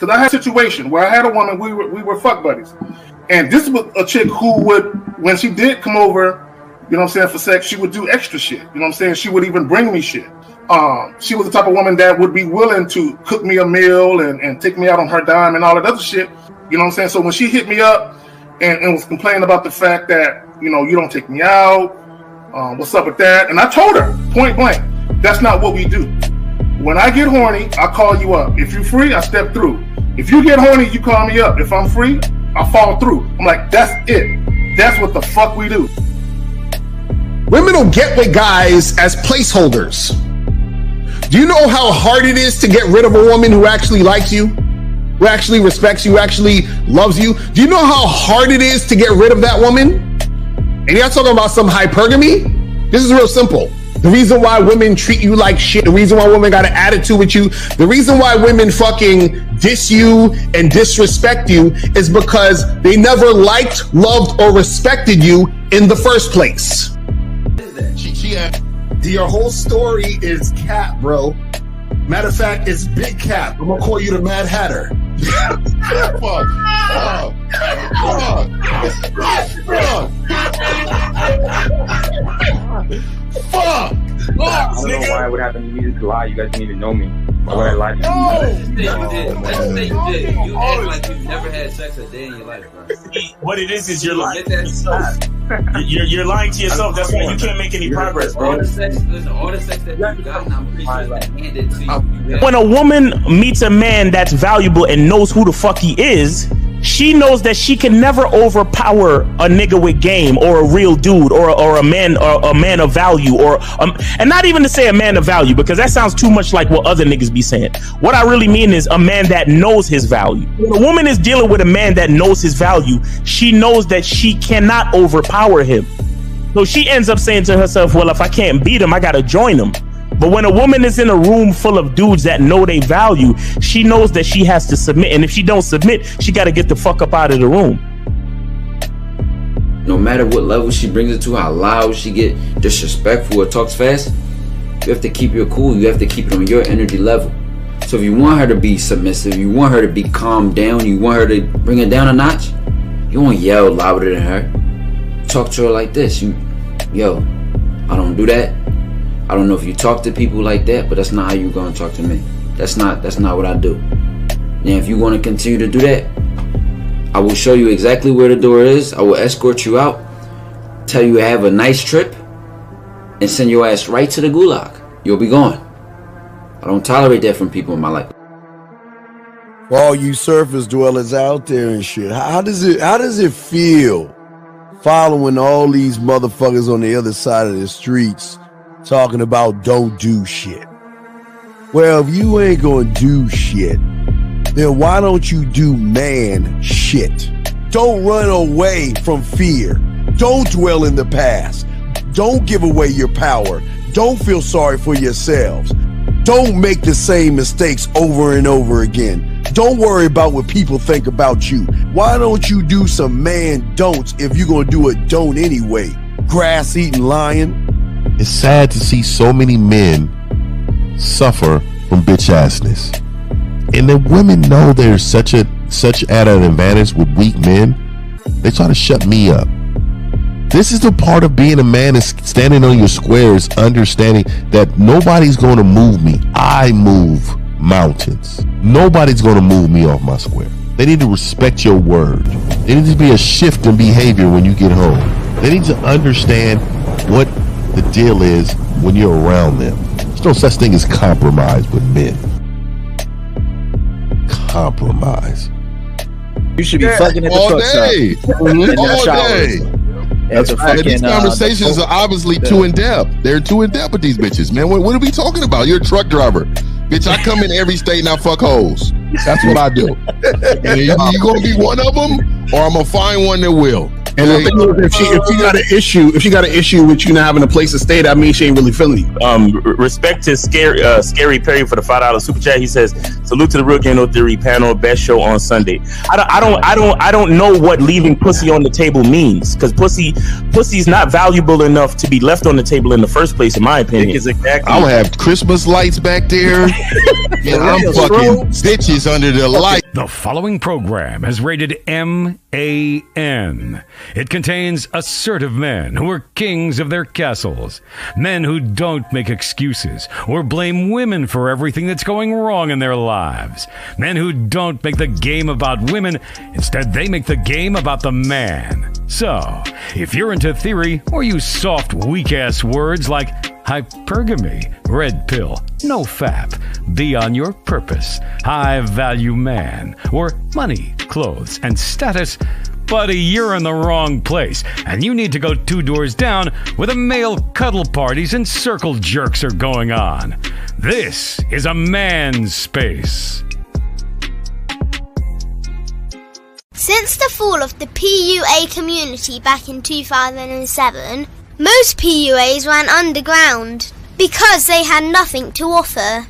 Because I had a situation where I had a woman, we were fuck buddies. And this was a chick who would, when she did come over, you know what I'm saying, for sex, she would do extra shit. You know what I'm saying? She would even bring me shit. She was the type of woman that would be willing to cook me a meal and take me out on her dime and all that other shit. You know what I'm saying? So when she hit me up and was complaining about the fact that, you know, you don't take me out, what's up with that? And I told her, point blank, that's not what we do. When I get horny, I call you up. If you're free, I step through. If you get horny, you call me up. If I'm free, I fall through. I'm like, that's it. That's what the fuck we do. Women don't get with guys as placeholders. Do you know how hard it is to get rid of a woman who actually likes you, who actually respects you, who actually loves you? Do you know how hard it is to get rid of that woman? And you're not talking about some hypergamy? This is real simple. The reason why women treat you like shit, the reason why women got an attitude with you, the reason why women fucking diss you and disrespect you is because they never liked, loved, or respected you in the first place. Your whole story is cap, bro. Matter of fact, it's big cap. I'm gonna call you the Mad Hatter. Fuck! I don't know why it would happen to me to lie. You guys didn't even know me. Why would I lie to you? Let's just say you did. You act like you've never had sex a day in your life, bro. What it is you're lying to yourself. You're lying to yourself. That's why you can't make any progress, bro. All the sex that you got, I'm pretty sure it's handed to you. When a woman meets a man that's valuable and knows who the fuck he is, she knows that she can never overpower a nigga with game or a real dude or a man of value and not even to say a man of value, because that sounds too much like what other niggas be saying. What I really mean is a man that knows his value. When a woman is dealing with a man that knows his value, she knows that she cannot overpower him. So she ends up saying to herself, well, if I can't beat him, I gotta join him. But when a woman is in a room full of dudes that know they value, she knows that she has to submit. And if she don't submit, she got to get the fuck up out of the room. No matter what level she brings it to, how loud she get disrespectful or talks fast, you have to keep your cool. You have to keep it on your energy level. So if you want her to be submissive, you want her to be calmed down, you want her to bring it down a notch, you won't yell louder than her. Talk to her like this. Yo, I don't do that. I don't know if you talk to people like that, but that's not how you're gonna talk to me. That's not what I do. And if you want to continue to do that, I will show you exactly where the door is. I will escort you out, tell you have a nice trip, and send your ass right to the gulag. You'll be gone. I don't tolerate that from people in my life. For all you surface dwellers out there and shit, how does it feel following all these motherfuckers on the other side of the streets talking about don't do shit? Well, if you ain't gonna do shit, then why don't you do man shit? Don't run away from fear. Don't dwell in the past. Don't give away your power. Don't feel sorry for yourselves. Don't make the same mistakes over and over again. Don't worry about what people think about you. Why don't you do some man don'ts if you're gonna do a don't anyway? Grass eating lion. It's sad to see so many men suffer from bitch assness, and then women know they're such at an advantage with weak men. They try to shut me up. This is the part of being a man, is standing on your squares, understanding that nobody's going to move me. I move mountains. Nobody's going to move me off my square. They need to respect your word. There needs to be a shift in behavior when you get home. They need to understand what the deal is when you're around them. There's no such thing as compromise with men. Compromise. You should be fucking at the truck stop. All day. That's right. These conversations are obviously too in depth. They're too in depth with these bitches, man. What are we talking about? You're a truck driver, bitch. I come in every state and I fuck hoes. That's what I do. And you gonna be one of them, or I'm gonna find one that will. And the thing is, if she got an issue with you not having a place to stay, that means she ain't really feeling you. Respect to Scary Perry for the $5 super chat. He says, "Salute to the Real Game No Theory panel, best show on Sunday." I don't know what leaving pussy on the table means, because pussy's not valuable enough to be left on the table in the first place, in my opinion. I'm gonna have Christmas lights back there, and I'm fucking bitches under the light. The following program is rated MAN. It contains assertive men who are kings of their castles, men who don't make excuses or blame women for everything that's going wrong in their lives, men who don't make the game about women, instead they make the game about the man. So, if you're into theory or use soft, weak-ass words like hypergamy, red pill, no fap, be on your purpose, high value man, or money, clothes, and status, buddy, you're in the wrong place, and you need to go 2 doors down where the male cuddle parties and circle jerks are going on. This is a man's space. Since the fall of the PUA community back in 2007, most PUAs ran underground because they had nothing to offer.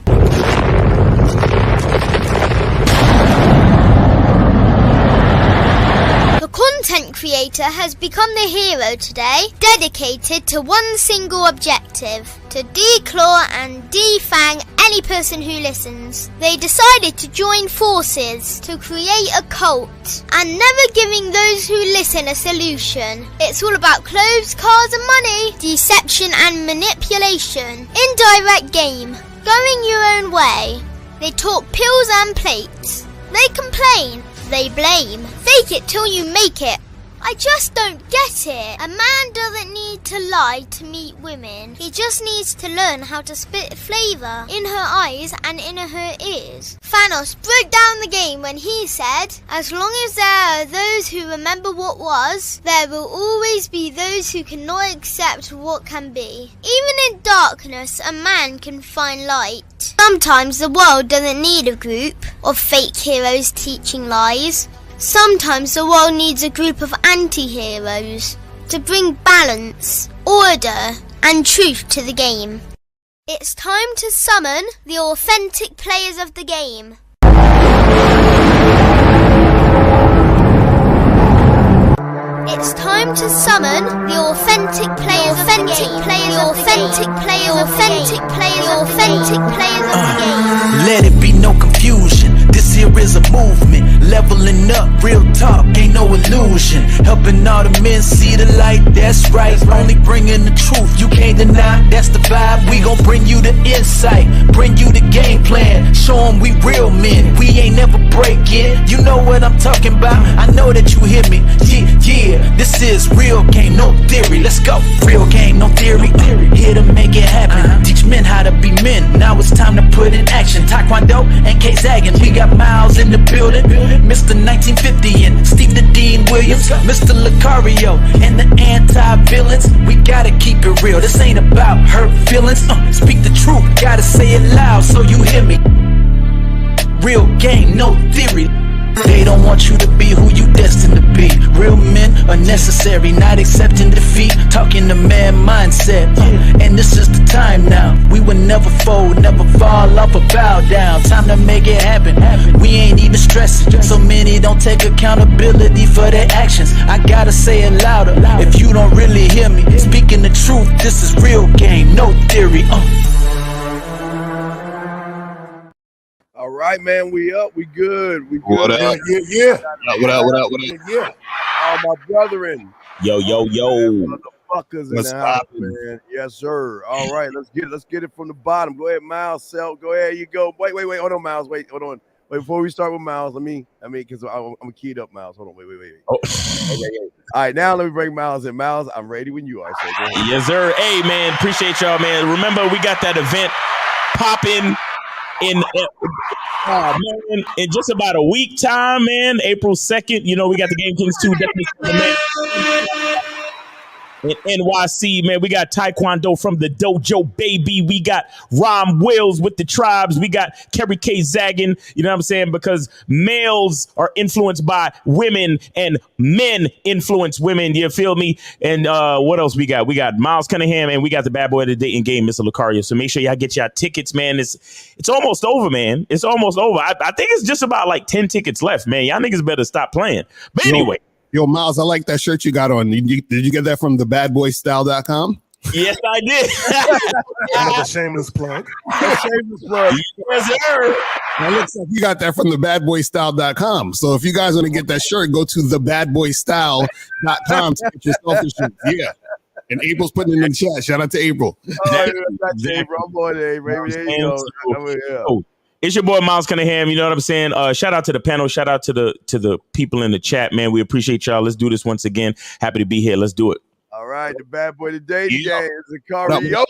The content creator has become the hero today, dedicated to one single objective: to declaw and defang any person who listens. They decided to join forces to create a cult, and never giving those who listen a solution. It's all about clothes, cars and money, deception and manipulation, indirect game, going your own way. They talk pills and plates. They complain. They blame. Fake it till you make it. I just don't get it. A man doesn't need to lie to meet women. He just needs to learn how to spit flavour in her eyes and in her ears. Thanos broke down the game when he said, as long as there are those who remember what was, there will always be those who cannot accept what can be. Even in darkness, a man can find light. Sometimes the world doesn't need a group of fake heroes teaching lies. Sometimes the world needs a group of anti-heroes to bring balance, order, and truth to the game. It's time to summon the authentic players of the game. It's time to summon the authentic players of the game. The authentic players of the game. Let it be no confusion. This here is a movement, leveling up, real talk, ain't no illusion. Helping all the men see the light, that's right. Only bringing the truth, you can't deny, that's the vibe. We gon' bring you the insight, bring you the game plan. Show them we real men, we ain't never breaking. You know what I'm talking about, I know that you hear me. Yeah, this is real game, no theory. Let's go, real game, no theory. Here to make it happen, teach men how to be men. Now it's time to put in action. Taekwondo and K-Zagging, we got Miles in the building, Mr. 1950 and Steve the Dean Williams, Mr. Lucario and the anti-villains. We gotta keep it real, this ain't about hurt feelings. Speak the truth, gotta say it loud so you hear me. Real game, no theory. They don't want you to be who you destined to be. Real men are necessary, not accepting defeat. Talking the man mindset, and this is the time now. We will never fold, never fall off or bow down. Time to make it happen. We ain't even stressing. So many don't take accountability for their actions. I gotta say it louder if you don't really hear me. Speaking the truth, this is real game, no theory. All right, man, we up, we good, we good. What up? Yeah. What up? Yeah. All my brethren. Yo. Motherfuckers in What's the house, poppin'? man. Yes, sir. All right, let's get it from the bottom. Go ahead, Miles. Go ahead, you go. Wait. Hold on, Miles. Wait, before we start with Miles, because I'm keyed up, Miles. Hold on, wait. Oh. Okay. All right, now let me bring Miles in. Miles, I'm ready when you are. So go ahead. Yes, sir. Hey, man, appreciate y'all, man. Remember, we got that event popping in just about a week time, man. April 2nd. You know, we got the Game Kings 2 in NYC, man. We got Taekwondo from the dojo, baby. We got Rom Wills with the tribes. We got Kerry K-Zagging, you know what I'm saying? Because males are influenced by women and men influence women. You feel me? And what else we got? We got Miles Cunningham and we got the bad boy of the Dayton game, Mr. Lucario. So make sure y'all get y'all tickets, man. It's almost over, man. It's almost over. I think it's just about like 10 tickets left, man. Y'all niggas better stop playing. But anyway. Yo, Miles, I like that shirt you got on. Did you get that from thebadboystyle.com? Yes, I did. Another shameless plug. Shameless plug. Yes, sir. That looks like you got that from thebadboystyle.com. So if you guys want to get that shirt, go to thebadboystyle.com to get yourself a shirt. Yeah. And April's putting it in the chat. Shout out to April. April. I'm on it, April. There you go. Oh, it's your boy Miles Cunningham. You know what I'm saying? Shout out to the panel. Shout out to the people in the chat, man. We appreciate y'all. Let's do this once again. Happy to be here. Let's do it. All right, the bad boy today is Sicario.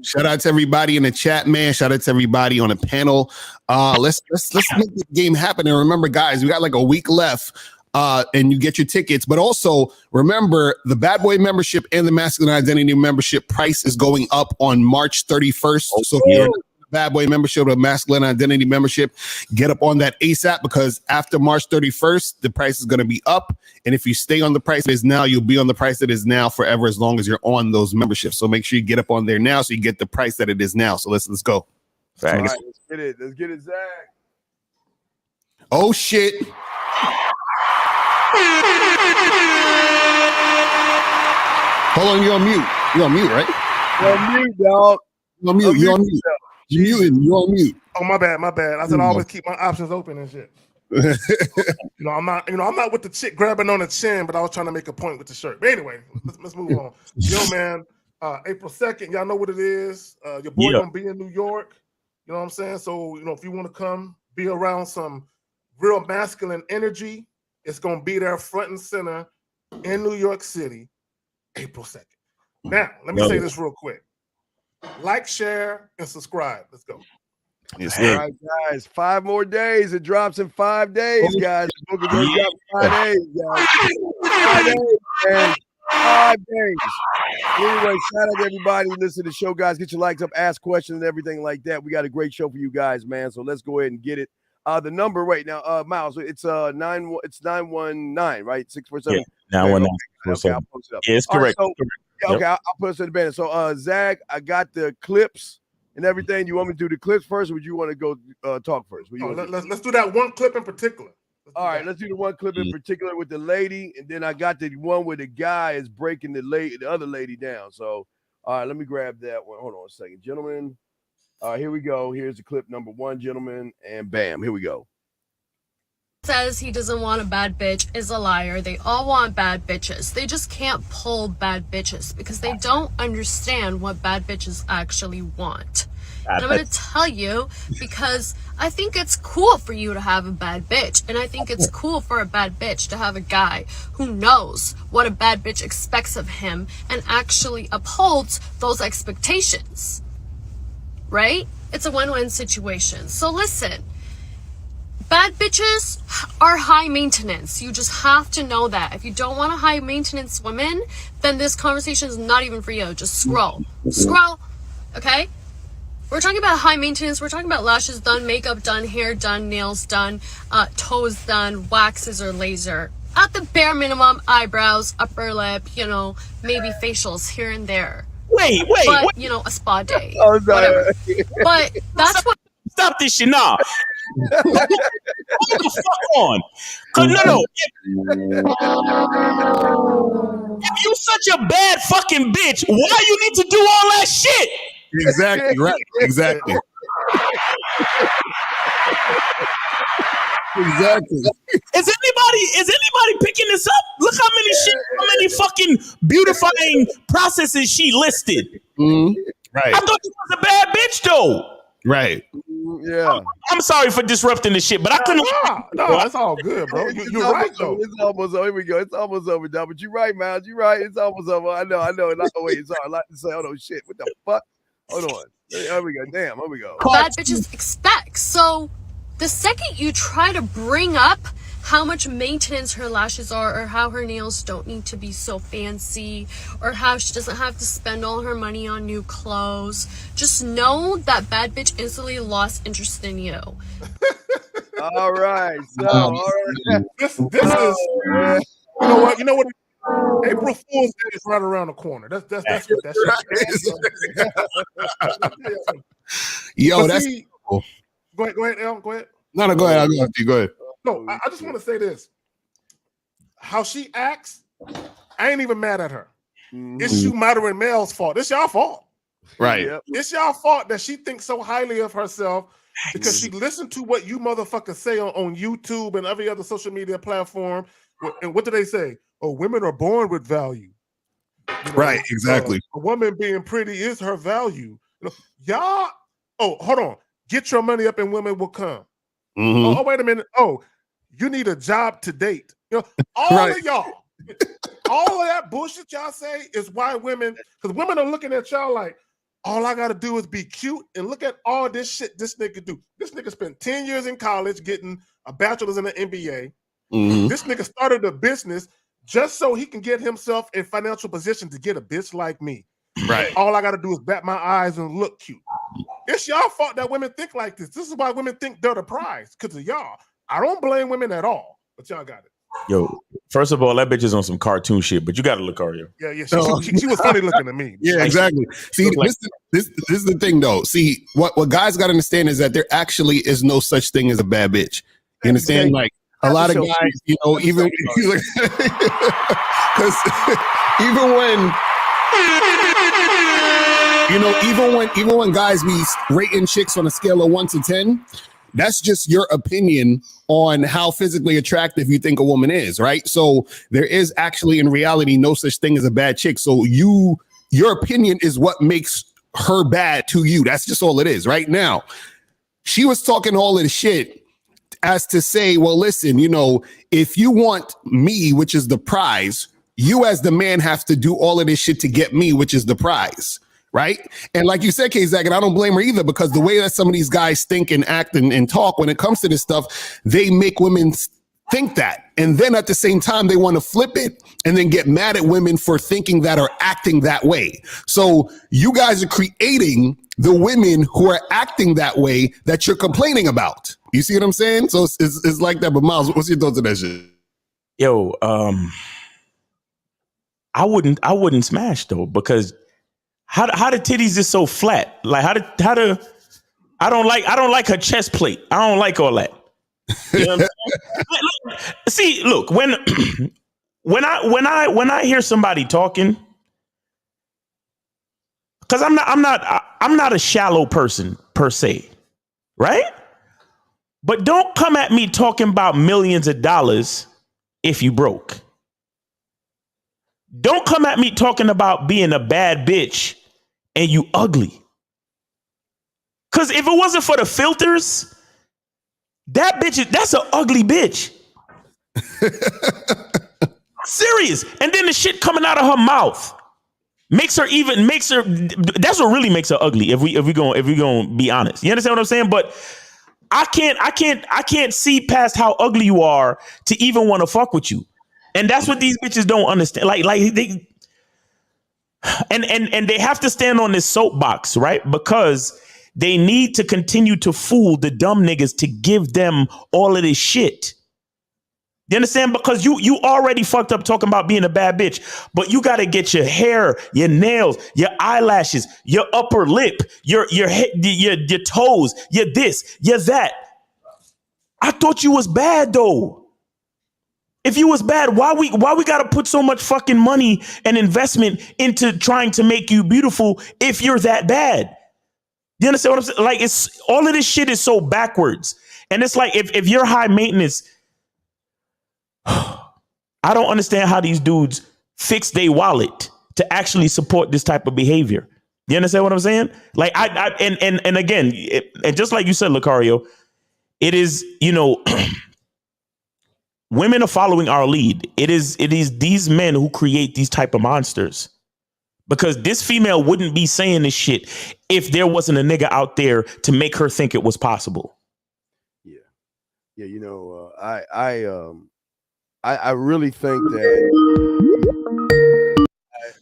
Shout out to everybody in the chat, man. Shout out to everybody on the panel. Let's make this game happen. And remember, guys, we got like a week left. And you get your tickets, but also remember the Bad Boy membership and the Masculine Identity membership price is going up on March 31st. So if you're Bad Boy membership or Masculine Identity membership, get up on that ASAP because after March 31st, the price is going to be up. And if you stay on the price that is now, you'll be on the price that is now forever as long as you're on those memberships. So make sure you get up on there now so you get the price that it is now. So let's go. All right, let's get it. Let's get it, Zach. Oh, shit. Hold on, you're on mute. You're on mute, right? You're on mute, dog. You're on mute. You're on mute. You're muted. You're on mute. Oh, my bad. I said I always keep my options open and shit. I'm not with the chick grabbing on the chin, but I was trying to make a point with the shirt. But anyway, let's move on. Yo, man, April 2nd, y'all know what it is. Your boy gonna be in New York. You know what I'm saying? So, if you want to come be around some real masculine energy, it's gonna be there front and center in New York City, April 2nd. Now, let me say this real quick. Like, share, and subscribe. Let's go. Yes, all right, guys. 5 more days. It drops in 5 days, guys. The book is going to drop in 5 days, guys. 5 days, man. 5 days. Anyway, shout out to everybody who listen to the show, guys. Get your likes up, ask questions, and everything like that. We got a great show for you guys, man. So let's go ahead and get it. The number right now, Miles, it's 919, right? 647. Yeah, 919. Okay, I'll post it up. Yeah, it's correct. Right, so, okay, I'll put it in the banner. So, Zach, I got the clips and everything. You want me to do the clips first, or would you want to go talk first? Let's do that one clip in particular. All right, let's do the one clip in particular with the lady, and then I got the one where the guy is breaking the other lady down. So, all right, let me grab that one. Hold on a second, gentlemen. All right, here we go. Here's the clip number 1, gentlemen, and bam, here we go. Says he doesn't want a bad bitch is a liar. They all want bad bitches. They just can't pull bad bitches because they don't understand what bad bitches actually want. And I'm going to tell you because I think it's cool for you to have a bad bitch. And I think it's cool for a bad bitch to have a guy who knows what a bad bitch expects of him and actually upholds those expectations. Right? It's a win-win situation. So listen. Bad bitches are high maintenance. You just have to know that. If you don't want a high maintenance woman, then this conversation is not even for you. Just scroll. Scroll. Okay? We're talking about high maintenance. We're talking about lashes done, makeup done, hair done, nails done, toes done, waxes or laser. At the bare minimum, eyebrows, upper lip, maybe facials here and there. Wait. A spa day. Oh, no. Whatever. But that's what. Stop this shit. Nah. Hold the fuck on. No. If you such a bad fucking bitch, why you need to do all that shit? Exactly, right. Exactly. Exactly. Is anybody picking this up? Look how many fucking beautifying processes she listed. Right. I thought this was a bad bitch though. Right. Yeah. I'm sorry for disrupting the shit, but I couldn't. No, that's all good, bro. You're right though. It's almost over. Here we go. It's almost over, Dad. But you're right, Miles. You're right. It's almost over. I know. Wait, sorry. I like to say, oh no, shit. What the fuck? Hold on. There we go. Damn. Here we go. Bad bitches expect. So the second you try to bring up how much maintenance her lashes are, or how her nails don't need to be so fancy, or how she doesn't have to spend all her money on new clothes, just know that bad bitch instantly lost interest in you. All right. So, all right. This is, you know what? April Fool's Day is right around the corner. That's what that shit is. Yo, that's cool. Go ahead, El. Go ahead. No, go ahead. I'll go after you. Go ahead. No, I just want to say this. How she acts, I ain't even mad at her. It's you modern male's fault. It's y'all fault. Right. It's y'all fault that she thinks so highly of herself because she listened to what you motherfuckers say on YouTube and every other social media platform. And what do they say? Oh, women are born with value. You know, Right, exactly. A woman being pretty is her value. You know, y'all, hold on. Get your money up and women will come. Oh, wait a minute. Oh, you need a job to date. You know, all of y'all, all of that bullshit y'all say is why women, because women are looking at y'all like, all I gotta do is be cute and look at all this shit this nigga do. This nigga spent 10 years in college getting a bachelor's and an MBA. This nigga started a business just so he can get himself in financial position to get a bitch like me. Right. And all I gotta do is bat my eyes and look cute. It's y'all fault that women think like this. This is why women think they're the prize, because of y'all. I don't blame women at all, but y'all got it. Yo, first of all, that bitch is on some cartoon shit, but you got to look, Ario. Yeah, she was funny looking to me. Yeah, exactly. See, this is the thing, though. See, what guys got to understand is that there actually is no such thing as a bad bitch. You understand? Like, a lot of guys, you know, even because even when guys be rating chicks on a scale of 1 to 10, that's just your opinion on how physically attractive you think a woman is, right? So there is actually, in reality, no such thing as a bad chick. So your opinion is what makes her bad to you. That's just all it is. Right now, she was talking all of the shit as to say, well, listen, you know, if you want me, which is the prize, you as the man have to do all of this shit to get me, which is the prize. Right. And like you said, K-Zach, and I don't blame her either, because the way that some of these guys think and act and talk when it comes to this stuff, they make women think that. And then at the same time, they want to flip it and then get mad at women for thinking that or acting that way. So you guys are creating the women who are acting that way that you're complaining about. You see what I'm saying? So it's like that. But Miles, what's your thoughts on that shit? Yo, I wouldn't smash though, because how the titties is so flat? Like how do I don't like her chest plate. I don't like all that. You know what I'm saying? See, look, when I hear somebody talking, because I'm not a shallow person per se, right? But don't come at me talking about millions of dollars if you broke. Don't come at me talking about being a bad bitch and you ugly. Because if it wasn't for the filters, that's an ugly bitch. Serious. And then the shit coming out of her mouth makes her that's what really makes her ugly if we gonna be honest. You understand what I'm saying? But I can't see past how ugly you are to even want to fuck with you. And that's what these bitches don't understand. Like they and they have to stand on this soapbox, right? Because they need to continue to fool the dumb niggas to give them all of this shit. You understand? Because you already fucked up talking about being a bad bitch, but you got to get your hair, your nails, your eyelashes, your upper lip, your toes, your this, your that. I thought you was bad though. If you was bad, why we got to put so much fucking money and investment into trying to make you beautiful if you're that bad? You understand what I'm saying? Like, it's all of this shit is so backwards. And it's like, if you're high maintenance, I don't understand how these dudes fix their wallet to actually support this type of behavior. You understand what I'm saying? Like, and again, and just like you said, Lucario, it is, you know, women are following our lead. It is these men who create these type of monsters. Because this female wouldn't be saying this shit if there wasn't a nigga out there to make her think it was possible. Yeah. Yeah, you know, I really think that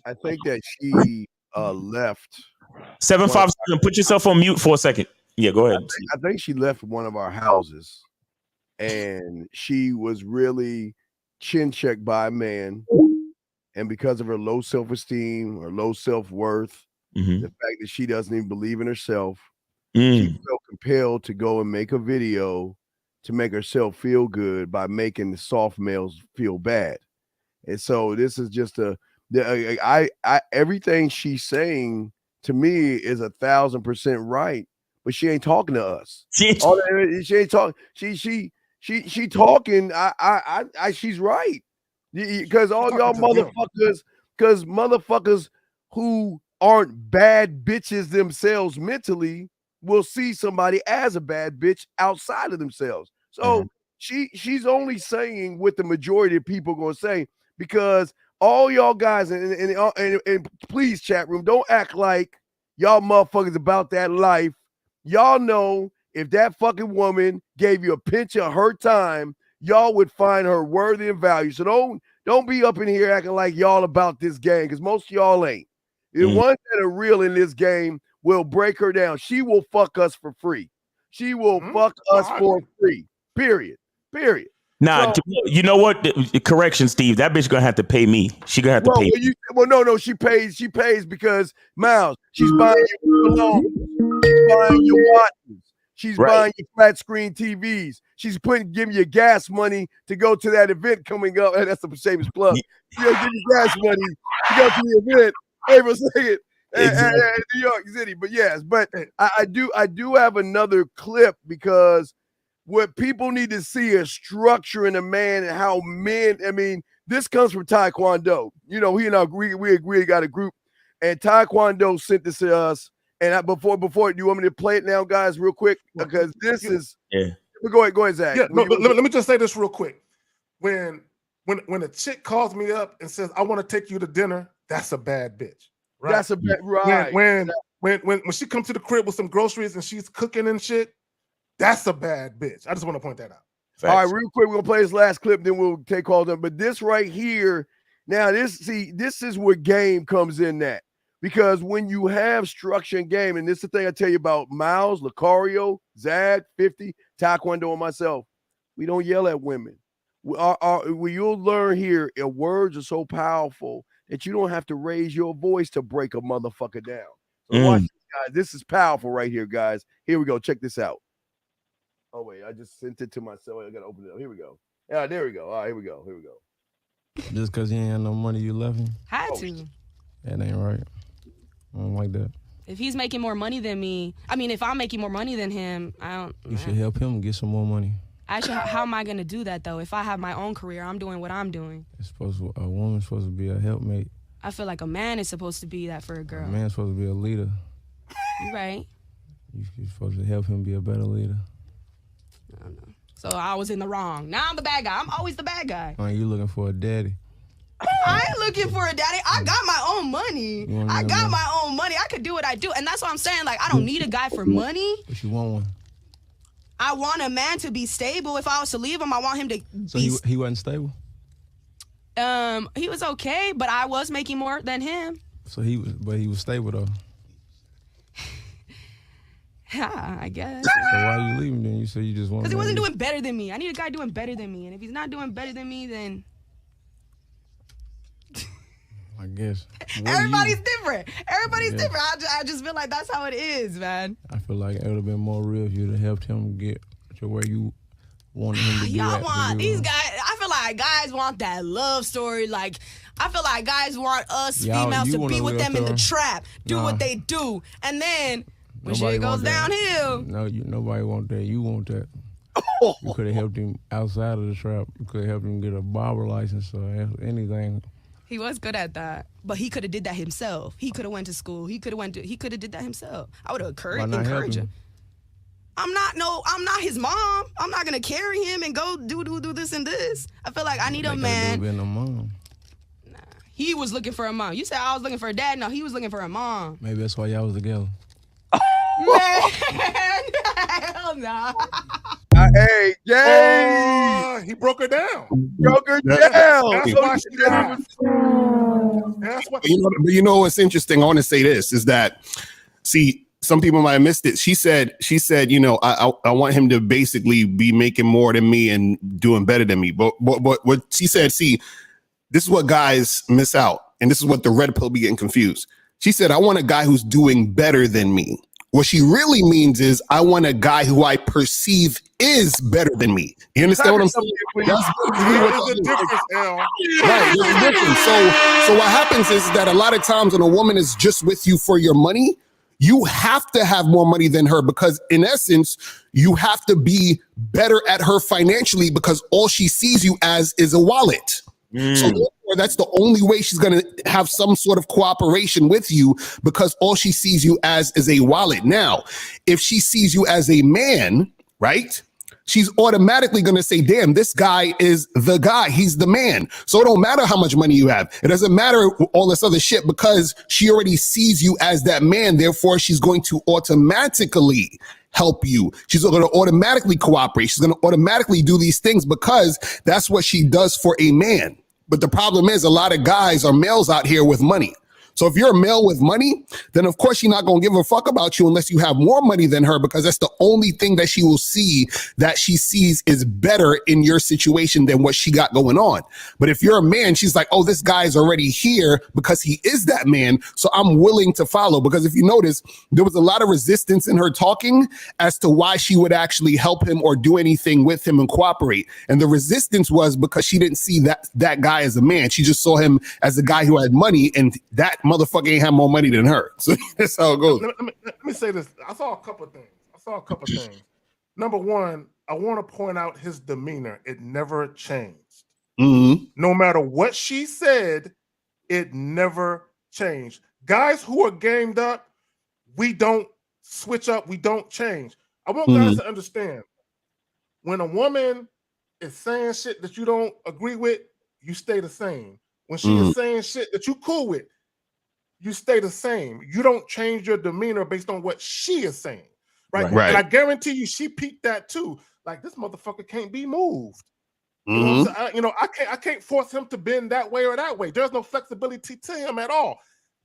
I think that she left 757. Put yourself on mute for a second. Yeah, go ahead. I think she left one of our houses, and she was really chin checked by a man, and because of her low self-esteem or low self-worth, the fact that she doesn't even believe in herself, she felt compelled to go and make a video to make herself feel good by making the soft males feel bad. And so this is just a Everything she's saying to me is 1,000% right, but she ain't talking to us. She ain't talking. She talking. She's right, because all y'all motherfuckers who aren't bad bitches themselves mentally will see somebody as a bad bitch outside of themselves. So she's only saying what the majority of people are gonna say, because all y'all guys and please, chat room, don't act like y'all motherfuckers about that life. Y'all know if that fucking woman gave you a pinch of her time, y'all would find her worthy and value. So don't be up in here acting like y'all about this game, because most of y'all ain't. The ones that are real in this game will break her down. She will fuck us for free. She will fuck us for free. Period. Nah, so, you know what? Correction, Steve. That bitch gonna have to pay me. She gonna have to pay me. No. She pays because Miles, she's buying you alone. She's buying your watches. She's buying you flat screen TVs. She's giving you gas money to go to that event coming up. And that's a shameless plug. She'll give you gas money to go to the event. April 2nd in New York City. But yes, I do have another clip, because what people need to see is structure in a man and how men. I mean, this comes from Taekwondo. You know, he and I we got a group, and Taekwondo sent this to us. And before, do you want me to play it now, guys, real quick? Because this is Go ahead, Zach. Yeah, let me just say this real quick. When a chick calls me up and says, "I want to take you to dinner," that's a bad bitch. Right? That's a bad right. When she comes to the crib with some groceries and she's cooking and shit, that's a bad bitch. I just want to point that out. Facts. All right, real quick, we're gonna play this last clip, then we'll take calls on. But this right here, now this is where game comes in that. Because when you have structure and game, and this is the thing I tell you about Miles, Lucario, Zag, 50, Taekwondo, and myself, we don't yell at women. You'll learn here, words are so powerful that you don't have to raise your voice to break a motherfucker down. So watch this, guys. This is powerful right here, guys. Here we go. Check this out. Oh, wait. I just sent it to myself. I got to open it up. Here we go. Yeah, there we go. All right, here we go. Just because you ain't had no money, you left him? Had to. That ain't right. I don't like that. If he's making more money than me, if I'm making more money than him, You should help him get some more money. How am I going to do that, though? If I have my own career, I'm doing what I'm doing. A woman's supposed to be a helpmate. I feel like a man is supposed to be that for a girl. A man's supposed to be a leader. You're right. You're supposed to help him be a better leader. I don't know. So I was in the wrong. Now I'm the bad guy. I'm always the bad guy. You looking for a daddy. I ain't looking for a daddy. I got my own money. I could do what I do. And that's what I'm saying. Like, I don't need a guy for money. But you want one. I want a man to be stable. If I was to leave him, I want him to So he wasn't stable? He was okay, but I was making more than him. So he was stable, though. Yeah, I guess. So why are you leaving then? You said you just want. Because he wasn't doing better than me. I need a guy doing better than me. And if he's not doing better than me, then... I guess. Everybody's different. I just feel like that's how it is, man. I feel like it would have been more real if you'd have helped him get to where you wanted him to be. Y'all want these guys. I feel like guys want that love story. Like, I feel like guys want us females to be with them in the trap, do what they do, and then when shit goes downhill. No, nobody want that. You want that. You could have helped him outside of the trap. You could have helped him get a barber license or anything. He was good at that, but he could have did that himself. He could have went to school. He could have did that himself. I would have encouraged him. I'm not his mom. I'm not gonna carry him and go do this and this. I feel like I need a man. Being a mom. Nah, he was looking for a mom. You said I was looking for a dad. No, he was looking for a mom. Maybe that's why y'all was together. Man, hell nah. Hey, Jay! He broke her down. That's why she died. But you know what's interesting? I want to say this is that, see, some people might have missed it. She said, I want him to basically be making more than me and doing better than me. But what she said, see, this is what guys miss out, and this is what the red pill be getting confused. She said, I want a guy who's doing better than me. What she really means is I want a guy who I perceive is better than me. You understand what I'm saying? There's a difference, L. Right, there's a difference. So what happens is that a lot of times when a woman is just with you for your money, you have to have more money than her because in essence, you have to be better at her financially because all she sees you as is a wallet. So therefore, that's the only way she's going to have some sort of cooperation with you because all she sees you as is a wallet. Now, if she sees you as a man, right? She's automatically going to say, damn, this guy is the guy. He's the man. So it don't matter how much money you have. It doesn't matter all this other shit because she already sees you as that man. Therefore, she's going to automatically help you. She's going to automatically cooperate. She's going to automatically do these things because that's what she does for a man. But the problem is a lot of guys are males out here with money. So if you're a male with money, then of course she's not going to give a fuck about you unless you have more money than her because that's the only thing that she will see that she sees is better in your situation than what she got going on. But if you're a man, she's like, oh, this guy's already here because he is that man. So I'm willing to follow because if you notice, there was a lot of resistance in her talking as to why she would actually help him or do anything with him and cooperate. And the resistance was because she didn't see that guy as a man. She just saw him as a guy who had money and that motherfucker ain't have more money than her. So that's how it goes. Let me say this. I saw a couple of things. Number one, I want to point out his demeanor. It never changed. Mm-hmm. No matter what she said, it never changed. Guys who are gamed up, we don't switch up. We don't change. I want guys to understand when a woman is saying shit that you don't agree with, you stay the same. When she is saying shit that you cool with, you stay the same. You don't change your demeanor based on what she is saying, right? And I guarantee you, she peeped that too. Like this motherfucker can't be moved. I can't force him to bend that way or that way. There's no flexibility to him at all.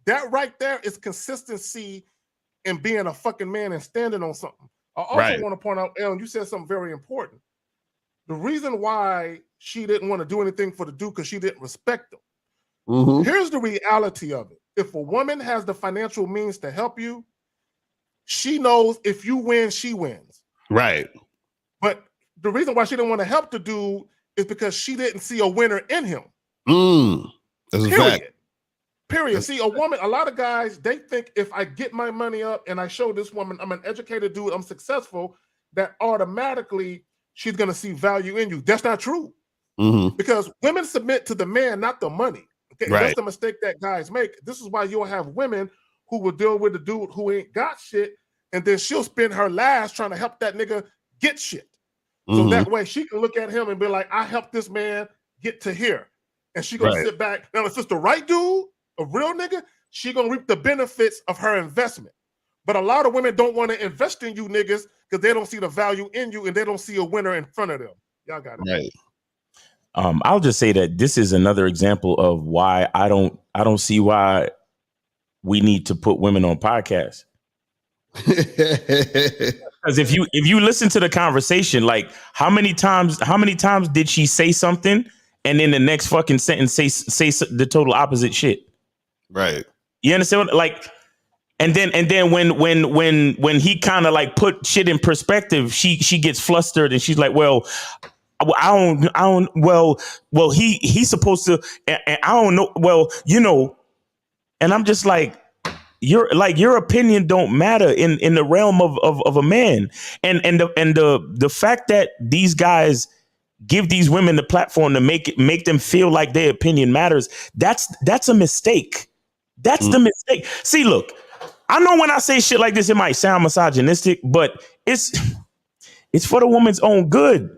That right there is consistency in being a fucking man and standing on something. I also want to point out, Ellen, you said something very important. The reason why she didn't want to do anything for the dude because she didn't respect him. Here's the reality of it. If a woman has the financial means to help you, she knows if you win, she wins. Right. But the reason why she didn't want to help the dude is because she didn't see a winner in him. That's a fact. Period. See, a lot of guys, they think if I get my money up and I show this woman I'm an educated dude, I'm successful, that automatically she's going to see value in you. That's not true. Because women submit to the man, not the money. Okay, that's the mistake that guys make. This is why you'll have women who will deal with a dude who ain't got shit, and then she'll spend her last trying to help that nigga get shit. So that way she can look at him and be like, I helped this man get to here. And she gonna sit back. Now, if it's the right dude, a real nigga, she gonna reap the benefits of her investment. But a lot of women don't want to invest in you niggas because they don't see the value in you and they don't see a winner in front of them. Y'all got it. Right. I'll just say that this is another example of why I don't see why we need to put women on podcasts. Because if you listen to the conversation, like how many times did she say something and then the next fucking sentence say the total opposite shit? Right. You understand what, like, and then when he kind of like put shit in perspective, she gets flustered and she's like, well, I don't. Well, he's supposed to, and I don't know. Well, and I'm just like, your opinion don't matter in the realm of a man, and the fact that these guys give these women the platform to make them feel like their opinion matters. That's a mistake. That's the mistake. See, look, I know when I say shit like this, it might sound misogynistic, but it's for the woman's own good.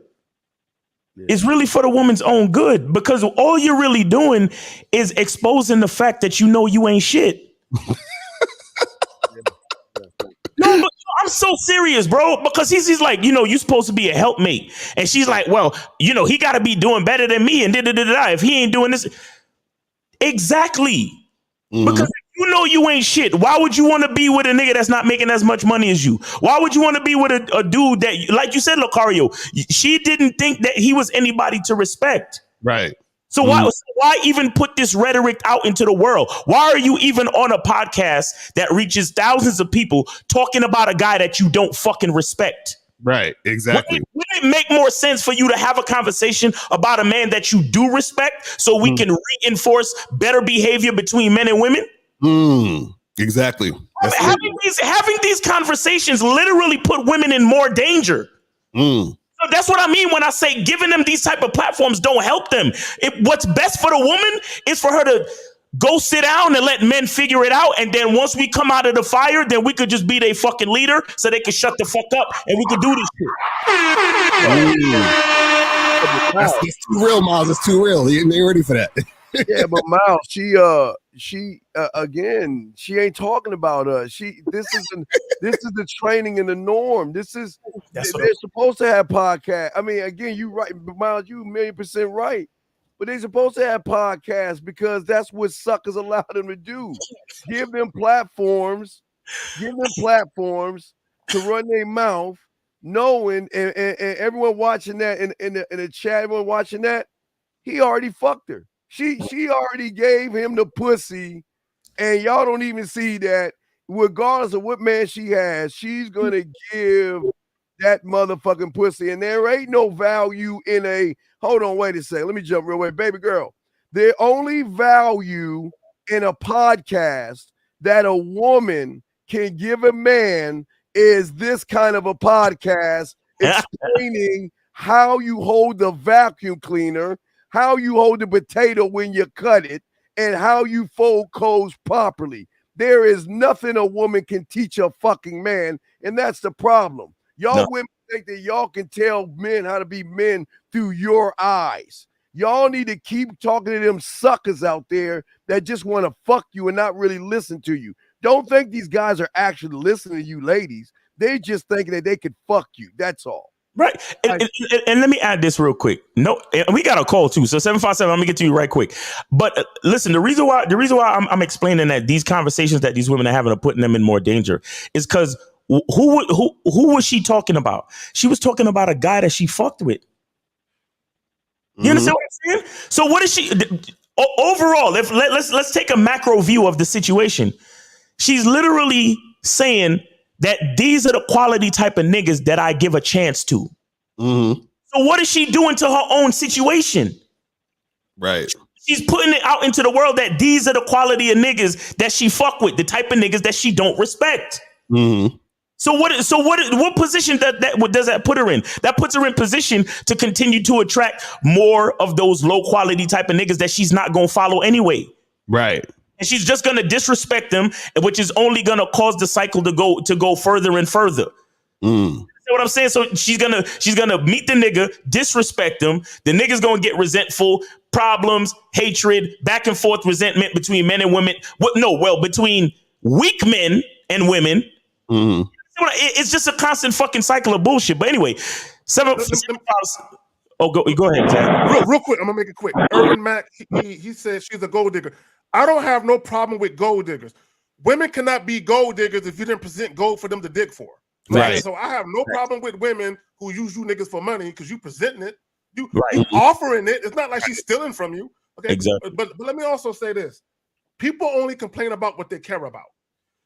It's really for the woman's own good because all you're really doing is exposing the fact that you ain't shit. No, but I'm so serious, bro, because he's like, you're supposed to be a helpmate. And she's like, well, he got to be doing better than me. And if he ain't doing this. Exactly. Because if you ain't shit, why would you want to be with a nigga that's not making as much money as you? Why would you want to be with a dude that, like you said, Lucario, she didn't think that he was anybody to respect. Right. So why even put this rhetoric out into the world? Why are you even on a podcast that reaches thousands of people talking about a guy that you don't fucking respect? Right, exactly. Wouldn't it make more sense for you to have a conversation about a man that you do respect so we can reinforce better behavior between men and women? Exactly. Having these conversations literally put women in more danger. So that's what I mean when I say giving them these type of platforms don't help them. What's best for the woman is for her to go sit down and let men figure it out. And then once we come out of the fire, then we could just be their fucking leader so they can shut the fuck up and we could do this shit. That's too real, Miles. It's too real. You ain't ready for that. Yeah, but Miles, she again, she ain't talking about us. This is the training and the norm. They're supposed to have podcasts. I mean, again, you right, Miles, you 1,000,000% right. But they're supposed to have podcasts because that's what suckers allow them to do. Give them platforms to run their mouth, knowing and everyone watching that in the chat, everyone watching that, he already fucked her. She already gave him the pussy, and y'all don't even see that. Regardless of what man she has, she's gonna give that motherfucking pussy, and there ain't no value in a. Hold on, wait a second. Let me jump real quick, baby girl. The only value in a podcast that a woman can give a man is this kind of a podcast explaining how you hold the vacuum cleaner, how you hold the potato when you cut it, and how you fold clothes properly. There is nothing a woman can teach a fucking man, and that's the problem. Y'all women think that y'all can tell men how to be men through your eyes. Y'all need to keep talking to them suckers out there that just want to fuck you and not really listen to you. Don't think these guys are actually listening to you ladies. They just thinking that they could fuck you. That's all. Right. And let me add this real quick. No, we got a call too. So 757, I'm gonna get to you right quick. But listen, the reason why I'm explaining that these conversations that these women are having are putting them in more danger is because who was she talking about? She was talking about a guy that she fucked with. You understand what I'm saying? So what is she overall? Let's take a macro view of the situation. She's literally saying that these are the quality type of niggas that I give a chance to. So what is she doing to her own situation? Right. She's putting it out into the world that these are the quality of niggas that she fuck with, the type of niggas that she don't respect. So what position does that put her in? That puts her in position to continue to attract more of those low quality type of niggas that she's not going to follow anyway. Right. And she's just going to disrespect them, which is only going to cause the cycle to go further and further. You know what I'm saying? So she's gonna meet the nigga, disrespect him. The nigga's gonna get resentful, problems, hatred, back and forth resentment between men and women. Between weak men and women. It's just a constant fucking cycle of bullshit. But anyway, go ahead, Zach. Real quick, I'm gonna make it quick. Urban Mac, he said she's a gold digger. I don't have no problem with gold diggers. Women cannot be gold diggers if you didn't present gold for them to dig for. Right. So I have no problem with women who use you niggas for money because you presenting it, you offering it. It's not like she's stealing from you. Okay. Exactly. But let me also say this: people only complain about what they care about.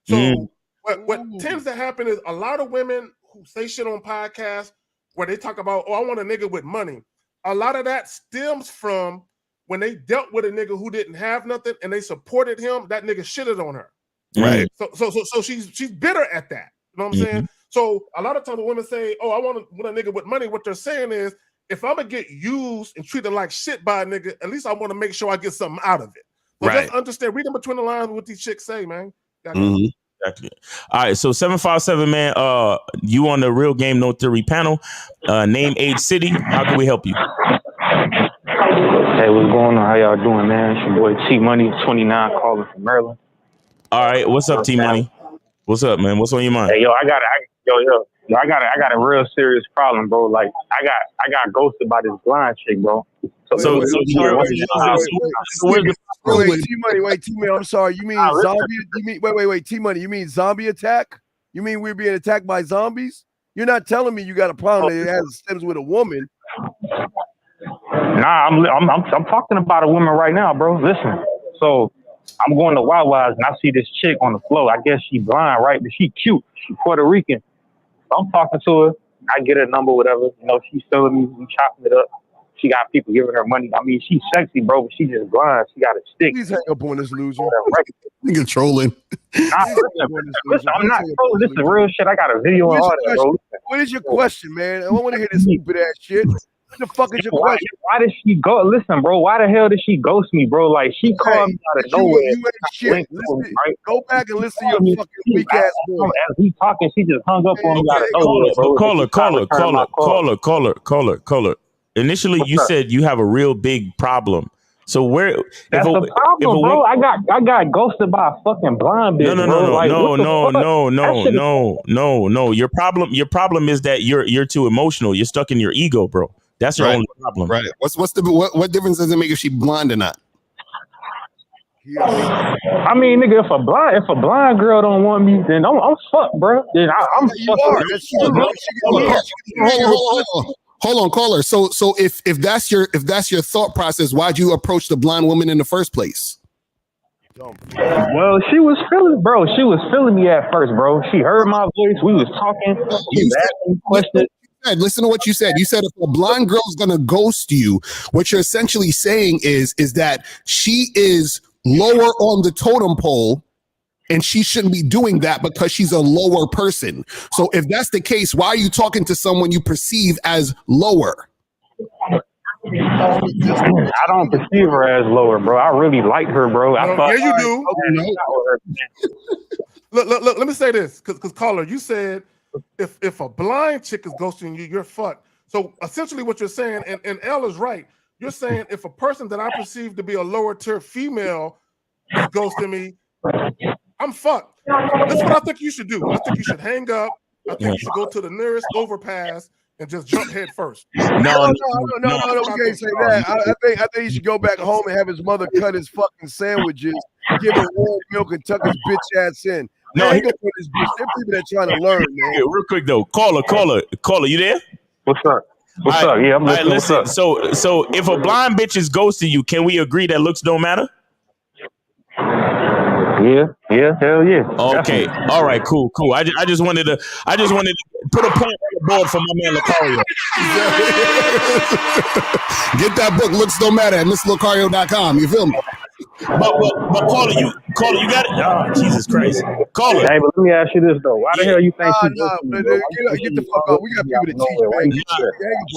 So what tends to happen is a lot of women who say shit on podcasts where they talk about, I want a nigga with money. A lot of that stems from when they dealt with a nigga who didn't have nothing and they supported him. That nigga shitted on her. Right. So she's bitter at that. You know what I'm saying? So a lot of times when women say, I want a nigga with money, what they're saying is, if I'm gonna get used and treated like shit by a nigga, at least I want to make sure I get something out of it. So just understand, reading between the lines what these chicks say, man. Exactly. All right, so 757, man, you on the Real Game No Theory panel. Name, age, city. How can we help you? Hey, what's going on? How y'all doing, man? It's your boy T Money, 29, calling from Maryland. All right, what's up, T Money? What's up, man? What's on your mind? Hey, yo, I got a real serious problem, bro. Like, I got ghosted by this blind chick, bro. Wait, T-Money, I'm sorry. You mean zombie? Wait, T-Money, you mean zombie attack? You mean we're being attacked by zombies? You're not telling me you got a problem that stems with a woman. Nah, I'm talking about a woman right now, bro. Listen, so I'm going to Wawa's and I see this chick on the floor. I guess she blind, right? But she cute. She Puerto Rican. So I'm talking to her. I get her number, whatever. You know, she's feeling me. We chopping it up. She got people giving her money. I mean, she's sexy, bro, but she just blind. She got a stick. Please hang up on this loser. Nigga trolling. Listen, I'm not trolling. This is real shit. I got a video and all that, bro. What is your question, man? I don't want to hear this stupid ass shit. What the fuck is your question? Why did she go? Listen, bro. Why the hell did she ghost me, bro? Like she called me out of nowhere. You ain't shit. Listen, go back and listen to your fucking weak ass voice. As he talking, she just hung up on me out of nowhere, bro. Caller. Initially, you said you have a real big problem. So where? That's the problem, bro. I got ghosted by a fucking blind bitch. No. Your problem is that you're too emotional. You're stuck in your ego, bro. That's your only problem. Right. What difference does it make if she blind or not? I mean, nigga, if a blind girl don't want me, then I'm fucked, bro. Then I'm fucked. Hold on, caller. So if that's your thought process, why'd you approach the blind woman in the first place? Well, she was feeling me at first, bro. She heard my voice. We was talking. She was asking questions. Listen to what you said. You said if a blind girl's gonna ghost you, what you're essentially saying is that she is lower on the totem pole. And she shouldn't be doing that because she's a lower person. So if that's the case, why are you talking to someone you perceive as lower? I don't perceive her as lower, bro. I really like her, bro. Yeah, you do. Look, let me say this, because caller, you said if a blind chick is ghosting you, you're fucked. So essentially what you're saying, and L is right, you're saying if a person that I perceive to be a lower tier female is ghosting me, I'm fucked. That's what I think you should do. I think you should hang up. I think you should go to the nearest overpass and just jump head first. No, we can't say that. I think he should go back home and have his mother cut his fucking sandwiches, give him warm milk, and tuck his bitch ass in. No, he don't put his bitch. They're people that trying to learn, man. Real quick though, caller, you there? What's up? What's up? Yeah, I'm listening. Listen. So if a blind bitch is ghosting you, can we agree that looks don't matter? Yeah, hell yeah. Okay, all right, cool. I just wanted to put a point on the board for my man Lucario. Get that book, Looks Don't Matter, at MrLucario.com. You feel me? But caller, you got it. Oh, Jesus Christ, caller. Hey, but let me ask you this though: why the hell you think she's get the fuck off? We got people to teach,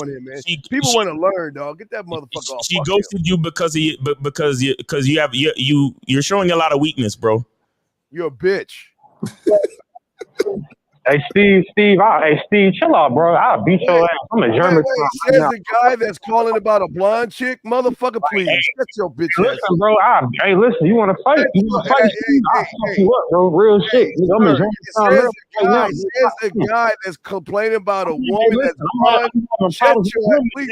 man. Man. People want to learn, dog. Get that motherfucker off. She ghosted you because you're showing a lot of weakness, bro. You're a bitch. Hey, Steve, chill out, bro. I'll beat your ass. I'm a German. Says the guy that's calling about a blonde chick, motherfucker. Please, that's your bitch. Listen, bro. Listen. You want to fight? I'll fuck you up, bro. Real shit. I'm a German. Says the guy that's complaining about a woman that's blonde. Shut your ass. Please,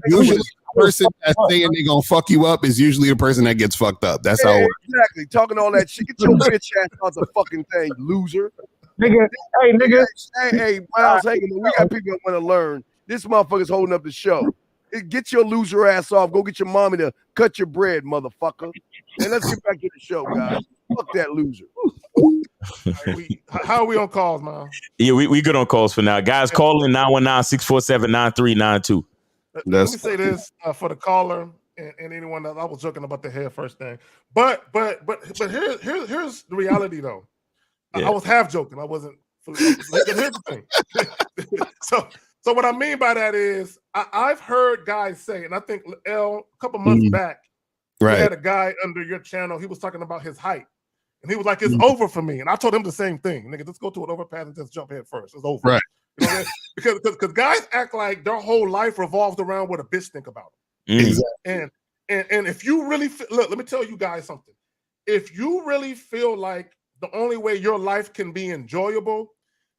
Usually the person that's saying they're gonna fuck you up is usually the person that gets fucked up. That's how it works. Exactly. Talking all that shit. Get your bitch ass out the fucking thing, loser. Nigga. Hey, Miles Hagan, we got people that want to learn. This motherfucker's holding up the show. Get your loser ass off. Go get your mommy to cut your bread, motherfucker. And let's get back to the show, guys. Fuck that loser. How are we on calls, man? Yeah, we good on calls for now. Guys, call in 919-647-9392. Let me say this for the caller and anyone that I was joking about the head first thing, but here's the reality though. Yeah. I was half joking. I wasn't. Here's the thing. So what I mean by that is I've heard guys say, and I think L a couple months back, right, you had a guy under your channel. He was talking about his height, and he was like, "It's over for me." And I told him the same thing. Nigga, just go to an overpass and just jump head first. It's over. Right. You know, because guys act like their whole life revolves around what a bitch think about them. Exactly. And if you really look, let me tell you guys something. If you really feel like the only way your life can be enjoyable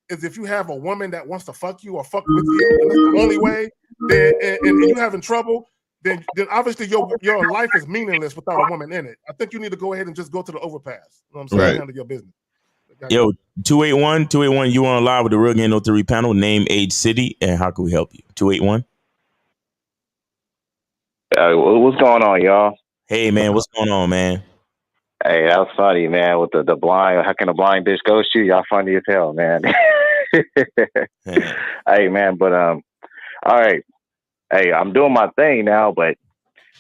is if you have a woman that wants to fuck you or fuck with you, and that's the only way, then and you're having trouble, then obviously your life is meaningless without a woman in it. I think you need to go ahead and just go to the overpass. You know what I'm saying? Right. Handle your business. Yo, 281, you on live with the Real Game No 3 panel. Name, age, city, and how can we help you? 281. What's going on, y'all? Hey, man, what's going on, man? Hey, that was funny, man. With the blind, how can a blind bitch ghost you? Y'all funny as hell, man. Hey man, but all right. Hey, I'm doing my thing now, but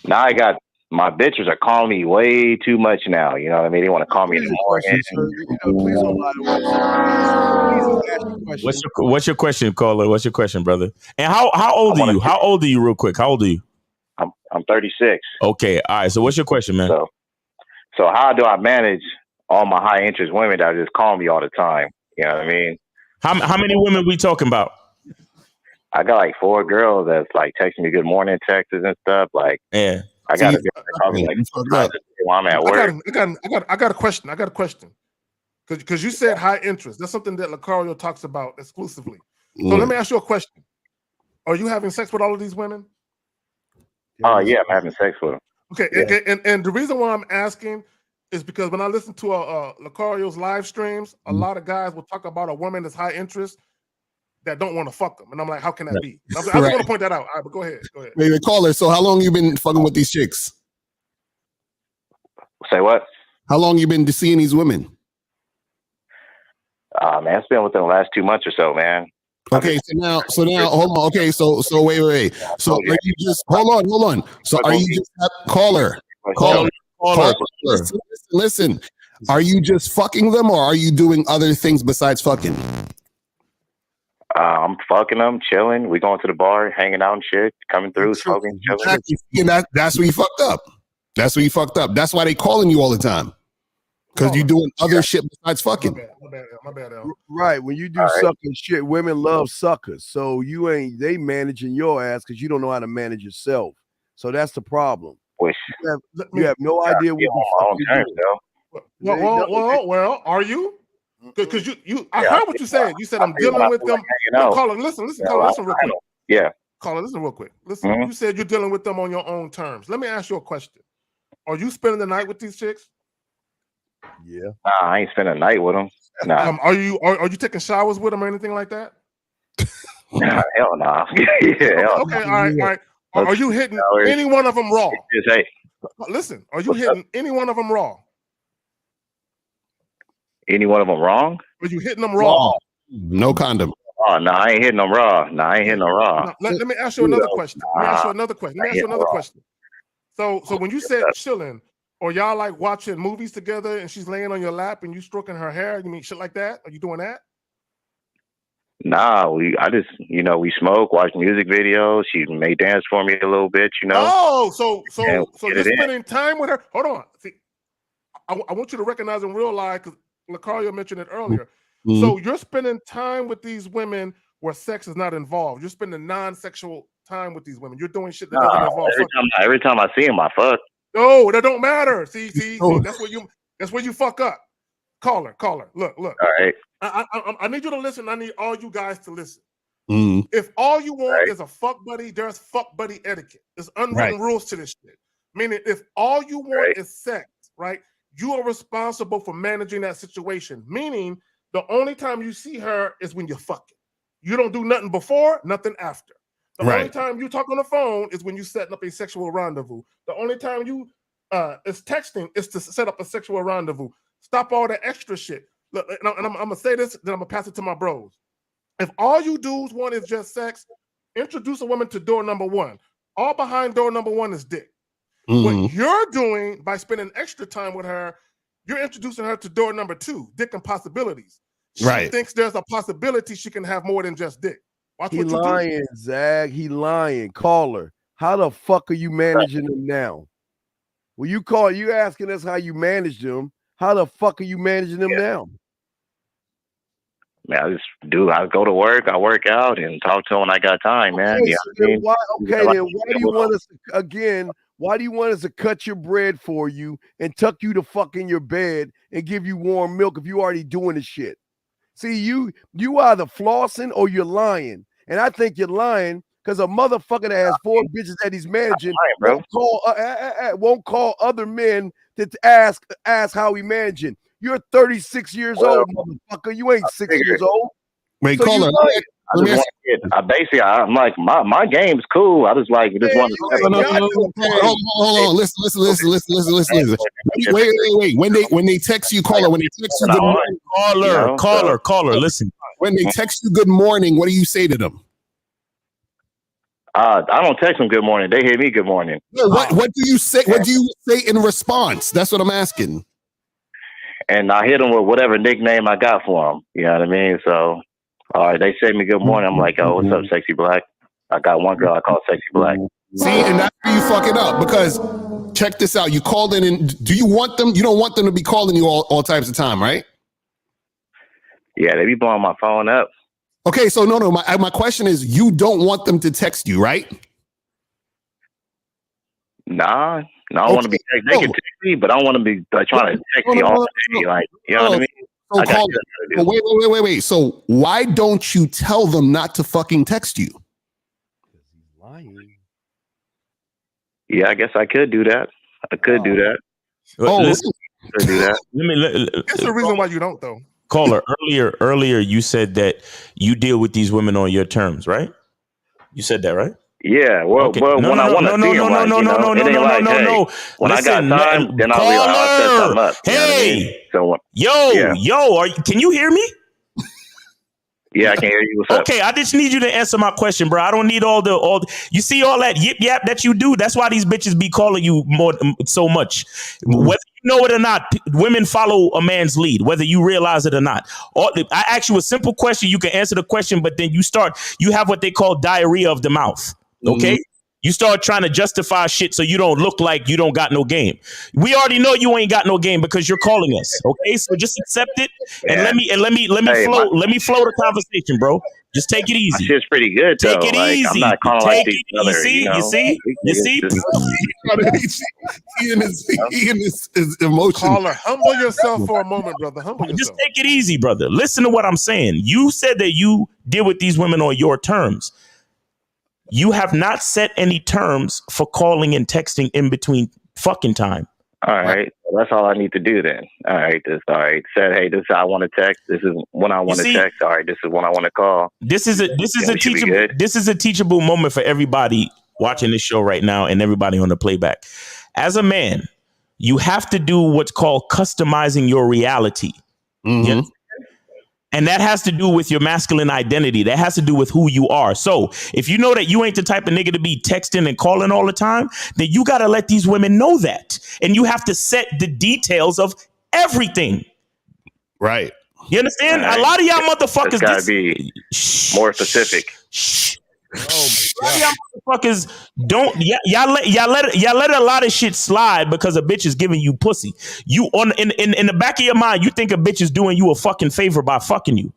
now I got my bitches are calling me way too much now. You know what I mean? They want to call me in the morning. Please don't lie to us. What's your question, caller? What's your question, brother? And how old are you? How old are you, real quick? How old are you? I'm 36. Okay, all right. So what's your question, man? So how do I manage all my high interest women that just call me all the time? You know what I mean? How many women we talking about? I got like 4 girls that's like texting me good morning texts and stuff. Like, yeah, I got to call me like while I'm at work. I got a question. Because you said high interest. That's something that Lucario talks about exclusively. So let me ask you a question. Are you having sex with all of these women? Oh yeah, I'm having sex with them. Okay, Yeah. and the reason why I'm asking is because when I listen to Lucario's live streams, a lot of guys will talk about a woman that's high interest that don't want to fuck them, and I'm like, how can that be? I just want to point that out. All right, but go ahead. Wait, caller. So how long you been fucking with these chicks? Say what? How long you been seeing these women? Man, it's been within the last 2 months or so, man. Okay, so now, hold on. Okay, so wait. So are you just hold on? So are you just caller? Listen. Are you just fucking them, or are you doing other things besides fucking? I'm fucking them, chilling. We going to the bar, hanging out and shit, coming through, smoking, chilling. That's where you fucked up. That's why they calling you all the time. Because you're doing other shit besides fucking. My bad, Al. Right. When you do sucking shit, women love suckers. So they managing your ass because you don't know how to manage yourself. So that's the problem. You have no idea what the fuck you're doing. Well, are you? Because I heard what you said. You said I'm dealing with them. Caller, listen, caller, listen real quick. Yeah. Caller, listen real quick. Listen, you said you're dealing with them on your own terms. Let me ask you a question. Are you spending the night with these chicks? Yeah. Nah, I ain't spending the night with them. Nah. Are you taking showers with them or anything like that? Nah, hell nah. Yeah, hell okay, all right. Are you hitting any one of them raw? Hey. Listen, are you hitting any one of them raw? Any one of them wrong? Are you hitting them raw? No condom. Oh, no, I ain't hitting them raw. No, I ain't hitting them raw. Let me ask you another question. So when you said chilling, or y'all like watching movies together and she's laying on your lap and you stroking her hair, you mean shit like that? Are you doing that? Nah, we smoke, watch music videos. She may dance for me a little bit, you know. Oh, so you're spending time with her. Hold on. See, I want you to recognize in real life, because Lucario mentioned it earlier. Mm-hmm. So you're spending time with these women where sex is not involved. You're spending non-sexual time with these women. You're doing shit that doesn't involve every time I see him, I fuck. No, that don't matter. See, that's where you fuck up. Caller. Look. All right. I need you to listen. I need all you guys to listen. Mm. If all you want is a fuck buddy, there's fuck buddy etiquette. There's unwritten rules to this shit. Meaning, if all you want is sex, right? You are responsible for managing that situation. Meaning, the only time you see her is when you're fucking. You don't do nothing before, nothing after. The only time you talk on the phone is when you're setting up a sexual rendezvous. The only time you is texting is to set up a sexual rendezvous. Stop all that extra shit. Look, and I'm gonna say this, then I'm gonna pass it to my bros. If all you dudes want is just sex, introduce a woman to door number 1. All behind door number 1 is dick. Mm-hmm. What you're doing by spending extra time with her, you're introducing her to door number 2, dick and possibilities. She thinks there's a possibility she can have more than just dick. Watch what you lying, do. Zag. He lying. Caller, how the fuck are you managing them now? When you call, you asking us how you manage them. How the fuck are you managing them now? Man, I go to work, I work out, and talk to them when I got time, man. Why do you want us again? Why do you want us to cut your bread for you and tuck you to fuck in your bed and give you warm milk if you already doing the shit? See, you either flossing or you're lying. And I think you're lying because a motherfucker that has 4 bitches that he's managing won't call other men to ask how he managing. You're 36 years old, motherfucker. You ain't 6 years old. Wait, so caller. I'm like, my game's cool. I just want to. Hold on. Listen. Wait. When they text you, caller. When they text you, caller. Listen. When they text you good morning, what do you say to them? I don't text them good morning. They hit me good morning. No, what do you say? What do you say in response? That's what I'm asking. And I hit them with whatever nickname I got for them. You know what I mean? So, all right, they say me good morning. I'm like, oh, what's up, Sexy Black? I got one girl I call Sexy Black. See, and that's where you fuck it up, because check this out. You called in, and do you want them? You don't want them to be calling you all types of time, right? Yeah, they be blowing my phone up. Okay, so no. My question is, you don't want them to text you, right? Nah, no, I want to be text. They can text me, but I don't want to be trying to text me all day. Like, you know what I mean? So wait. So why don't you tell them not to fucking text you? Yeah, I guess I could do that. I could do that. Could do that. That's the reason why you don't, though. Caller, earlier you said that you deal with these women on your terms, right? You said that, right? Yeah, well, when I want to see them, no. When I got time, then I'll realize I'll set something up. Hey, so can you hear me? Yeah, I can hear you. What's up? Okay, I just need you to answer my question, bro. I don't need all the. You see all that yip yap that you do. That's why these bitches be calling you so much. Whether you know it or not, women follow a man's lead, whether you realize it or not. I ask you a simple question. You can answer the question, but then you have what they call diarrhea of the mouth. Okay. You start trying to justify shit so you don't look like you don't got no game. We already know you ain't got no game because you're calling us. Okay, so just accept it and let me flow the conversation, bro. Just take it easy. My shit's pretty good though. Take it easy. I'm not calling like these other. You see. He in his emotion. Caller, humble yourself for a moment, brother. Just take it easy, brother. Listen to what I'm saying. You said that you deal with these women on your terms. You have not set any terms for calling and texting in between fucking time. All right. Well, that's all I need to do then. All right. Said, hey, this is how I want to text. This is when I want to text. All right. This is when I want to call. This is a teachable moment for everybody watching this show right now and everybody on the playback. As a man, you have to do what's called customizing your reality. Mm-hmm. And that has to do with your masculine identity. That has to do with who you are. So if you know that you ain't the type of nigga to be texting and calling all the time, then you got to let these women know that. And you have to set the details of everything. Right. You understand? Right. A lot of y'all motherfuckers got to be more specific. Y'all motherfuckers don't y'all let a lot of shit slide because a bitch is giving you pussy. You in the back of your mind, you think a bitch is doing you a fucking favor by fucking you.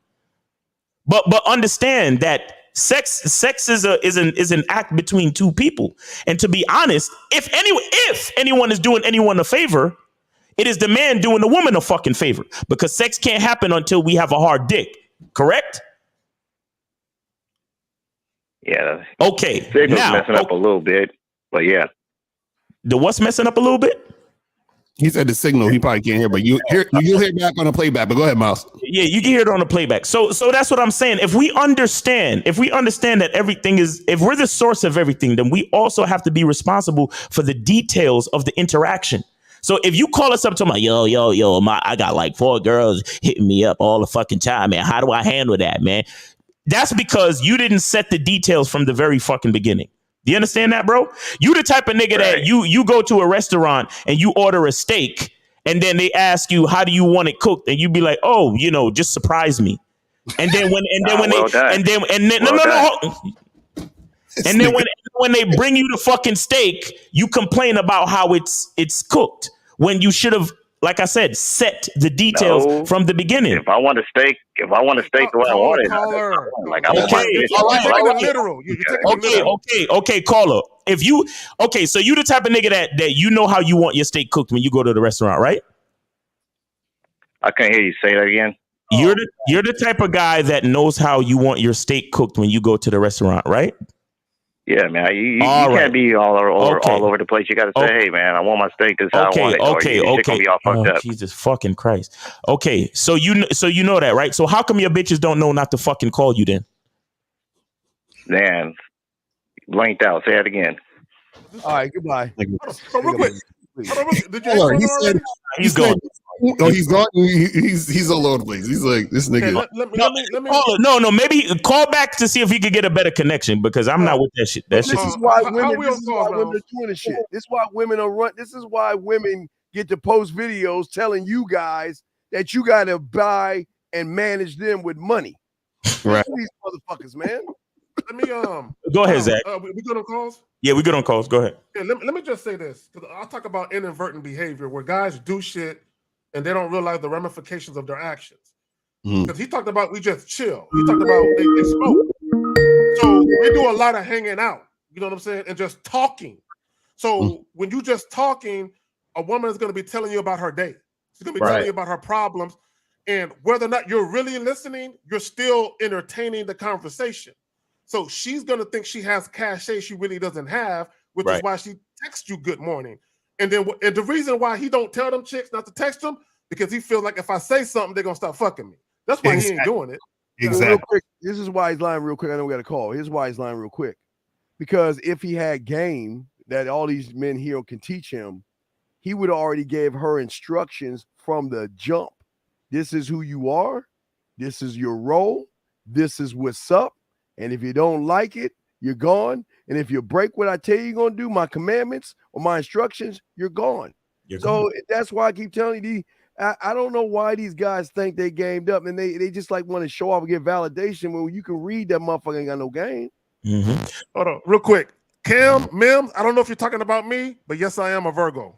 But understand that sex is an act between two people. And to be honest, if anyone is doing anyone a favor, it is the man doing the woman a fucking favor, because sex can't happen until we have a hard dick. Correct? Yeah. Okay. Signal's messing up a little bit, but yeah. The what's messing up a little bit? He said the signal. He probably can't hear, but you'll hear back on the playback. But go ahead, Mouse. Yeah, you can hear it on the playback. So that's what I'm saying. If we understand that everything is, if we're the source of everything, then we also have to be responsible for the details of the interaction. So if you call us up to my I got like 4 girls hitting me up all the fucking time, man. How do I handle that, man? That's because you didn't set the details from the very fucking beginning. Do you understand that, bro? You the type of nigga that you go to a restaurant and you order a steak and then they ask you, how do you want it cooked? And you be like, oh, just surprise me. And then when they bring you the fucking steak, you complain about how it's cooked when you should have, like I said, set the details from the beginning. If I want a steak the way I want it, like I'm okay, caller. So you the type of nigga that you know how you want your steak cooked when you go to the restaurant, right? I can't hear you. Say that again. You're the type of guy that knows how you want your steak cooked when you go to the restaurant, right? Yeah, man. You can't be all over the place. You got to say, hey, man, I want my steak. This is how I want it. Okay. Gonna be all fucked up. Jesus fucking Christ. Okay, so you know that, right? So how come your bitches don't know not to fucking call you then? Man, blanked out. Say it again. All right, goodbye. Real quick. Did you he said Oh, he's gone. He's all over the place. He's like this nigga. No. Maybe call back to see if he could get a better connection because I'm not with that shit. That shit. This is why women. This is why women are doing this shit. This is why women are run. This is why women get to post videos telling you guys that you got to buy and manage them with money. Right. These motherfuckers, man. Let me Go ahead, Zach. We good on calls? Yeah, we good on calls. Go ahead. Yeah, let me just say this because I'll talk about inadvertent behavior where guys do shit and they don't realize the ramifications of their actions. Because he talked about we just chill. He talked about they smoke. So we do a lot of hanging out. You know what I'm saying? And just talking. So when you just talking, a woman is going to be telling you about her day. She's going to be telling you about her problems. And whether or not you're really listening, you're still entertaining the conversation. So she's going to think she has cachet she really doesn't have, which is why she texts you good morning. And then and the reason why he don't tell them chicks not to text them, because he feels like if I say something, they're going to stop fucking me. That's why he ain't doing it. Exactly. Real quick, this is why he's lying real quick. I know we got a call. Here's why he's lying real quick. Because if he had game that all these men here can teach him, he would already gave her instructions from the jump. This is who you are. This is your role. This is what's up. And if you don't like it, you're gone. And if you break what I tell you you're going to do, my commandments or my instructions, you're gone. That's why I keep telling you, I don't know why these guys think they gamed up and they just like want to show off and get validation when you can read that motherfucker ain't got no game. Hold on, real quick. Cam, Mims, I don't know if you're talking about me, but yes, I am a Virgo.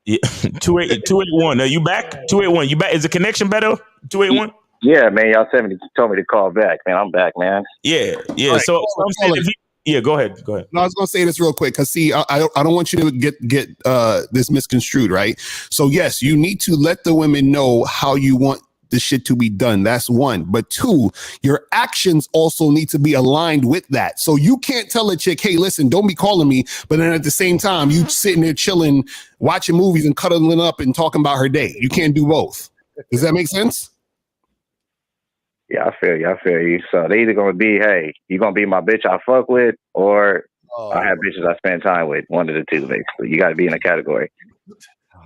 Yeah, 281. Are you back? 281. You back? Is the connection better? 281. Yeah, man. Y'all told me to call back, man. I'm back, man. Yeah. Right. So I'm saying, go ahead. No, I was gonna say this real quick because see, I don't want you to get this misconstrued, right? So yes, you need to let the women know how you want the shit to be done. That's one. But two, your actions also need to be aligned with that. So you can't tell a chick, hey, listen, don't be calling me. But then at the same time, you sitting there chilling, watching movies and cuddling up and talking about her day. You can't do both. Does that make sense? Yeah, I feel you. So they either gonna be, hey, you gonna be my bitch I fuck with, or I have bitches I spend time with. One of the two, basically. You gotta be in a category.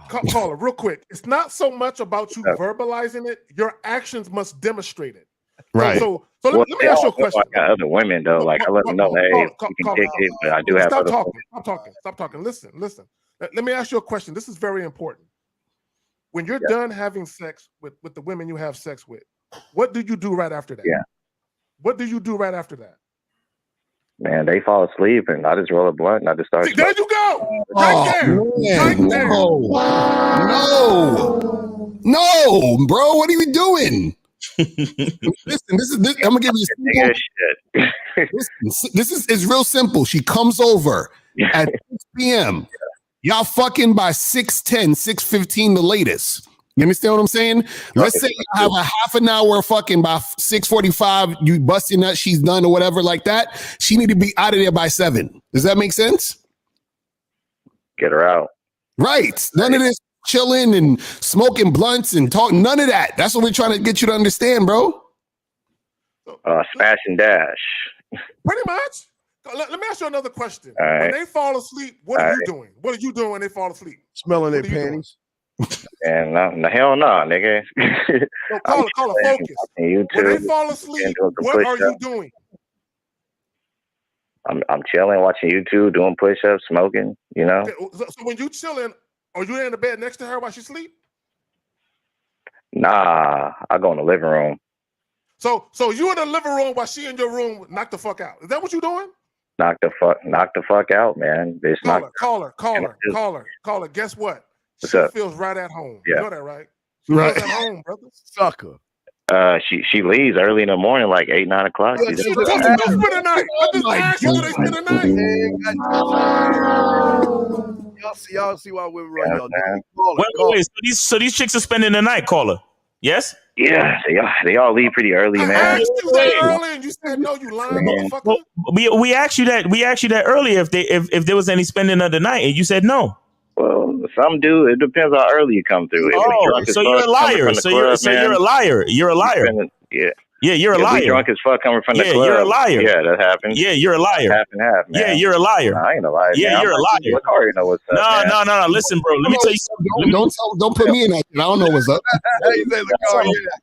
Caller, real quick. It's not so much about you verbalizing it. Your actions must demonstrate it. Right. So let me ask you a question. I got other women though. Like I let them know, hey, you can kick it, but I do have other Stop talking. Listen. Let me ask you a question. This is very important. When you're done having sex with the women you have sex with, what do you do right after that? Yeah. What do you do right after that? Man, they fall asleep and I just roll a blunt and I just start. See, there you go. Right there. No, bro. What are you doing? Listen, this. I'm gonna give you a simple. This is real simple. She comes over at 6 p.m. Y'all fucking by 6:10, 6:15 the latest. You understand what I'm saying? Let's say you have a half an hour fucking by 6:45, you busting nut, she's done or whatever like that. She need to be out of there by 7. Does that make sense? Get her out. Right. None of this chilling and smoking blunts and talking. None of that. That's what we're trying to get you to understand, bro. Smash and dash. Pretty much. Let me ask you another question. Right. When they fall asleep, what are you doing? What are you doing when they fall asleep? Smelling their panties. And no, hell no, nigga. No, call it focus. When they fall asleep, what are you doing? I'm chilling, watching YouTube, doing push-ups, smoking, you know. Okay, so when you chilling, are you in the bed next to her while she sleep? Nah, I go in the living room. So you in the living room while she in your room, knock the fuck out. Is that what you doing? Knock the fuck out, man. Bitch, call her. Guess what? What's she up? Feels right at home. Yeah. You know that, right? She feels at home, brother. Sucker. She leaves early in the morning, like 8, 9 o'clock. Yeah, she doesn't spend the night. I just asked you, do they spend the night? Y'all see why women run y'all down. Wait. So these chicks are spending the night, caller. Yes? Yeah, they all leave pretty early, man. I asked you that early, and you said no. You lying, motherfucker. Well, we asked you that earlier if there was any spending of the night, and you said no. Well, some do. It depends how early you come through. So you're a liar. You're a liar. You're a liar. Yeah. Yeah, you're a liar. We drunk as fuck coming from the club. You're a liar. Yeah, that happens. Yeah, you're a liar. Half and half, man. Yeah, you're a liar. Nah, I ain't a liar. Yeah, man. you're a liar. Lakari know what's up. No. Listen, bro. Let me tell you something. Don't put me in that. I don't know what's up.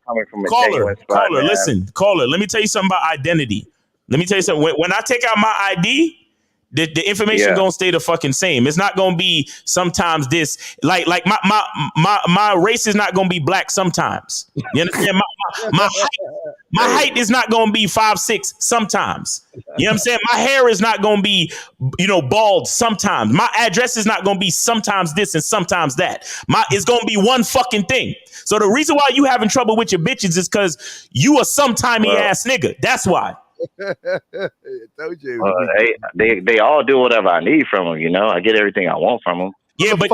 Coming from a Caller, spot, man. listen, caller. Let me tell you something about identity. Let me tell you something. When I take out my ID, the information gonna stay the fucking same. It's not gonna be sometimes this like my race is not gonna be black sometimes. You understand? My height is not gonna be 5'6" sometimes. You know what I'm saying? My hair is not gonna be, bald sometimes. My address is not gonna be sometimes this and sometimes that. It's gonna be one fucking thing. So the reason why you having trouble with your bitches is because you a sometimey ass nigga. That's why. They all do whatever I need from them. I get everything I want from them. Yeah, but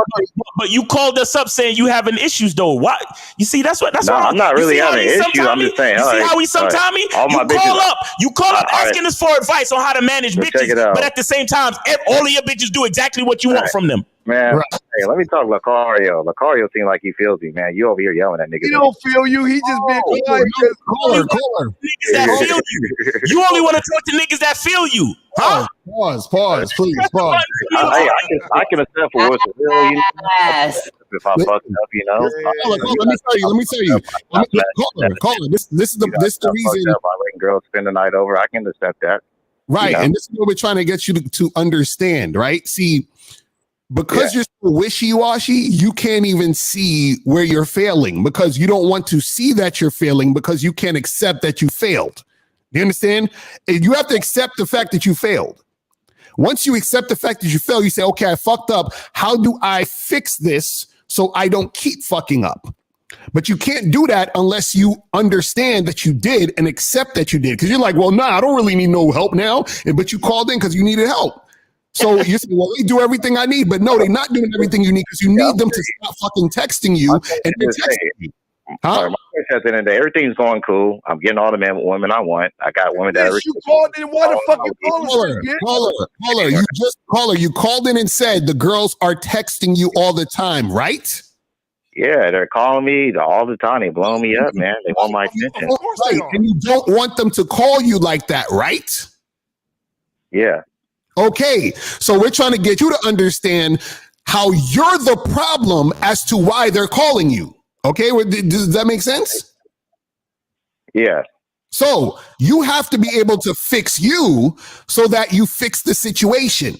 you called us up saying you having issues though. Why? You see, that's why I'm not really having issues. I'm just saying. You see how we sometime you call up asking us for advice on how to manage bitches, but at the same time, all of your bitches do exactly what you want from them. Man, hey, let me talk Lacario. Lacario seems like he feels me, man. You over here yelling at niggas. He don't feel you. He just been quiet. Caller. Niggas that feel you. You only want to talk to niggas that feel you. Huh? Pause, please. Pause. I can accept for what's real, if I fucked up, Let me tell you. Caller. This is the reason. By letting girls spend the night over, I can accept that. Right, and this is what we're trying to get you to understand, right? See, because you're so wishy-washy, you can't even see where you're failing because you don't want to see that you're failing because you can't accept that you failed. You understand? And you have to accept the fact that you failed. Once you accept the fact that you failed, you say, okay, I fucked up. How do I fix this so I don't keep fucking up? But you can't do that unless you understand that you did and accept that you did. Because you're like, well, nah, I don't really need no help now. But you called in because you needed help. So you say, well, they do everything I need. But no, they're not doing everything you need because you need them to stop fucking texting you and they're texting you. Huh? My at the end of the day, everything's going cool. I'm getting all the women I want. I got women that you called in. What the fuck you caller? You called in and said the girls are texting you all the time, right? Yeah, they're calling me all the time. They blowing me up, man. They want my attention. Right. And you don't want them to call you like that, right? Yeah. Okay. So we're trying to get you to understand how you're the problem as to why they're calling you. Okay. Does that make sense? Yeah. So you have to be able to fix you so that you fix the situation.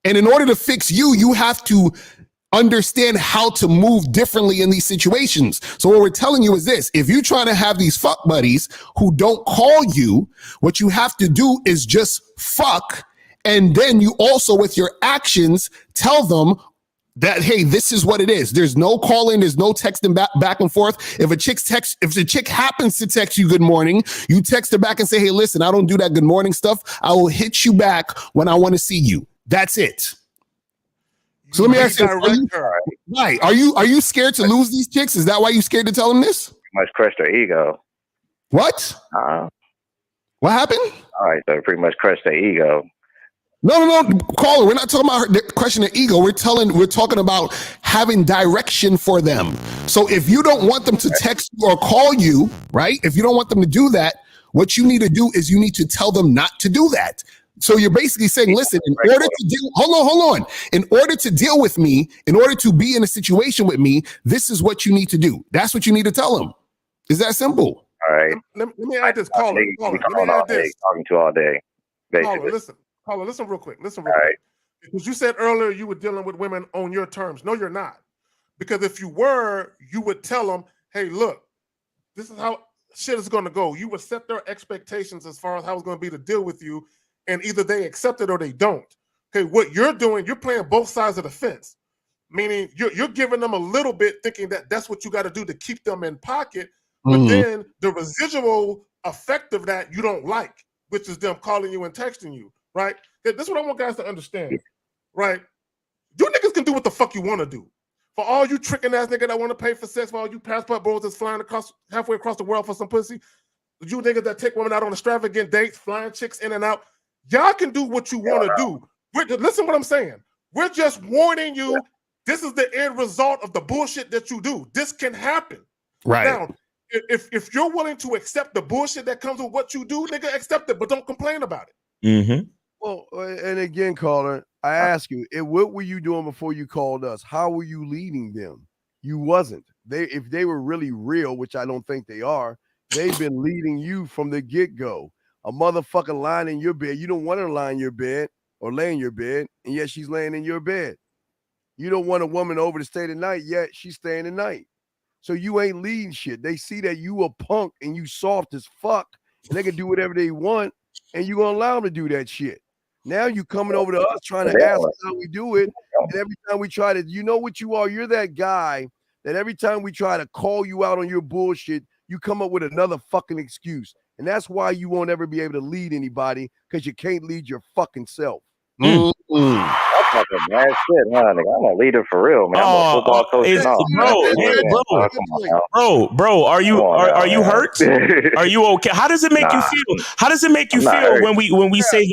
And in order to fix you, you have to understand how to move differently in these situations. So what we're telling you is this: if you're trying to have these fuck buddies who don't call you, what you have to do is just fuck. And then you also, with your actions, tell them that, hey, this is what it is. There's no calling. There's no texting back and forth. If the chick happens to text you good morning, you text her back and say, hey, listen, I don't do that good morning stuff. I will hit you back when I want to see you. That's it. So let me ask you, are you scared to lose these chicks? Is that why you scared to tell them this? Much crushed their ego. What? What happened? All right, so pretty much crushed their ego. No, caller. We're not talking about the question of ego. We're talking about having direction for them. So if you don't want them to text you or call you, right? If you don't want them to do that, what you need to do is you need to tell them not to do that. So you're basically saying, listen, in order to deal, hold on. In order to deal with me, in order to be in a situation with me, this is what you need to do. That's what you need to tell them. Is that simple? All right. Let me add this, caller. Let me add this. Talking to all day. Caller, listen real quick. Quick. Because you said earlier you were dealing with women on your terms. No, you're not. Because if you were, you would tell them, hey, look, this is how shit is going to go. You would set their expectations as far as how it's going to be to deal with you, and either they accept it or they don't. Okay, what you're doing, you're playing both sides of the fence, meaning you're giving them a little bit, thinking that that's what you got to do to keep them in pocket, but then the residual effect of that you don't like, which is them calling you and texting you, right? This is what I want guys to understand, right? You niggas can do what the fuck you want to do. For all you tricking ass niggas that want to pay for sex, for all you passport bros that's flying halfway across the world for some pussy, you niggas that take women out on extravagant dates, flying chicks in and out, y'all can do what you want to do. Listen what I'm saying. We're just warning you, this is the end result of the bullshit that you do. This can happen. Right. Now, if you're willing to accept the bullshit that comes with what you do, nigga, accept it, but don't complain about it. Mm-hmm. Well, and again, caller, I ask you, what were you doing before you called us? How were you leading them? You wasn't. If they were really real, which I don't think they are, they've been leading you from the get-go. A motherfucker lying in your bed. You don't want her to lie in your bed or lay in your bed, and yet she's laying in your bed. You don't want a woman over to stay the night, yet she's staying the night. So you ain't leading shit. They see that you a punk and you soft as fuck, and they can do whatever they want, and you gonna allow them to do that shit. Now you coming over to us trying to ask us how we do it, and every time we try to, you know what you are? You're that guy that every time we try to call you out on your bullshit, you come up with another fucking excuse. And that's why you won't ever be able to lead anybody, because you can't lead your fucking self. I'm talking mad shit, huh, nigga? I'm a leader for real, man. I'm a football coach and all. Bro, are you hurt? Are you okay? How does it make you feel? How does it make you feel when we say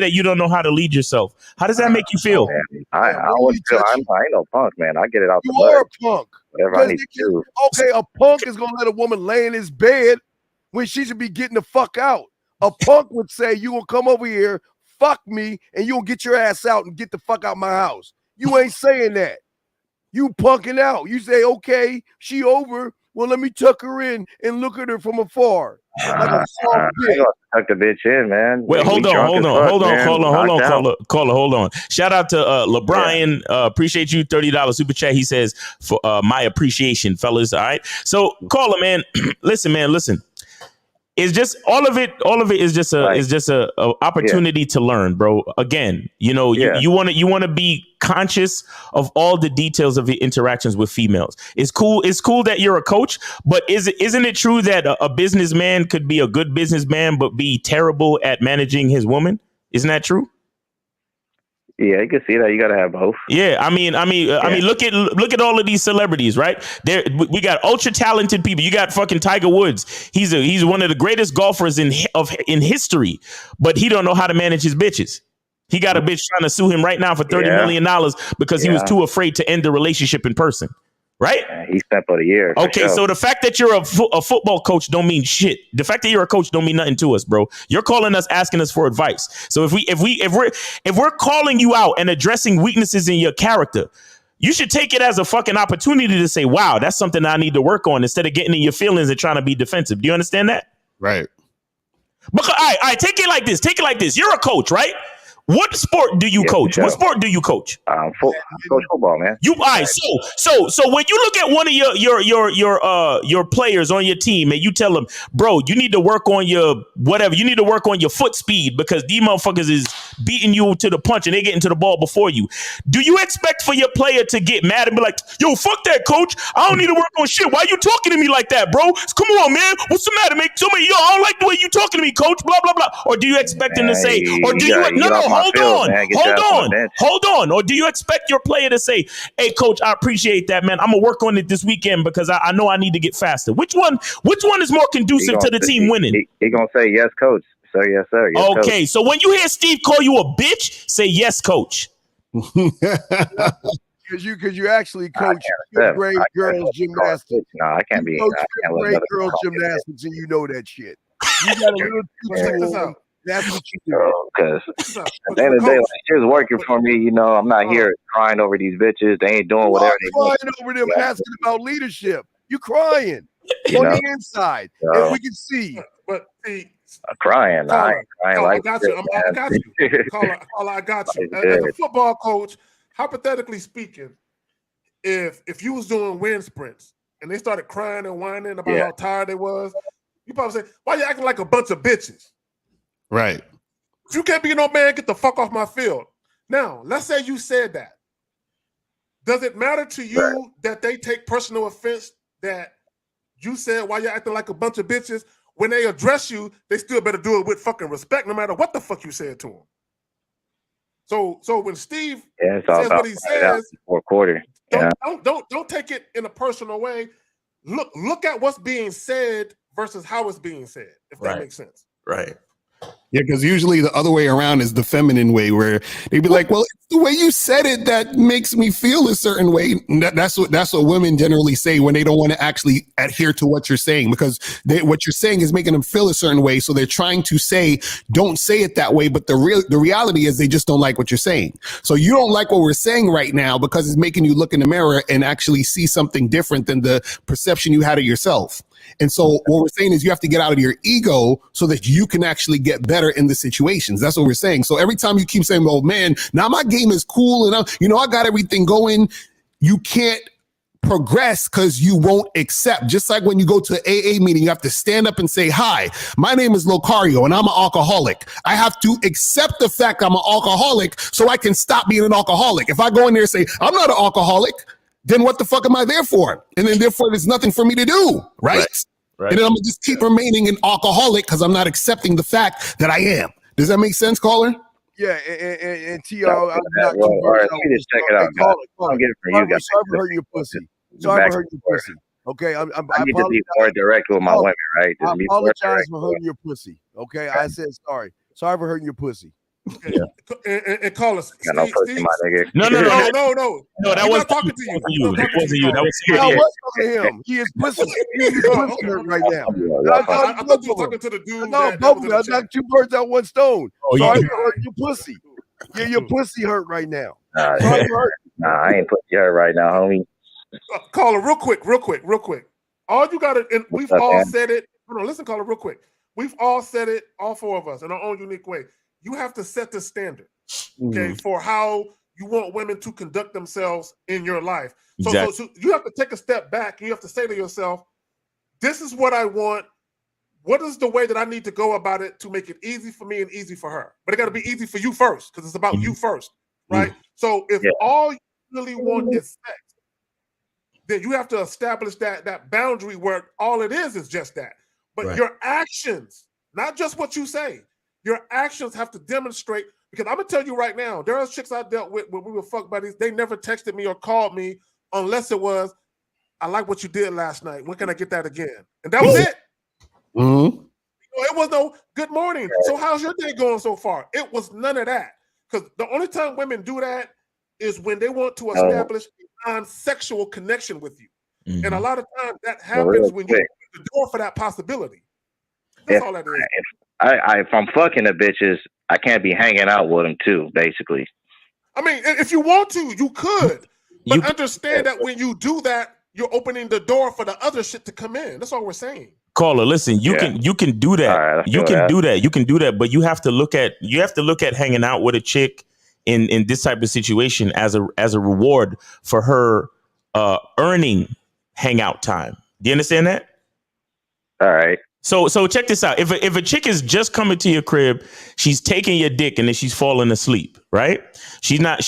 that you don't know how to lead yourself? How does that make you feel? I ain't no punk, man. I get it out the You are mud. a punk. Whatever I need to do. Okay, a punk is gonna let a woman lay in his bed when she should be getting the fuck out. A punk would say, you will come over here, fuck me, and you'll get your ass out and get the fuck out my house. You ain't saying that. You punking out. You say, okay, she over. Well, let me tuck her in and look at her from afar. Like a soft bitch. Tuck the bitch in, man. Wait, hold on, hold on. Shout out to LeBron. Appreciate you, $30 super chat. He says for my appreciation, fellas. All right. So caller, man. Listen. It's just all of it is just a opportunity to learn, bro. Again, you know, you want to be conscious of all the details of your interactions with females. It's cool that you're a coach, but isn't it true that a businessman could be a good businessman but be terrible at managing his woman? Isn't that true? Yeah, you can see that. You gotta have both. Yeah, I mean, look at all of these celebrities, right? We got ultra talented people. You got fucking Tiger Woods. He's one of the greatest golfers in history, but he don't know how to manage his bitches. He got a bitch trying to sue him right now for $30 million because he was too afraid to end the relationship in person. Right? He spent about a year. Okay, so the fact that you're a football coach don't mean shit. The fact that you're a coach don't mean nothing to us, bro. You're calling us, asking us for advice. So if we're calling you out and addressing weaknesses in your character, you should take it as a fucking opportunity to say, "Wow, that's something I need to work on," instead of getting in your feelings and trying to be defensive. Do you understand that? Right. Because all right, take it like this. You're a coach, right? What sport do you coach? What sport do you coach? Coach football, man. All right. So when you look at one of your players on your team and you tell them, bro, you need to work on your whatever. You need to work on your foot speed because these motherfuckers is beating you to the punch and they getting to the ball before you. Do you expect for your player to get mad and be like, yo, fuck that, coach. I don't need to work on shit. Why you talking to me like that, bro? Come on, man. What's the matter? Make somebody, yo, I don't like the way you talking to me, coach. Blah blah blah. Or do you expect him to say, or do you? No. Hold on. Or do you expect your player to say, hey, coach, I appreciate that, man. I'm going to work on it this weekend because I know I need to get faster. Which one is more conducive to the team winning? He going to say, yes, coach. Sir, yes, sir. Yes, okay, coach. So when you hear Steve call you a bitch, say, yes, coach. Because you actually coach fifth grade girls gymnastics. No, I can't be. Fifth grade girls gymnastics, and you know that shit. You got a little that's what you do. Because at the end of the day, like, she was working for me. You know, I'm not here crying over these bitches. They ain't doing whatever they want. Crying over them, asking about leadership. You crying on the inside, and we can see. But see, I'm crying. I ain't crying like I got you. I got you. Caller, I got you. As a football coach, hypothetically speaking, if you was doing wind sprints and they started crying and whining about how tired they was, you probably say, "Why you acting like a bunch of bitches?" Right. If you can't be no man, get the fuck off my field. Now, let's say you said that. Does it matter to you that they take personal offense that you said why you're acting like a bunch of bitches? When they address you, they still better do it with fucking respect, no matter what the fuck you said to them. So when Steve says what he says, fourth quarter, don't take it in a personal way. Look at what's being said versus how it's being said, if that makes sense. Right. Yeah, because usually the other way around is the feminine way, where they'd be like, "Well, it's the way you said it that makes me feel a certain way." And that's what women generally say when they don't want to actually adhere to what you're saying, because what you're saying is making them feel a certain way. So they're trying to say, "Don't say it that way," but the reality is they just don't like what you're saying. So you don't like what we're saying right now because it's making you look in the mirror and actually see something different than the perception you had of yourself. And so what we're saying is you have to get out of your ego so that you can actually get better in the situations. That's what we're saying. So every time you keep saying, "Oh man, now my game is cool and I got everything going," you can't progress because you won't accept. Just like when you go to an AA meeting, you have to stand up and say, "Hi, my name is Locario and I'm an alcoholic." I have to accept the fact I'm an alcoholic so I can stop being an alcoholic. If I go in there and say, "I'm not an alcoholic," then what the fuck am I there for? And then therefore there's nothing for me to do, right? And then I'm gonna just keep remaining an alcoholic because I'm not accepting the fact that I am. Does that make sense, caller? Yeah, and TR, I'm not well, all right, let me just check it out, guys. I'll get it from you guys. Sorry for hurting your pussy. Sorry for hurting your pussy. Okay, I need to be more direct with my women, right? I apologize for hurting your pussy. Okay, I said sorry. Sorry for hurting your pussy. And call us. Got no pussy, my nigga. No. That was talking to you. That wasn't you. That was I was talking to him. He is pussy. He is pussy hurt right now. I thought you were talking to the dude. No, both of us. Not two birds out one stone. Sorry for hurting your pussy. Yeah, your pussy hurt right now. Nah, I ain't pussy hurt right now, homie. Caller, real quick. All you gotta, and we've all said it. Hold on, listen, caller, real quick. We've all said it, all four of us, in our own unique way. You have to set the standard, okay, for how you want women to conduct themselves in your life. So you have to take a step back and you have to say to yourself, "This is what I want. What is the way that I need to go about it to make it easy for me and easy for her? But it got to be easy for you first, because it's about you first, right? So if all you really want is sex, then you have to establish that boundary where all it is just that. But your actions, not just what you say, your actions have to demonstrate, because I'm going to tell you right now, there are chicks I dealt with when we were fuck buddies. They never texted me or called me unless it was, "I like what you did last night. When can I get that again?" And that was it. It was no "good morning. So how's your day going so far?" It was none of that. Because the only time women do that is when they want to establish a non-sexual connection with you. And a lot of times that happens when you open the door for that possibility. That's all that is. If I'm fucking the bitches, I can't be hanging out with them too, basically. I mean, if you want to, you could. But understand that when you do that, you're opening the door for the other shit to come in. That's all we're saying. Caller, listen, you can do that. Right, you can do that, but you have to look at hanging out with a chick in this type of situation as a reward for her earning hangout time. Do you understand that? All right. So check this out. If a chick is just coming to your crib, she's taking your dick and then she's falling asleep, right? She's not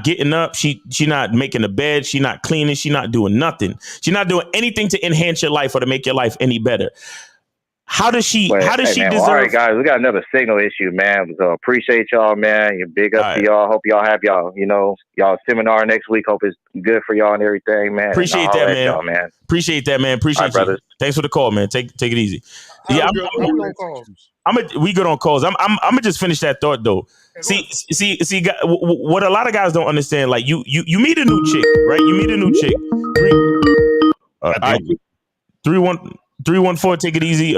getting up. She's not making the bed. She's not cleaning. She's not doing nothing. She's not doing anything to enhance your life or to make your life any better. How does she deserve? Well, all right, guys, we got another signal issue, man. So appreciate y'all, man. You're big up to y'all. Hope y'all have y'all seminar next week. Hope it's good for y'all and everything, man. Appreciate that, man. Appreciate that, man. Appreciate you. Brothers. Thanks for the call, man. Take it easy. Yeah, we good on calls. I'm gonna just finish that thought though. See, what a lot of guys don't understand. Like you meet a new chick, right? You meet a new chick. 314, take it easy.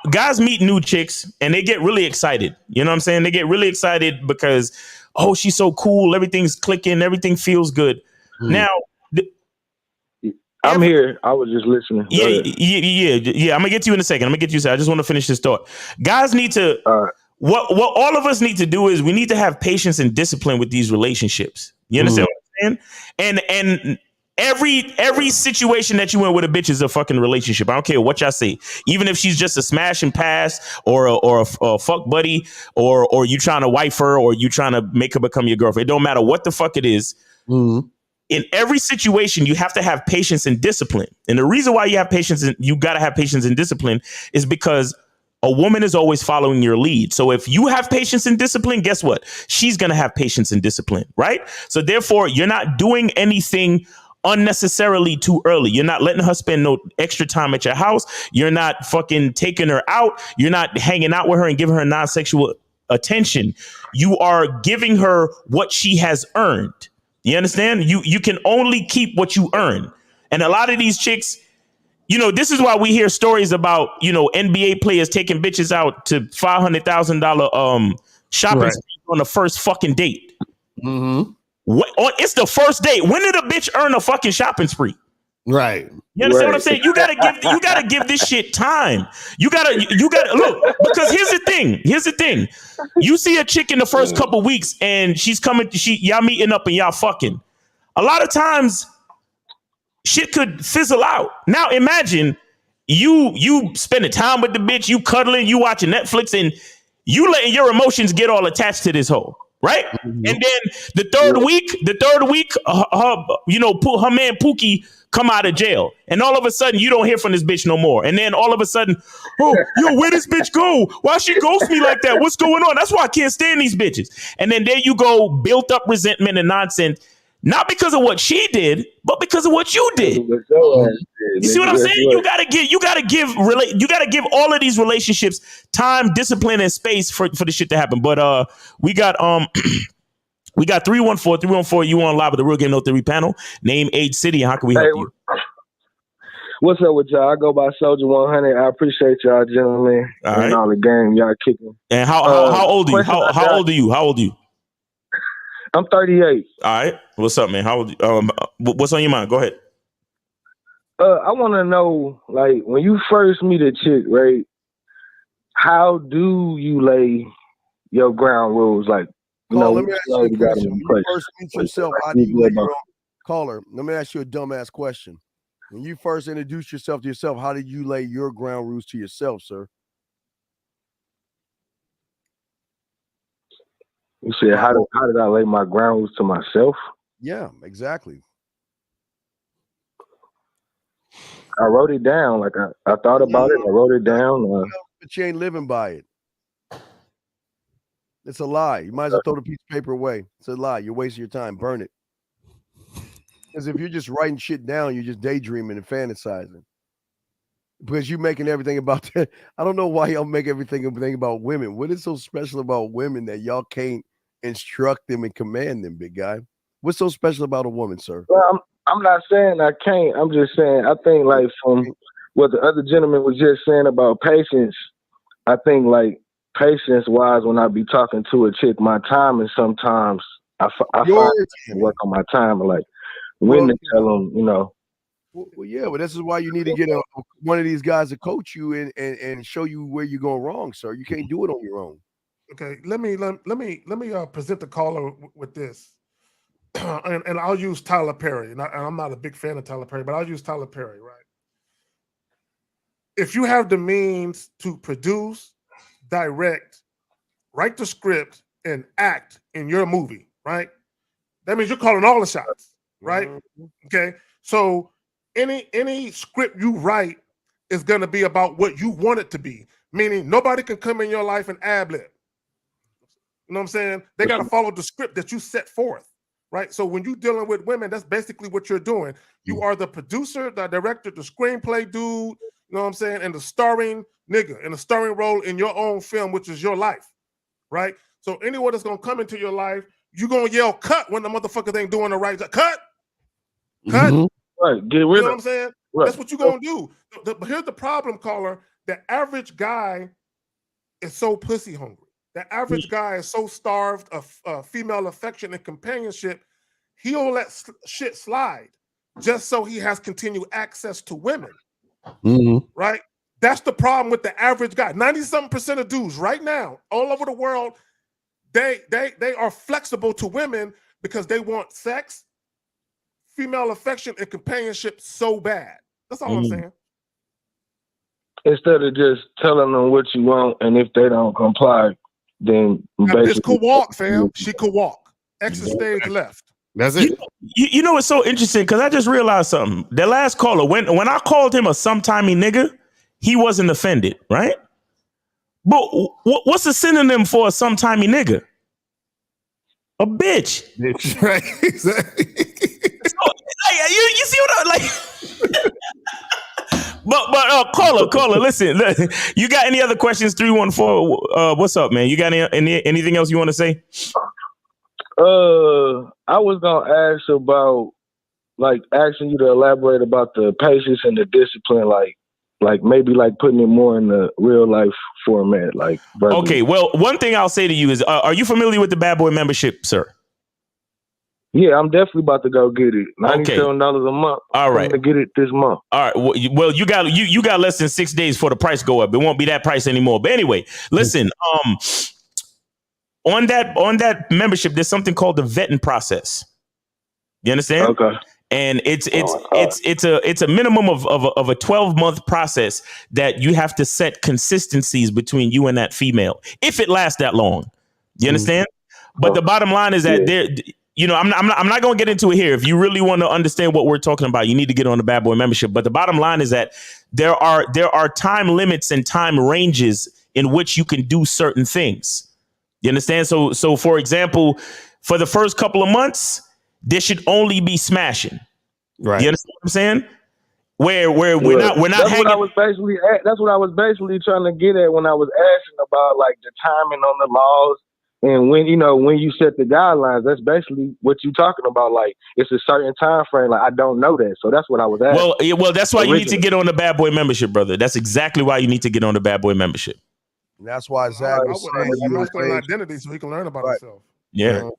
Guys meet new chicks and they get really excited. You know what I'm saying? They get really excited because, oh, she's so cool. Everything's clicking. Everything feels good. Now, I'm here. I was just listening. Yeah. I'm gonna get to you in a second. I just want to finish this thought. Guys need to. What all of us need to do is we need to have patience and discipline with these relationships. You understand what I'm saying? And every situation that you in with a bitch is a fucking relationship. I don't care what y'all say. Even if she's just a smash and pass or a fuck buddy or you trying to wife her or you trying to make her become your girlfriend. It don't matter what the fuck it is. In every situation, you have to have patience and discipline. And the reason why you got to have patience and discipline is because a woman is always following your lead. So if you have patience and discipline, guess what? She's going to have patience and discipline, right? So therefore, you're not doing anything unnecessarily too early. You're not letting her spend no extra time at your house. You're not fucking taking her out. You're not hanging out with her and giving her non-sexual attention. You are giving her what she has earned. You understand? You can only keep what you earn. And a lot of these chicks, you know, this is why we hear stories about, you know, NBA players taking bitches out to $500,000 shopping spree on the first fucking date. Mm-hmm. It's the first date. When did a bitch earn a fucking shopping spree? Right. You understand what I'm saying? You gotta give this shit time. You gotta look, because here's the thing. You see a chick in the first couple weeks and she's coming, y'all meeting up and y'all fucking. A lot of times shit could fizzle out. Now imagine you spending time with the bitch, you cuddling, you watching Netflix, and you letting your emotions get all attached to this hoe. Right. Mm-hmm. And then the third week, her man Pookie come out of jail. And all of a sudden you don't hear from this bitch no more. And then all of a sudden, oh, yo, where this bitch go? Why she ghost me like that? What's going on? That's why I can't stand these bitches. And then there you go, built up resentment and nonsense. Not because of what she did, but because of what you did. You see what I'm saying? You gotta give all of these relationships time, discipline, and space for the shit to happen. But we got 314. You on live with the Real Game No Theory panel. Name, age, city, and how can we help you? What's up with y'all? I go by Soldier 100. I appreciate y'all, gentlemen, and all the game y'all kicking. And how old are you? How old are you? How old are you? I'm 38. All right. What's up, man? How old? What's on your mind? Go ahead. I want to know, like, when you first meet a chick, right? How do you lay your ground rules? Like, let me ask you a question. When you first meet yourself, how do you lay your own? Caller, let me ask you a dumbass question. When you first introduce yourself to yourself, how did you lay your ground rules to yourself, sir? You said, how did I lay my ground rules to myself? Yeah, exactly. I wrote it down. Like I thought about it. I wrote it down. But you ain't living by it. It's a lie. You might as well throw the piece of paper away. It's a lie. You're wasting your time. Burn it. Because if you're just writing shit down, you're just daydreaming and fantasizing. Because you're making everything about that. I don't know why y'all make everything about women. What is so special about women that y'all can't instruct them and command them, big guy? What's so special about a woman, sir? Well, I'm not saying I can't. I'm just saying I think, like, from what the other gentleman was just saying about patience, I think, like, patience-wise, when I be talking to a chick, my time is sometimes I find work on my time, and, like, when to tell them, you know. Well, yeah, but this is why you need to get one of these guys to coach you and show you where you're going wrong, sir. You can't do it on your own. Okay, let me present the caller with this. And I'll use Tyler Perry. And I'm not a big fan of Tyler Perry, but I'll use Tyler Perry, right? If you have the means to produce, direct, write the script, and act in your movie, right? That means you're calling all the shots, right? Mm-hmm. Okay. So any script you write is going to be about what you want it to be, meaning nobody can come in your life and ad-lib. You know what I'm saying? They got to follow the script that you set forth. Right. So when you're dealing with women, that's basically what you're doing. You are the producer, the director, the screenplay dude, you know what I'm saying? And the starring nigga in a starring role in your own film, which is your life. Right. So anyone that's going to come into your life, you're going to yell cut when the motherfuckers ain't doing the right job. Cut. Mm-hmm. Right. Get rid of it. You know what I'm saying? Right. That's what you're going to do. But here's the problem, caller. The average guy is so pussy hungry. The average guy is so starved of female affection and companionship, he'll let shit slide just so he has continued access to women. Mm-hmm. Right? That's the problem with the average guy. 90-something% of dudes right now, all over the world, they are flexible to women because they want sex, female affection, and companionship so bad. That's all I'm saying. Instead of just telling them what you want, and if they don't comply, then this could walk, fam. She could walk. Exit stage left. That's it. You know what's so interesting? Because I just realized something. The last caller, when I called him a sometimey nigga, he wasn't offended, right? But what's a synonym for a sometimey nigga? A bitch. Bitch, right? Exactly. You see what I like? But caller, listen. You got any other questions? 314. What's up, man? You got anything else you want to say? I was gonna ask about, like, asking you to elaborate about the patience and the discipline, like maybe like putting it more in the real life format, like verbally. Okay, well, one thing I'll say to you is, are you familiar with the Bad Boy membership, sir? Yeah, I'm definitely about to go get it. $97 a month. All right, I'm gonna get it this month. All right. Well, you got less than 6 days for the price go up. It won't be that price anymore. But anyway, listen. On that membership, there's something called the vetting process. You understand? Okay. And it's a minimum of a 12-month process that you have to set consistencies between you and that female if it lasts that long. You understand? But the bottom line is that I'm not going to get into it here. If you really want to understand what we're talking about, you need to get on the Bad Boy membership. But the bottom line is that there are time limits and time ranges in which you can do certain things. You understand? So for example, for the first couple of months, there should only be smashing. Right. You understand what I'm saying? Where we're not that's hanging. That's what I was basically trying to get at when I was asking about like the timing on the laws. And when you set the guidelines, that's basically what you're talking about. Like, it's a certain time frame. Like, I don't know that. So that's what I was asking. Well, that's why you need to get on the Bad Boy membership, brother. That's exactly why you need to get on the Bad Boy membership. And that's why Zach was saying a masculine identity so he can learn about himself. Yeah.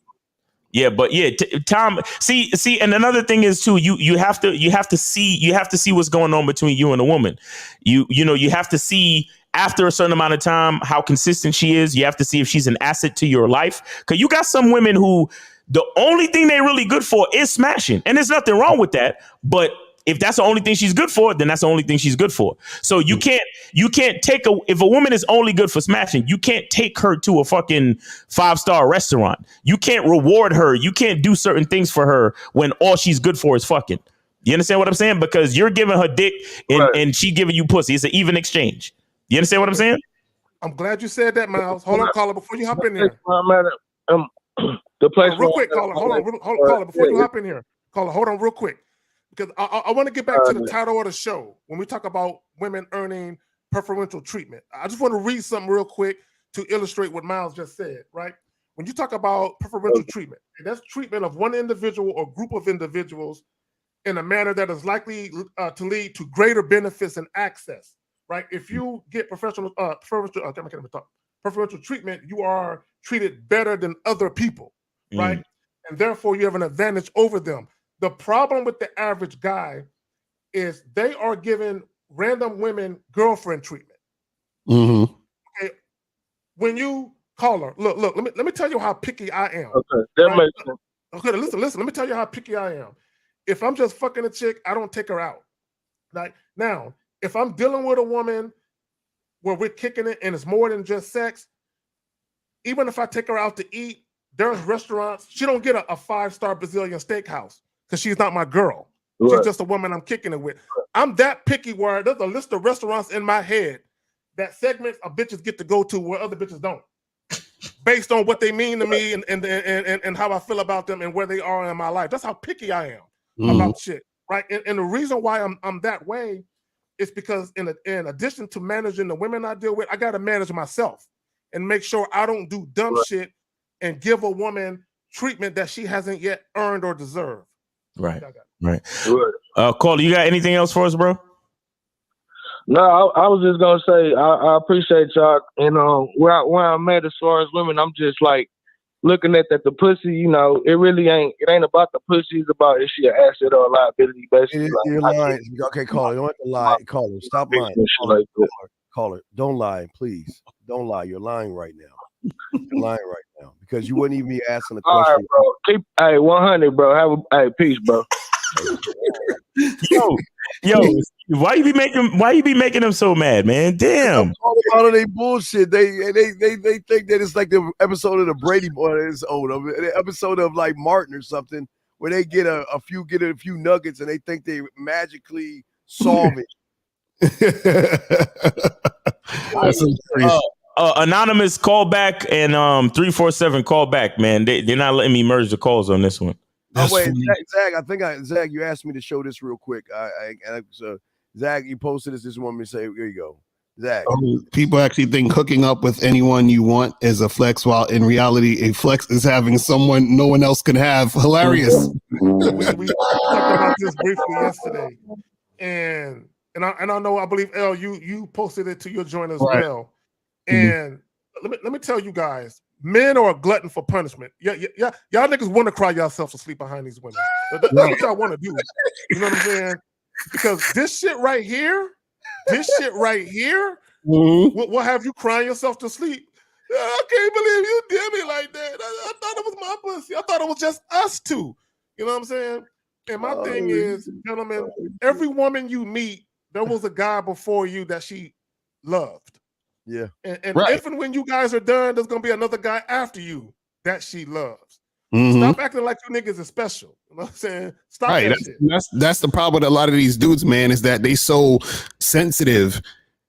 Yeah, but yeah, Tom. See, and another thing is too. You have to see what's going on between you and the woman. You have to see after a certain amount of time how consistent she is. You have to see if she's an asset to your life. Because you got some women who the only thing they're really good for is smashing, and there's nothing wrong with that. But if that's the only thing she's good for, then that's the only thing she's good for. So you can't take if a woman is only good for smashing, you can't take her to a fucking 5-star restaurant. You can't reward her. You can't do certain things for her when all she's good for is fucking. You understand what I'm saying? Because you're giving her dick and she giving you pussy. It's an even exchange. You understand what I'm saying? I'm glad you said that, Miles. Hold on, caller, before you hop in there. The place real quick, caller. Hold on, caller, before you hop in here. Caller, hold on real quick. Because I want to get back to the title of the show when we talk about women earning preferential treatment. I just want to read something real quick to illustrate what Miles just said, right? When you talk about preferential treatment, that's treatment of one individual or group of individuals in a manner that is likely to lead to greater benefits and access, right? If you get preferential treatment, you are treated better than other people, right? And therefore, you have an advantage over them. The problem with the average guy is they are giving random women girlfriend treatment. Mm-hmm. Okay, when you call her, look. Let me tell you how picky I am. Okay, that right? makes sense. Okay, listen. Let me tell you how picky I am. If I'm just fucking a chick, I don't take her out. Like now, if I'm dealing with a woman where we're kicking it and it's more than just sex, even if I take her out to eat, there's restaurants. She don't get a 5-star Brazilian steakhouse. Because she's not my girl. Right. She's just a woman I'm kicking it with. I'm that picky where there's a list of restaurants in my head that segments of bitches get to go to where other bitches don't. Based on what they mean to me and how I feel about them and where they are in my life. That's how picky I am about shit. Right. And the reason why I'm that way is because in addition to managing the women I deal with, I gotta manage myself and make sure I don't do dumb shit and give a woman treatment that she hasn't yet earned or deserved. Right. Cole, you got anything else for us, bro? No, I was just gonna say I appreciate y'all, and where I'm at as far as women, I'm just like looking at that the pussy, it ain't about the pussy, it's about is she an asset or a liability, basically. You're lying. Okay, caller, you don't have to lie. Caller, stop lying. Caller, don't lie, please. Don't lie. You're lying right now. You're lying right now because you wouldn't even be asking the question. All right, bro. Hey, 100, bro. Peace, bro. Yo, why you be making them so mad, man? Damn. All of they bullshit. They think that it's like the episode of the Brady Boys, the episode of like Martin or something, where they get a few nuggets and they think they magically solve it. That's crazy. Anonymous, call back, and 347 call back, man. They're not letting me merge the calls on this one. Oh wait, Zach, Zach, you asked me to show this real quick. So Zach, you posted this. Just want me to say, here you go, Zach. People actually think hooking up with anyone you want is a flex, while in reality, a flex is having someone no one else can have. Hilarious. We talked about this briefly yesterday, and I know, I believe L, you posted it to your joint as well. And let me tell you guys, men are a glutton for punishment. Yeah, y'all niggas want to cry yourselves to sleep behind these women. That's what y'all want to do. You know what I'm saying? Because this shit right here will have you crying yourself to sleep. I can't believe you did me like that. I thought it was my pussy. I thought it was just us two. You know what I'm saying? And my thing is, gentlemen, every woman you meet, there was a guy before you that she loved. Yeah. And if and when you guys are done, there's gonna be another guy after you that she loves. Stop acting like you niggas are special. You know what I'm saying? Stop that shit. That's the problem with a lot of these dudes, man, is that they so sensitive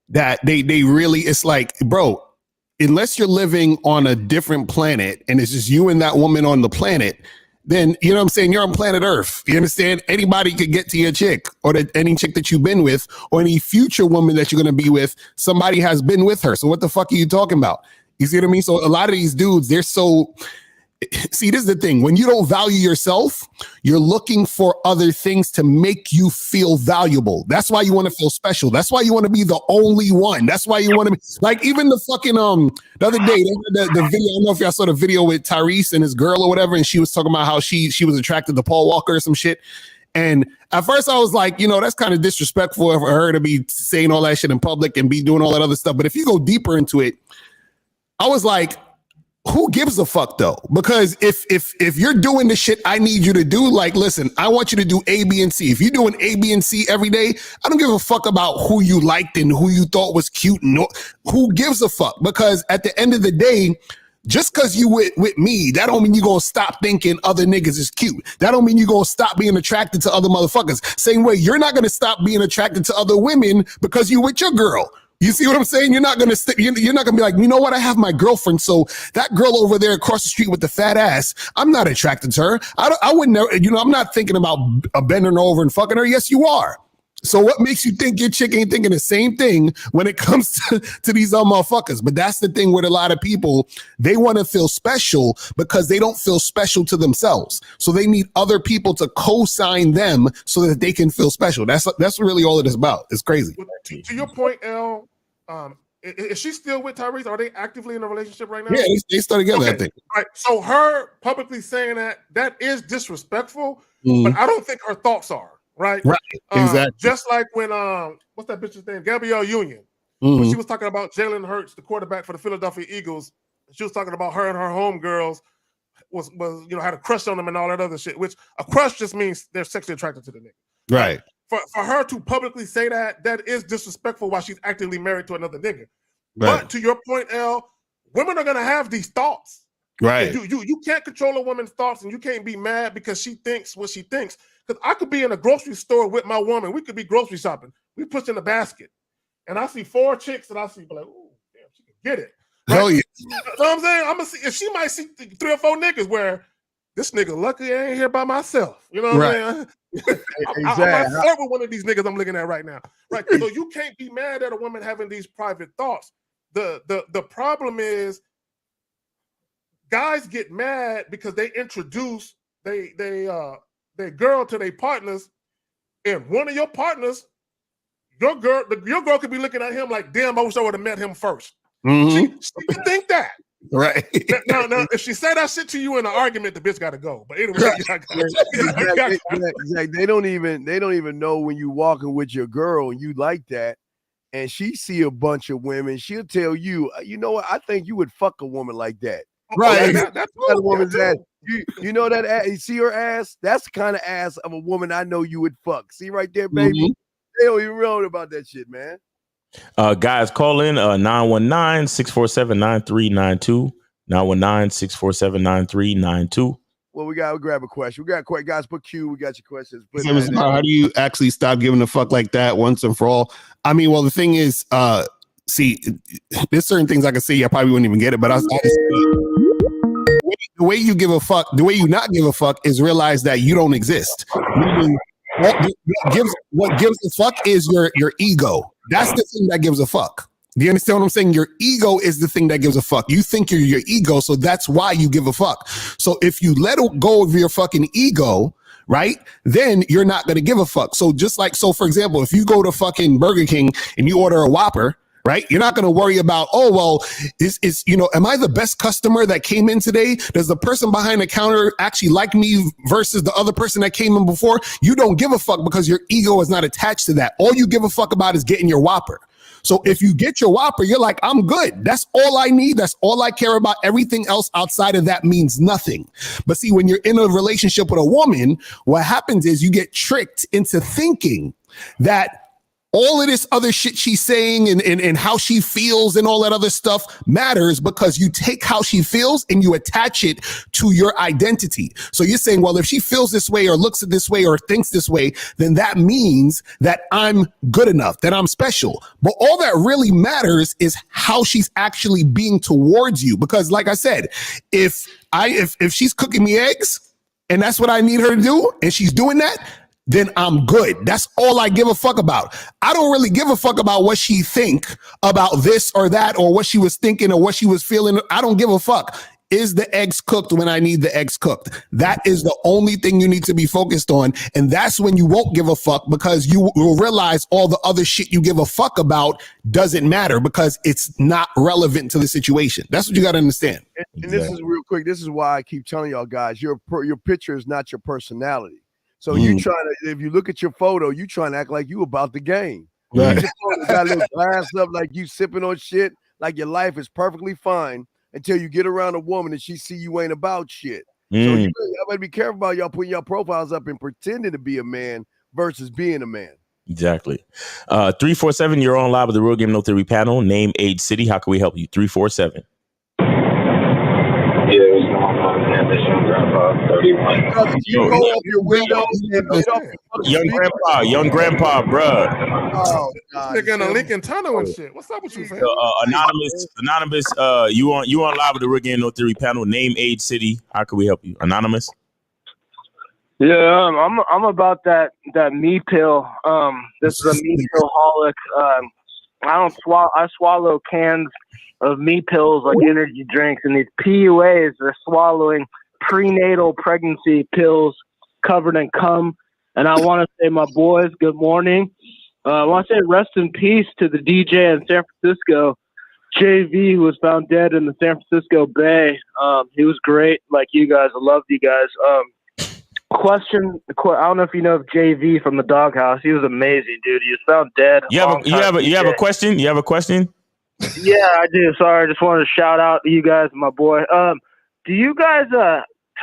that they really, it's like, bro, unless you're living on a different planet and it's just you and that woman on the planet, then, you know what I'm saying, you're on planet Earth. You understand? Anybody could get to your chick, or any chick that you've been with, or any future woman that you're going to be with, somebody has been with her. So what the fuck are you talking about? You see what I mean? So a lot of these dudes, they're so... See, this is the thing. When you don't value yourself, you're looking for other things to make you feel valuable. That's why you want to feel special. That's why you want to be the only one. That's why you want to be like, even the fucking the other day, they had the video. I don't know if y'all saw the video with Tyrese and his girl or whatever, and she was talking about how she was attracted to Paul Walker or some shit. And at first I was like, you know, that's kind of disrespectful for her to be saying all that shit in public and be doing all that other stuff. But if you go deeper into it, I was like, who gives a fuck though? Because if you're doing the shit I need you to do, like, listen, I want you to do A, B, and C. If you're doing A, B, and C every day, I don't give a fuck about who you liked and who you thought was cute and who gives a fuck. Because at the end of the day, just because you with me, that don't mean you're going to stop thinking other niggas is cute. That don't mean you're going to stop being attracted to other motherfuckers. Same way, you're not going to stop being attracted to other women because you with your girl. You see what I'm saying? You're not going to you're not going to be like, you know what? I have my girlfriend. So that girl over there across the street with the fat ass, I'm not attracted to her. I wouldn't, you know, I'm not thinking about bending her over and fucking her. Yes, you are. So what makes you think your chick ain't thinking the same thing when it comes to these motherfuckers? But that's the thing with a lot of people. They want to feel special because they don't feel special to themselves. So they need other people to co-sign them so that they can feel special. That's really all it is about. It's crazy. To your point, L, is she still with Tyrese? Are they actively in a relationship right now? Yeah, they still together, okay. I think. All right. So her publicly saying that is disrespectful, but I don't think her thoughts are. Right, exactly. Just like when what's that bitch's name? Gabrielle Union. When she was talking about Jalen Hurts, the quarterback for the Philadelphia Eagles. She was talking about her and her homegirls was you know, had a crush on them and all that other shit. Which a crush just means they're sexually attracted to the nigga. Right. For her to publicly say that is disrespectful while she's actively married to another nigga. Right. But to your point, L, women are gonna have these thoughts. Right. You can't control a woman's thoughts, and you can't be mad because she thinks what she thinks. Because I could be in a grocery store with my woman. We could be grocery shopping. We push in the basket. And I see 4 chicks and I see like, ooh, damn, she can get it. Right? Hell yeah. You know what I'm saying? I'm gonna see if she might see 3 or 4 niggas where this nigga lucky I ain't here by myself. You know what I'm saying? I might flirt with one of these niggas I'm looking at right now. Right. So you can't be mad at a woman having these private thoughts. The problem is guys get mad because they introduce their girl to their partners, and one of your partners, your girl could be looking at him like, damn, I wish I would have met him first. She can think that. Right. Now, if she said that shit to you in an argument, the bitch got to go. But anyway, they don't even know when you walking with your girl and you like that, and she see a bunch of women, she'll tell you, you know what? I think you would fuck a woman like that. Right. That's a woman's ass. You know that ass, you see her ass? That's the kind of ass of a woman I know you would fuck. See right there, baby? They don't even know about that shit, man. Guys, call in 919-647-9392. 919-647-9392. Well, we'll grab a question. We got guys, put Q. We got your questions. How do you actually stop giving a fuck like that once and for all? I mean, well, the thing is, see, there's certain things I can say I probably wouldn't even get it, but the way you give a fuck, the way you not give a fuck is realize that you don't exist. Meaning, what gives a fuck is your ego. That's the thing that gives a fuck. Do you understand what I'm saying? Your ego is the thing that gives a fuck. You think you're your ego, so that's why you give a fuck. So if you let go of your fucking ego, right, then you're not going to give a fuck. So for example, if you go to fucking Burger King and you order a Whopper, right, you're not going to worry about, oh, well, am I the best customer that came in today? Does the person behind the counter actually like me versus the other person that came in before? You don't give a fuck because your ego is not attached to that. All you give a fuck about is getting your Whopper. So if you get your Whopper, you're like, I'm good. That's all I need. That's all I care about. Everything else outside of that means nothing. But see, when you're in a relationship with a woman, what happens is you get tricked into thinking that all of this other shit she's saying and how she feels and all that other stuff matters, because you take how she feels and you attach it to your identity. So you're saying, well, if she feels this way or looks at this way or thinks this way, then that means that I'm good enough, that I'm special. But all that really matters is how she's actually being towards you. Because like I said, if she's cooking me eggs and that's what I need her to do, and she's doing that, then I'm good. That's all I give a fuck about. I don't really give a fuck about what she think about this or that, or what she was thinking or what she was feeling. I don't give a fuck. Is the eggs cooked when I need the eggs cooked? That is the only thing you need to be focused on. And that's when you won't give a fuck, because you will realize all the other shit you give a fuck about doesn't matter because it's not relevant to the situation. That's what you got to understand. And this is real quick. This is why I keep telling y'all guys, your picture is not your personality. So you trying to, if you look at your photo, you trying to act like you about the game. Right. You got a little glass up like you sipping on shit, like your life is perfectly fine until you get around a woman and she see you ain't about shit. So you really better be careful about y'all putting your profiles up and pretending to be a man versus being a man. Exactly. 347, you're on live with the Real Game No Theory panel. Name, age, city. How can we help you? 347. Yeah, what's going on, man? This young grandpa, 31. You go up your window and get off Young grandpa, bruh. Oh, God. Nigga in a Lincoln Tunnel and shit. What's up with you, fam? Anonymous. You on live with the Real Game No Theory panel. Name, age, city. How can we help you? Anonymous. Yeah, I'm about that me pill. This is a me pill-holic. I swallow cans of me pills like energy drinks, and these PUAs are swallowing prenatal pregnancy pills covered in cum. And I want to say, my boys, good morning. I want to say rest in peace to the DJ in San Francisco, JV, who was found dead in the San Francisco Bay. He was great, like you guys. I loved you guys. I don't know if you know of JV from the Doghouse. He was amazing, dude. He was found dead. You have a question? You have a question? Yeah, I do. Sorry, I just wanted to shout out to you guys, my boy. Do you guys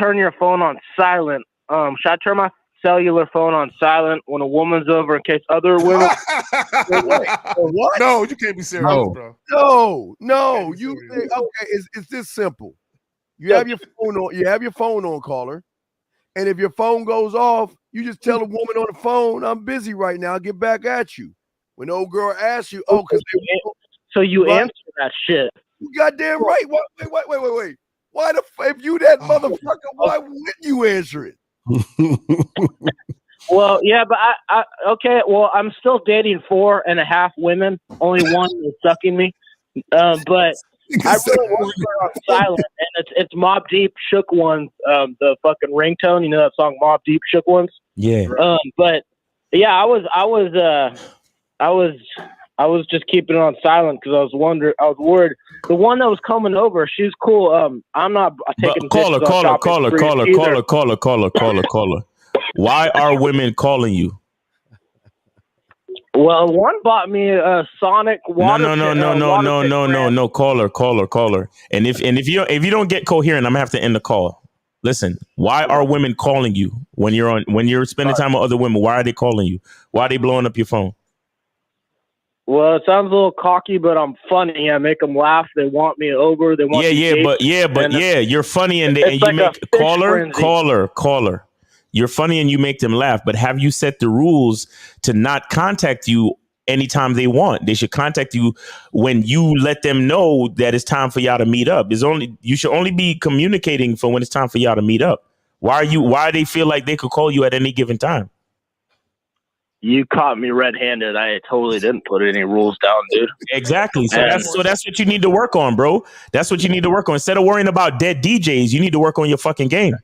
turn your phone on silent? Should I turn my cellular phone on silent when a woman's over in case other women? What? No, you can't be serious, bro. No. It's this simple. You have your phone on. You have your phone on, caller. And if your phone goes off, you just tell a woman on the phone, "I'm busy right now. I'll get back at you." When the old girl asks you, so you answer that shit. You goddamn right. Wait. Why if you that motherfucker, why wouldn't you answer it? Well, yeah, but okay. Well, I'm still dating 4.5 women. Only one is sucking me. But I really want her on silent, and it's Mobb Deep, Shook Ones, the fucking ringtone. You know that song, Mobb Deep, Shook Ones. Yeah. But yeah, I was just keeping it on silent because I was worried. The one that was coming over, she's cool. I'm not taking caller. Why are women calling you? Well, one bought me a Sonic water. No, caller. And if you don't get coherent, I'm gonna have to end the call. Listen, why are women calling you when you're spending time with other women? Why are they calling you? Why are they blowing up your phone? Well, it sounds a little cocky, but I'm funny. I make them laugh. They want me over. They want you're funny and you make caller. You're funny and you make them laugh. But have you set the rules to not contact you anytime they want. They should contact you when you let them know that it's time for y'all to meet up. You should only be communicating for when it's time for y'all to meet up. Why they feel like they could call you at any given time? You caught me red-handed. I totally didn't put any rules down, dude. Exactly. So that's what you need to work on, bro. That's what you need to work on. Instead of worrying about dead DJs, you need to work on your fucking game.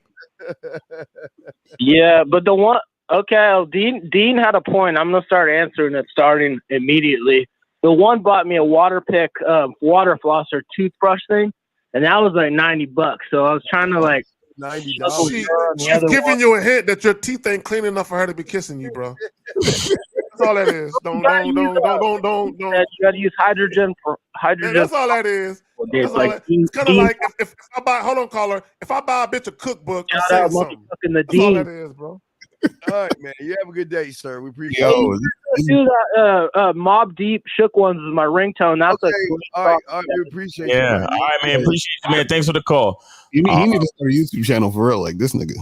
Yeah, but the one, okay, Dean had a point. I'm gonna start answering it starting immediately. The one bought me a water pick, water flosser toothbrush thing, and that was like $90. So I was trying to like $90. She's giving you a hint that your teeth ain't clean enough for her to be kissing you, bro. That's all that is. Don't. You gotta use hydrogen for hydrogen. Yeah, that's all that is. That's all that. It's kind of like if I buy, hold on, caller. If I buy a bitch a cookbook, I'm saying something. That's all that is, bro. All right, man. You have a good day, sir. We appreciate it. Do that. Mob Deep Shook Ones is my ringtone. That's okay. All right. We appreciate you. Yeah. All right, man. Appreciate you, man. Thanks for the call. You need to start a YouTube channel for real, like this nigga.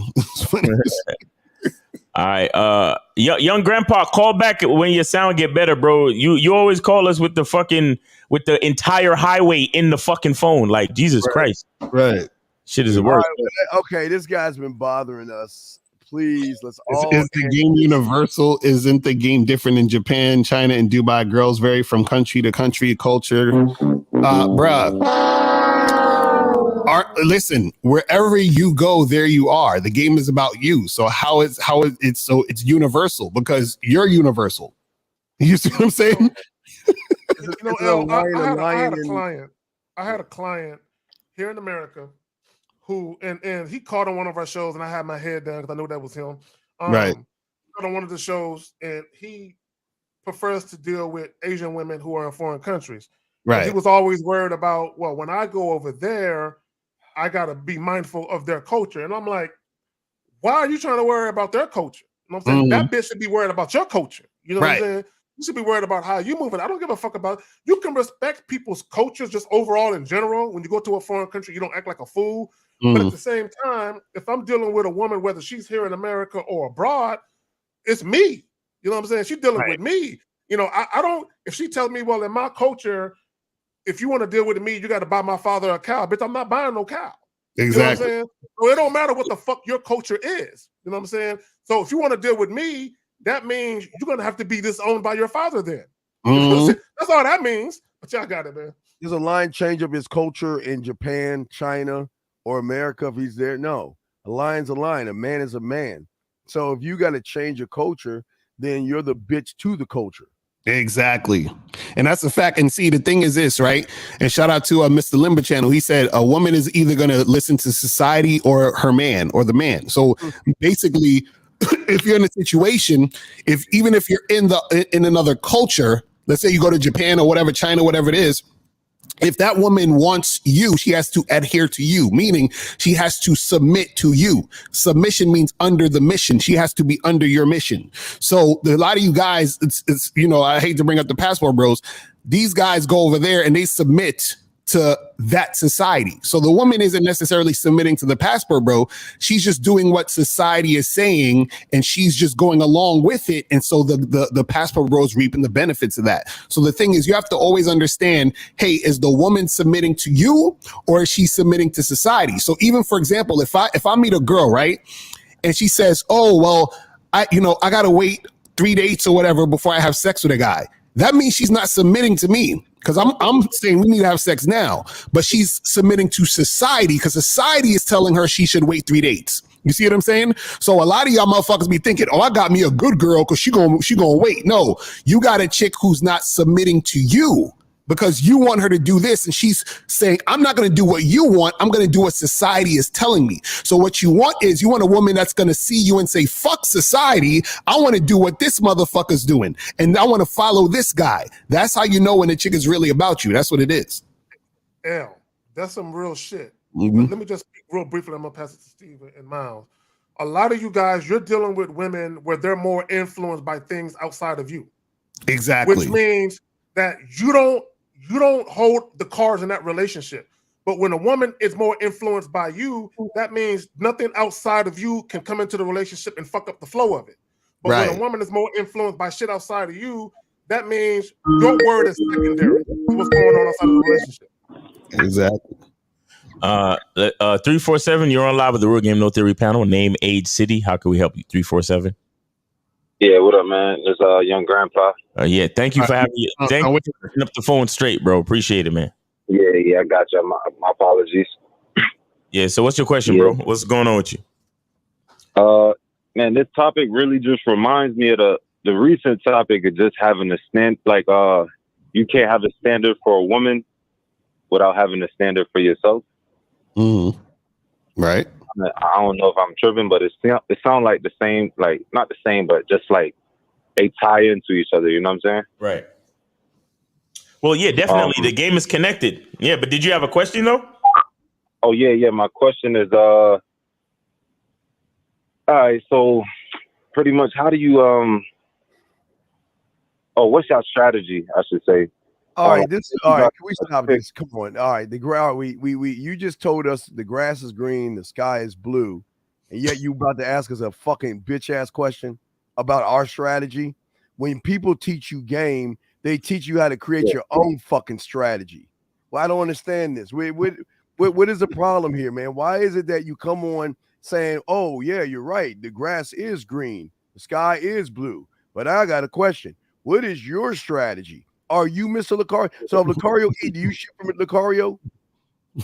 All right, young grandpa, call back when your sound get better, bro. You always call us with the entire highway in the fucking phone, like Jesus Christ. Right, shit is the worst. Right, okay, this guy's been bothering us. Please, let's all. Is the game universal? Isn't the game different in Japan, China, and Dubai? Girls vary from country to country, culture. Bruh. Listen, wherever you go, there you are. The game is about you. So it's universal because you're universal. You see what I'm saying? I had a client here in America who, and he called on one of our shows, and I had my head down because I knew that was him. Right. On one of the shows, and he prefers to deal with Asian women who are in foreign countries. Right. And he was always worried about, well, when I go over there, I gotta be mindful of their culture. And I'm like, why are you trying to worry about their culture? You know what I'm saying? That bitch should be worried about your culture. You know what I'm saying? You should be worried about how you moving. I don't give a fuck about. You can respect people's cultures just overall in general. When you go to a foreign country, you don't act like a fool. But at the same time, if I'm dealing with a woman, whether she's here in America or abroad, it's me. You know what I'm saying? She's dealing with me. You know, I don't, if she tells me, well, in my culture, if you want to deal with me, you got to buy my father a cow. Bitch, I'm not buying no cow. Exactly. You know what I'm saying? So it don't matter what the fuck your culture is. You know what I'm saying? So if you want to deal with me, that means you're going to have to be disowned by your father then. That's all that means. But y'all got it, man. There's a line change of his culture in Japan, China, or America if he's there. No, a line's a line. A man is a man. So if you got to change your culture, then you're the bitch to the culture. Exactly. And that's a fact. And see, the thing is this, right? And shout out to Mr. Limber Channel. He said a woman is either going to listen to society or her man or the man. So basically, if you're in a situation, even if you're in another culture, let's say you go to Japan or whatever, China, whatever it is, if that woman wants you, she has to adhere to you, meaning she has to submit to you. Submission means under the mission. She has to be under your mission. So a lot of you guys, it's I hate to bring up the passport bros. These guys go over there and they submit to that society. So the woman isn't necessarily submitting to the passport bro. She's just doing what society is saying and she's just going along with it. And so the passport bro is reaping the benefits of that. So the thing is, you have to always understand, hey, is the woman submitting to you or is she submitting to society? So even for example, if I meet a girl, right, and she says, oh, well, I got to wait 3 dates or whatever before I have sex with a guy. That means she's not submitting to me because I'm saying we need to have sex now, but she's submitting to society because society is telling her she should wait 3 dates. You see what I'm saying? So a lot of y'all motherfuckers be thinking, oh, I got me a good girl because she gonna wait. No, you got a chick who's not submitting to you because you want her to do this. And she's saying, I'm not going to do what you want. I'm going to do what society is telling me. So what you want is you want a woman that's going to see you and say, fuck society. I want to do what this motherfucker's doing. And I want to follow this guy. That's how you know when a chick is really about you. That's what it is. That's some real shit. Let me just speak real briefly. I'm going to pass it to Steve and Miles. A lot of you guys, you're dealing with women where they're more influenced by things outside of you. Exactly. Which means that you don't hold the cards in that relationship. But when a woman is more influenced by you, that means nothing outside of you can come into the relationship and fuck up the flow of it. But when a woman is more influenced by shit outside of you, that means your word is secondary to what's going on outside of the relationship. Exactly. 347, you're on live with the Real Game No Theory panel. Name, age, city. How can we help you? 347. Yeah, what up, man? It's Young Grandpa. Yeah, thank you for having you. Thank you for picking up the phone straight, bro. Appreciate it, man. Yeah, I got you. My apologies. Yeah, so what's your question, bro? What's going on with you? Man, this topic really just reminds me of the recent topic of just having a you can't have a standard for a woman without having a standard for yourself. Right. I don't know if I'm tripping, but it sounds like the same, like not the same, but just like they tie into each other. You know what I'm saying? Right. Well, yeah, definitely. The game is connected. Yeah, but did you have a question though? Oh yeah. My question is, all right. So, pretty much, how do you what's your strategy? I should say. All right, can we stop this? Come on. All right, you just told us the grass is green, the sky is blue, and yet you about to ask us a fucking bitch ass question about our strategy. When people teach you game, they teach you how to create your own fucking strategy. Well, I don't understand this. What is the problem here, man? Why is it that you come on saying, "Oh yeah, you're right, the grass is green, the sky is blue"? But I got a question. What is your strategy? Are you Mr. Lucario? So, Lucario, do you ship from Lucario?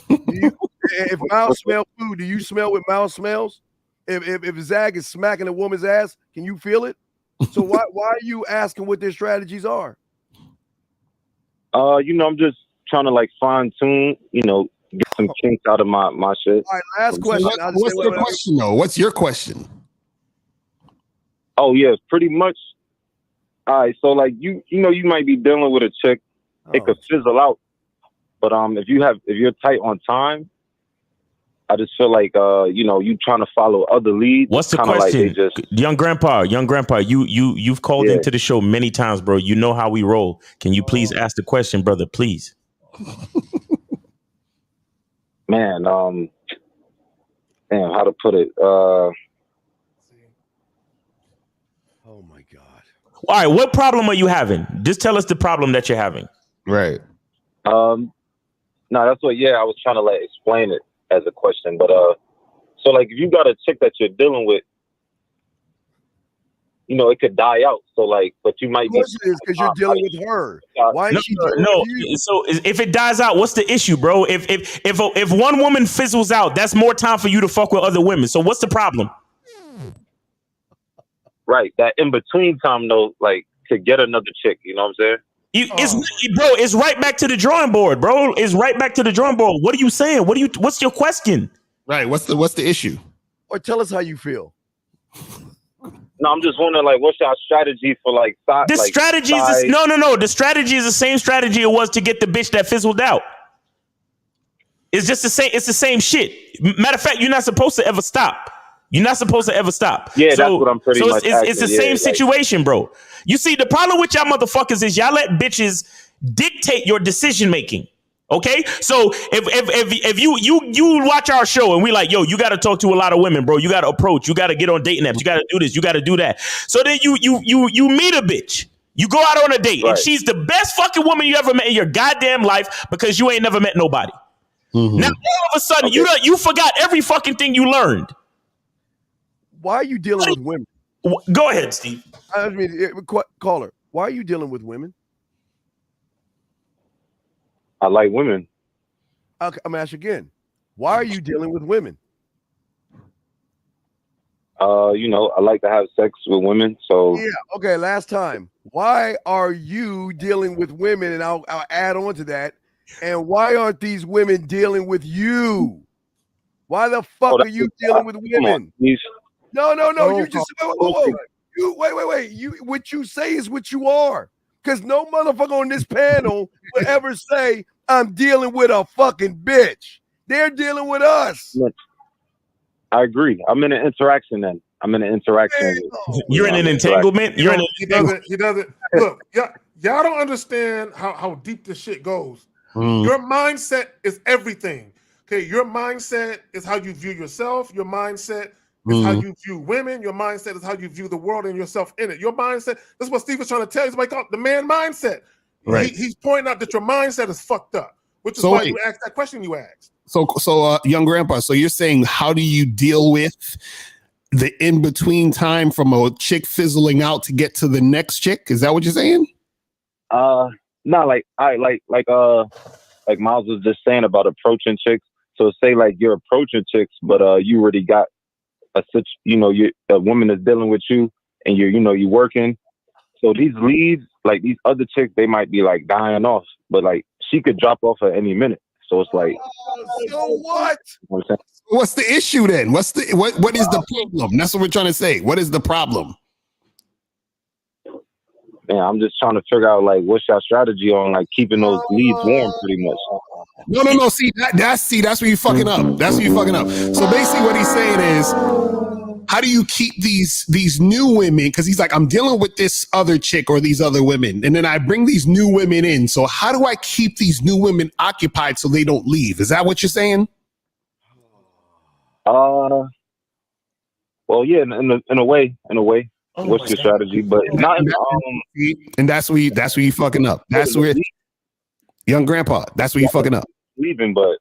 If mouth smell food, do you smell what mouth smells? If Zag is smacking a woman's ass, can you feel it? So why are you asking what their strategies are? I'm just trying to like fine tune, get some kinks out of my shit. All right, last question. What's your question though? What's your question? Oh yeah, pretty much. All right, so like you might be dealing with a chick, it could fizzle out, but if you're tight on time, I just feel like you trying to follow other leads. What's the question, like young grandpa? You've called into the show many times, bro. You know how we roll. Can you please ask the question, brother? Please. Man, damn, how to put it? Oh my God. All right, what problem are you having? Just tell us the problem that you're having. Right. No, that's what. Yeah, I was trying to like explain it as a question, but so like if you got a chick that you're dealing with, it could die out. So like, but you might be because you're dealing with her. Why is she dealing with you? So if it dies out, what's the issue, bro? If one woman fizzles out, that's more time for you to fuck with other women. So what's the problem? Right, that in between time though, like to get another chick, you know what I'm saying? It's right back to the drawing board, bro. It's right back to the drawing board. What are you saying? What's your question? Right. What's the issue? Or tell us how you feel. No, I'm just wondering, like, what's your strategy for like the strategy is no. The strategy is the same strategy it was to get the bitch that fizzled out. It's just the same. It's the same shit. Matter of fact, you're not supposed to ever stop. You're not supposed to ever stop. Yeah, that's what I'm pretty much it's the same situation, bro. You see, the problem with y'all motherfuckers is y'all let bitches dictate your decision making. Okay, so if you watch our show and we like, yo, you got to talk to a lot of women, bro. You got to approach. You got to get on dating apps. You got to do this. You got to do that. So then you meet a bitch. You go out on a date, and she's the best fucking woman you ever met in your goddamn life because you ain't never met nobody. Mm-hmm. Now all of a sudden you forgot every fucking thing you learned. Why are you dealing with women? Go ahead, Steve. I mean, caller. Why are you dealing with women? I like women. Okay, I'm gonna ask you again. Why are you dealing with women? I like to have sex with women. So yeah. Okay. Last time. Why are you dealing with women? And I'll add on to that. And why aren't these women dealing with you? Why the fuck are you dealing with women? No. You just wait. What you say is what you are. Because no motherfucker on this panel would ever say, I'm dealing with a fucking bitch. They're dealing with us. I agree. I'm in an interaction then. You're in an entanglement? He doesn't. Look, y'all don't understand how deep this shit goes. Your mindset is everything. Okay, your mindset is how you view yourself. Your mindset is how you view women. Your mindset is how you view the world and yourself in it. Your mindset, that's what Steve was trying to tell you. It's like the man mindset. Right. He's pointing out that your mindset is fucked up, which is So why wait. you asked that question you asked. So, young grandpa, so you're saying, how do you deal with the in-between time from a chick fizzling out to get to the next chick? Is that what you're saying? No, like Miles was just saying about approaching chicks. So say like you're approaching chicks, but you already got a woman is dealing with you, and you're working. So these leads, like these other chicks, they might be like dying off, but like she could drop off at any minute. So it's like, so what? You know what I'm saying? What's the issue then? What is the problem? That's what we're trying to say. What is the problem? Man, I'm just trying to figure out like what's your strategy on like keeping those leads warm, pretty much. No. See, that's where you fucking up. That's where you fucking up. So basically, what he's saying is, how do you keep these new women? Because he's like, I'm dealing with this other chick or these other women, and then I bring these new women in. So how do I keep these new women occupied so they don't leave? Is that what you're saying? Well, yeah, in a way. What's your strategy? But not. And that's where you fucking up. That's where, young grandpa. That's where you fucking up. Leaving, but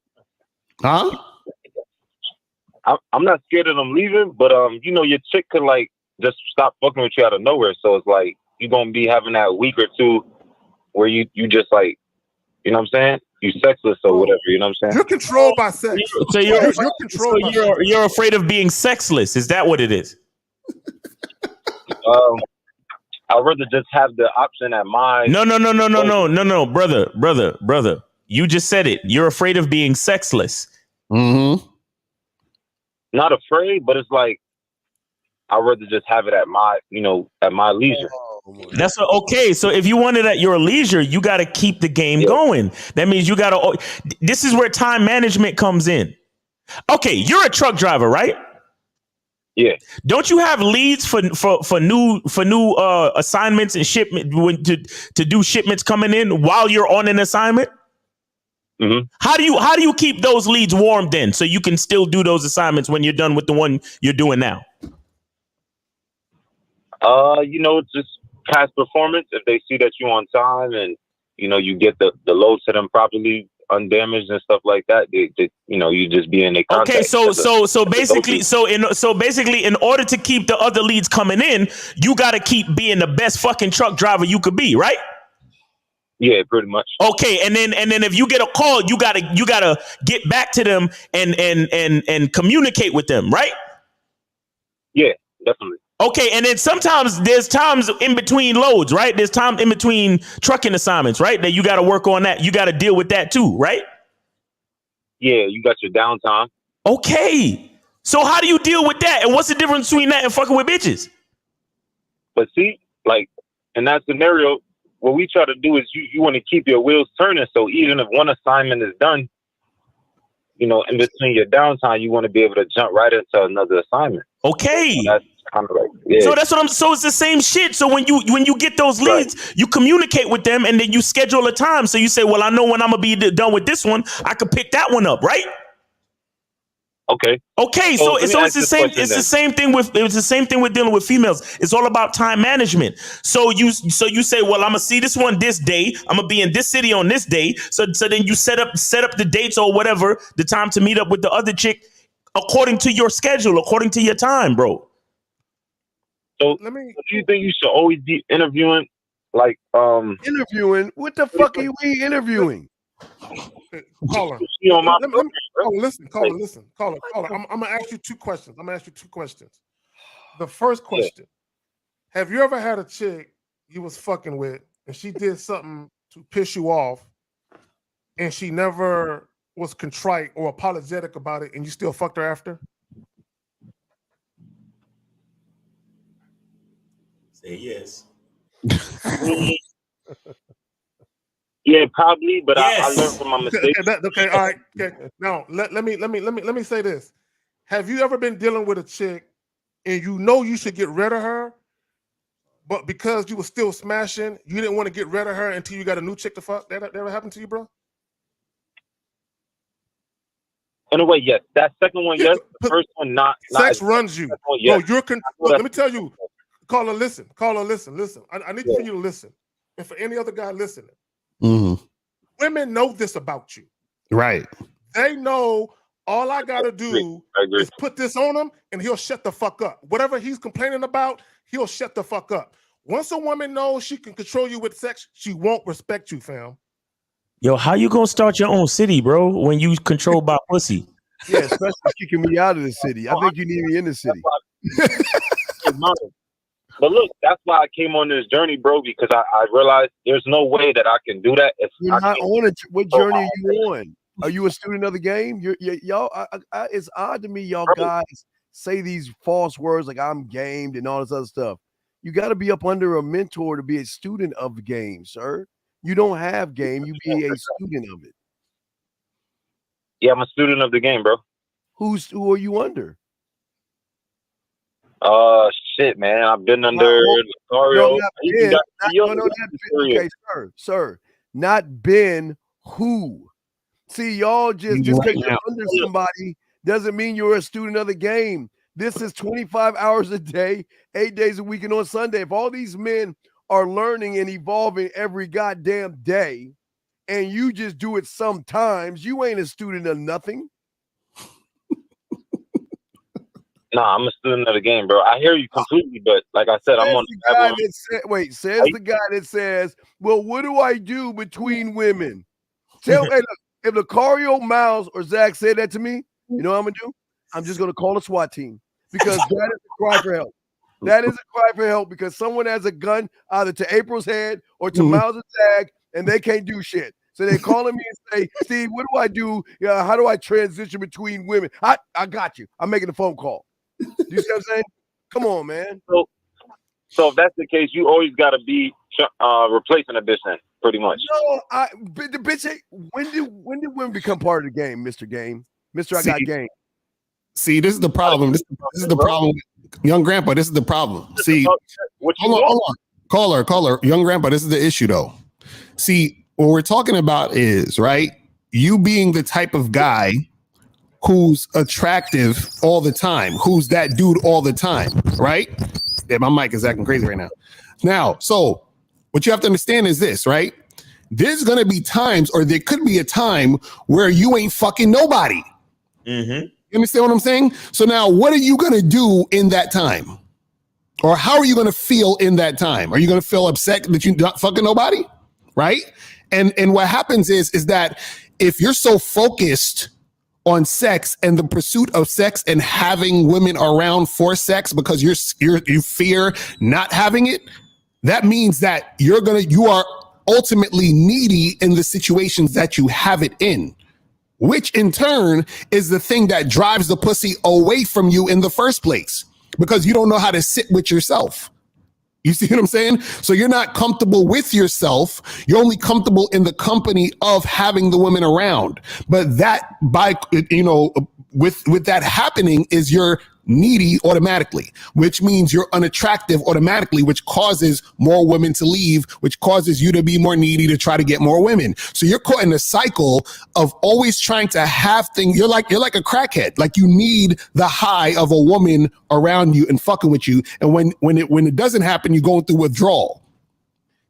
huh? I'm not scared of them leaving, but your chick could like just stop fucking with you out of nowhere. So it's like you're gonna be having that week or two where you just like, you know what I'm saying? You sexless or whatever, you know what I'm saying? You're controlled by sex. So you're afraid of being sexless. Is that what it is? I'd rather just have the option at my No, brother. You just said it. You're afraid of being sexless. Mm-hmm. Not afraid, but it's like I'd rather just have it at my leisure. That's okay. So if you want it at your leisure, you got to keep the game going. That means you got to. This is where time management comes in. Okay, you're a truck driver, right? Yeah. Don't you have leads for new assignments and shipment to do shipments coming in while you're on an assignment? Mm-hmm. How do you keep those leads warm then, so you can still do those assignments when you're done with the one you're doing now? Just past performance. If they see that you're on time and you get the load to them properly, undamaged and stuff like that, they you just be in their contact. Okay, so basically, in order to keep the other leads coming in, you got to keep being the best fucking truck driver you could be, right? Yeah, pretty much. Okay, and then if you get a call, you gotta get back to them and communicate with them, right? Yeah, definitely. Okay, and then sometimes there's times in between loads, right? There's time in between trucking assignments, right? That you got to work on that. You got to deal with that too, right? Yeah, you got your downtime. Okay, so how do you deal with that? And what's the difference between that and fucking with bitches? But see, like in that scenario, what we try to do is you want to keep your wheels turning. So even if one assignment is done, in between your downtime, you want to be able to jump right into another assignment. Okay. So that's kind of like, yeah. So that's what so it's the same shit. So when you get those leads, you communicate with them and then you schedule a time. So you say, well, I know when I'm gonna be done with this one, I could pick that one up, right? Okay. So it's the same. It's the same thing with dealing with females. It's all about time management. So you say, well, I'm gonna see this one this day. I'm gonna be in this city on this day. So then you set up the dates or whatever, the time to meet up with the other chick according to your schedule, according to your time, bro. So do you think you should always be interviewing? Like interviewing? What the fuck are you interviewing? Caller. Listen. Caller. I'm gonna ask you two questions. The first question: have you ever had a chick you was fucking with and she did something to piss you off, and she never was contrite or apologetic about it, and you still fucked her after? Say yes. Yeah, probably, but I learned from my mistakes. Okay, all right. Okay. Now let me say this. Have you ever been dealing with a chick and you should get rid of her, but because you were still smashing, you didn't want to get rid of her until you got a new chick to fuck? That ever happened to you, bro? In a way, yes. That second one, yes. The first one, not. Sex runs you. One, yes. Bro, look, let me tell you, caller, listen. Listen. I need for you to listen. And for any other guy listening, women know this about you. Right. They know all I got to do is put this on him and he'll shut the fuck up. Whatever he's complaining about, he'll shut the fuck up. Once a woman knows she can control you with sex, she won't respect you, fam. Yo, how you gonna start your own city, bro, when you controlled by pussy? Yeah, especially kicking me out of the city. I think you need me in the city. But look, that's why I came on this journey, bro, because I realized there's no way that I can do that. You're not on it. What journey are you on? Are you a student of the game? Y'all. It's odd to me, y'all guys say these false words like I'm gamed and all this other stuff. You got to be up under a mentor to be a student of the game, sir. You don't have game. You be a student of it. Yeah, I'm a student of the game, bro. Who are you under? Shit, man. I've been under Lucario. Okay, sir. Not been who. See, y'all just because you're under somebody doesn't mean you're a student of the game. This is 25 hours a day, 8 days a week, and on Sunday. If all these men are learning and evolving every goddamn day, and you just do it sometimes, you ain't a student of nothing. Nah, I'm a student of the game, bro. I hear you completely, but like I said, I'm on the guy the guy that says, well, what do I do between women? Tell me, hey, look, if Lucario, Miles, or Zach said that to me, you know what I'm gonna do? I'm just gonna call a SWAT team because that is a cry for help. That is a cry for help because someone has a gun either to April's head or to Miles and Zach, and they can't do shit. So they're calling me and say, Steve, what do I do? How do I transition between women? I got you. I'm making a phone call. You see what I'm saying? Come on, man. So if that's the case, you always got to be replacing a bitch then, pretty much. No, the bitch. When did women become part of the game, Mr. Game? Mr. I got game. See, this is the problem. This is the problem. Young grandpa, this is the problem. See, hold on. Caller. Young grandpa, this is the issue, though. See, what we're talking about is, right, you being the type of guy who's attractive all the time, who's that dude all the time, right? Yeah, my mic is acting crazy right now. Now, so what you have to understand is this, right? There's going to be times, or there could be a time where you ain't fucking nobody. Mm-hmm. You understand what I'm saying? So now what are you going to do in that time? Or how are you going to feel in that time? Are you going to feel upset that you're not fucking nobody? Right? And what happens is that if you're so focused on sex and the pursuit of sex and having women around for sex because you fear not having it, that means that you are ultimately needy in the situations that you have it in, which in turn is the thing that drives the pussy away from you in the first place because you don't know how to sit with yourself. You see what I'm saying? So you're not comfortable with yourself. You're only comfortable in the company of having the women around. But that with that happening is you're needy automatically, which means you're unattractive automatically, which causes more women to leave, which causes you to be more needy to try to get more women. So you're caught in a cycle of always trying to have things. You're like a crackhead. Like you need the high of a woman around you and fucking with you. And when it doesn't happen, you're going through withdrawal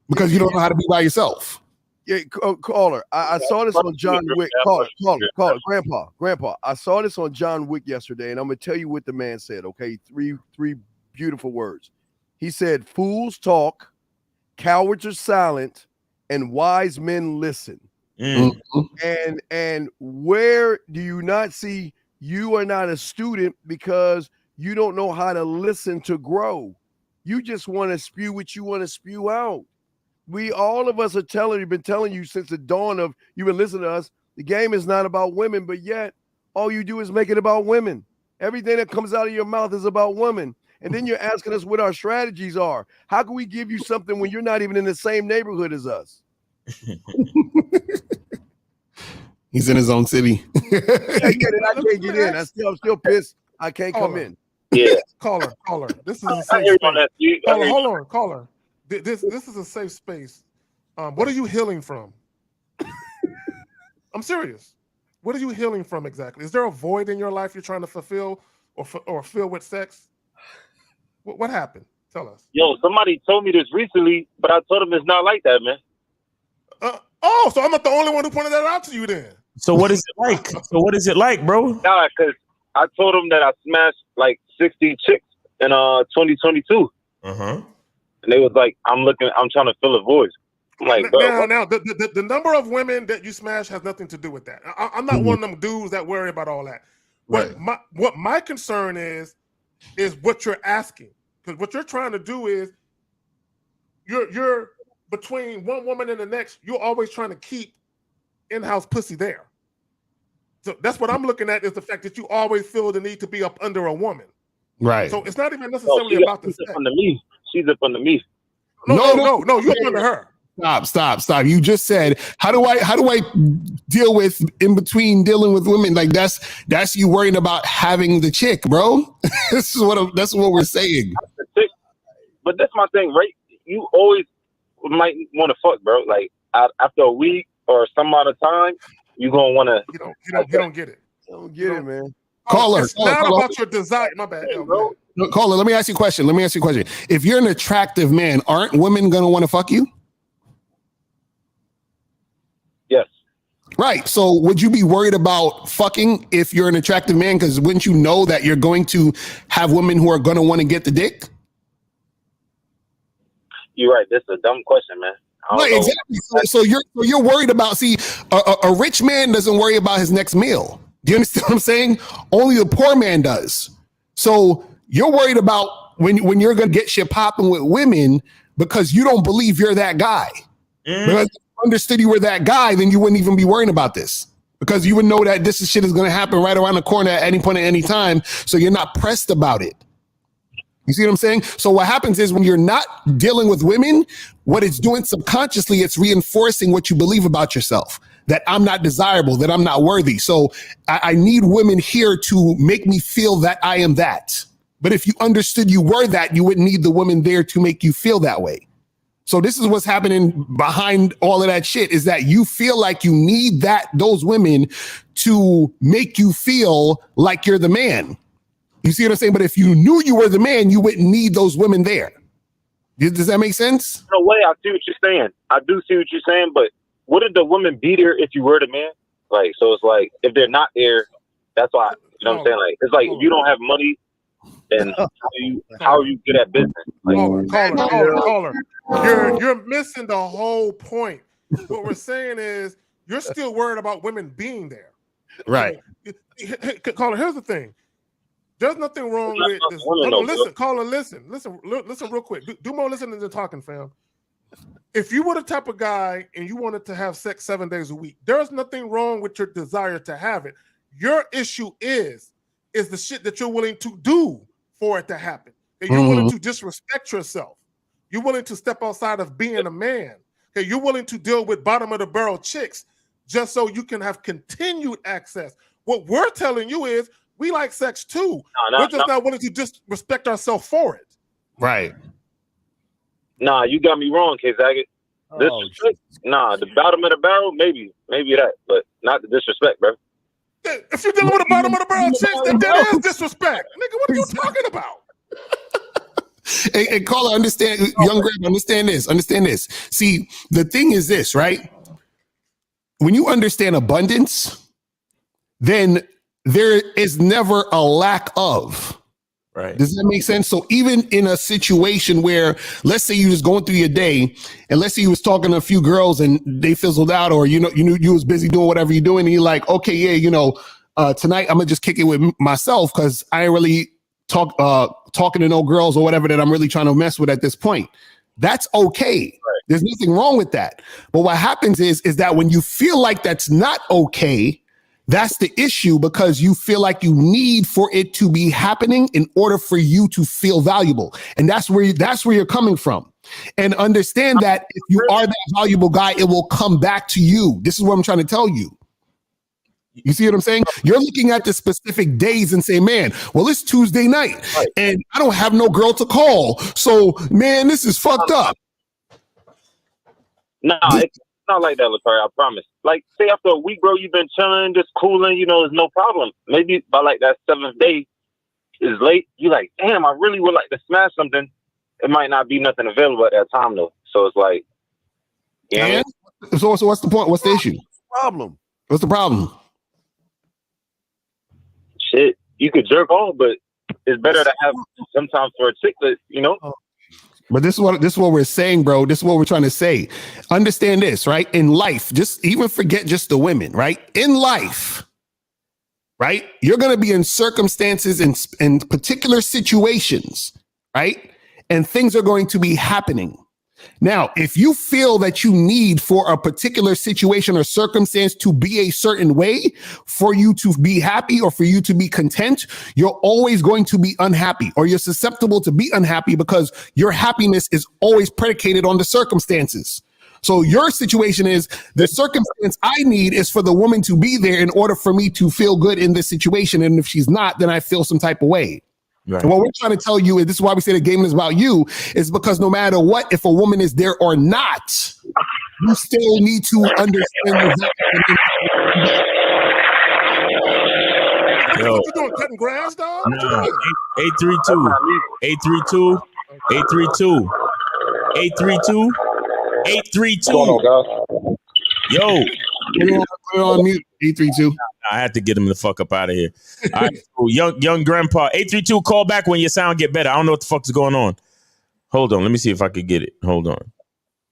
because you don't know how to be by yourself. Yeah, caller. I saw this on John Wick. Caller, Grandpa. I saw this on John Wick yesterday, and I'm gonna tell you what the man said. Okay, three beautiful words. He said, "Fools talk, cowards are silent, and wise men listen." Mm-hmm. And where do you not see you are not a student because you don't know how to listen to grow? You just want to spew what you want to spew out. All of us are been telling you since the dawn of you've been listening to us, the game is not about women, but yet all you do is make it about women. Everything that comes out of your mouth is about women. And then you're asking us what our strategies are. How can we give you something when you're not even in the same neighborhood as us? He's in his own city. I can't get in. I'm still pissed. I can't come in. Yeah. Caller. This is a safe space. Caller. This is a safe space. What are you healing from? I'm serious. What are you healing from exactly? Is there a void in your life you're trying to fulfill or fill with sex? What happened? Tell us. Yo, somebody told me this recently, but I told him it's not like that, man. So I'm not the only one who pointed that out to you then. So what is it like? Bro? Nah, because I told him that I smashed like 60 chicks in 2022. Uh-huh. And they was like, I'm trying to fill a void. I'm like, bro, now the number of women that you smash has nothing to do with that. I'm not one of them dudes that worry about all that. Right. What my concern is what you're asking. Because what you're trying to do is you're between one woman and the next, you're always trying to keep in-house pussy there. So that's what I'm looking at, is the fact that you always feel the need to be up under a woman. Right. So it's not even necessarily about the sex. She's up under me. She's up under me. No, you're up under her. Stop. You just said, how do I deal with in between dealing with women? Like that's you worrying about having the chick, bro. That's what we're saying. But that's my thing, right? You always might want to fuck, bro. Like after a week or some amount of time, you gonna want to. You don't get it. You don't get it, man. Caller, it's not about your desire. My bad, bro. Caller, let me ask you a question. If you're an attractive man, aren't women gonna want to fuck you? Yes. Right. So would you be worried about fucking if you're an attractive man? Because wouldn't you know that you're going to have women who are going to want to get the dick? You're right. That's a dumb question, man. Right, exactly. So you're worried about, a rich man doesn't worry about his next meal. Do you understand what I'm saying? Only the poor man does. So you're worried about when you're going to get shit popping with women because you don't believe you're that guy. Because if you understood you were that guy, then you wouldn't even be worrying about this. Because you would know that this shit is going to happen right around the corner at any point at any time. So you're not pressed about it. You see what I'm saying? So what happens is when you're not dealing with women, what it's doing subconsciously, it's reinforcing what you believe about yourself, that I'm not desirable, that I'm not worthy. So I need women here to make me feel that I am that. But if you understood you were that, you wouldn't need the woman there to make you feel that way. So this is what's happening behind all of that shit, is that you feel like you need those women to make you feel like you're the man. You see what I'm saying? But if you knew you were the man, you wouldn't need those women there. Does that make sense? In a way, I see what you're saying. I do see what you're saying, but wouldn't the women be there if you were the man? Like, so it's like, if they're not there, that's why, you know what I'm saying? Like, it's like, if you don't have money, then how are you good at business? Like, Caller. You're missing the whole point. What we're saying is, you're still worried about women being there. Right. Caller, here's the thing. There's nothing wrong with this. Listen, caller, listen real quick. Do more listening than talking, fam. If you were the type of guy and you wanted to have sex 7 days a week, there's nothing wrong with your desire to have it. Your issue is the shit that you're willing to do for it to happen. And you're willing to disrespect yourself. You're willing to step outside of being a man. Okay, you're willing to deal with bottom of the barrel chicks just so you can have continued access. What we're telling you is, we like sex too. We're just not willing to just respect ourselves for it. Right. Nah, you got me wrong, K-Zaggett. Disrespect? Nah, the bottom of the barrel, maybe that, but not the disrespect, bro. If you're dealing with the bottom of the barrel chicks, then that is disrespect. Nigga, what are you talking about? Hey, caller, understand, young Greg, understand this. See, the thing is this, right? When you understand abundance, then there is never a lack of. Right. Does that make sense? So even in a situation where, let's say you was going through your day, and let's say you was talking to a few girls and they fizzled out, or you knew you was busy doing whatever you're doing, and you're like, okay, yeah, tonight I'm gonna just kick it with myself because I ain't really talking to no girls or whatever that I'm really trying to mess with at this point. That's okay. Right. There's nothing wrong with that. But what happens is that when you feel like that's not okay, that's the issue, because you feel like you need for it to be happening in order for you to feel valuable. And that's where you're coming from. And understand that if you are that valuable guy, it will come back to you. This is what I'm trying to tell you. You see what I'm saying? You're looking at the specific days and say, man, well, it's Tuesday night and I don't have no girl to call. So, man, this is fucked up. No, not like that, Latari, I promise. Like, say after a week, bro, you've been chilling, just cooling, you know, there's no problem. Maybe by like that 7th day is late, you like, damn, I really would like to smash something. It might not be nothing available at that time though. So it's like, yeah. So what's the point? What's the issue? Problem. What's the problem? Shit, you could jerk off, but it's better to have sometimes for a chick that, you know. But this is what we're saying, bro. This is what we're trying to say. Understand this, right? In life, just even forget just the women, right? In life, right? You're going to be in circumstances in particular situations, right? And things are going to be happening. Now, if you feel that you need for a particular situation or circumstance to be a certain way for you to be happy or for you to be content, you're always going to be unhappy, or you're susceptible to be unhappy because your happiness is always predicated on the circumstances. So your situation is the circumstance I need is for the woman to be there in order for me to feel good in this situation. And if she's not, then I feel some type of way. Right. And what we're trying to tell you, and this is why we say the game is about you, is because no matter what, if a woman is there or not, you still need to understand. Yo, what you doing, cutting grass, dog? Nah, 832, 832, 832, 832, 832. Yo, put it on mute. 832. I had to get him the fuck up out of here. All right, cool. Young grandpa. 832, call back when your sound get better. I don't know what the fuck's going on. Hold on. Let me see if I could get it. Hold on.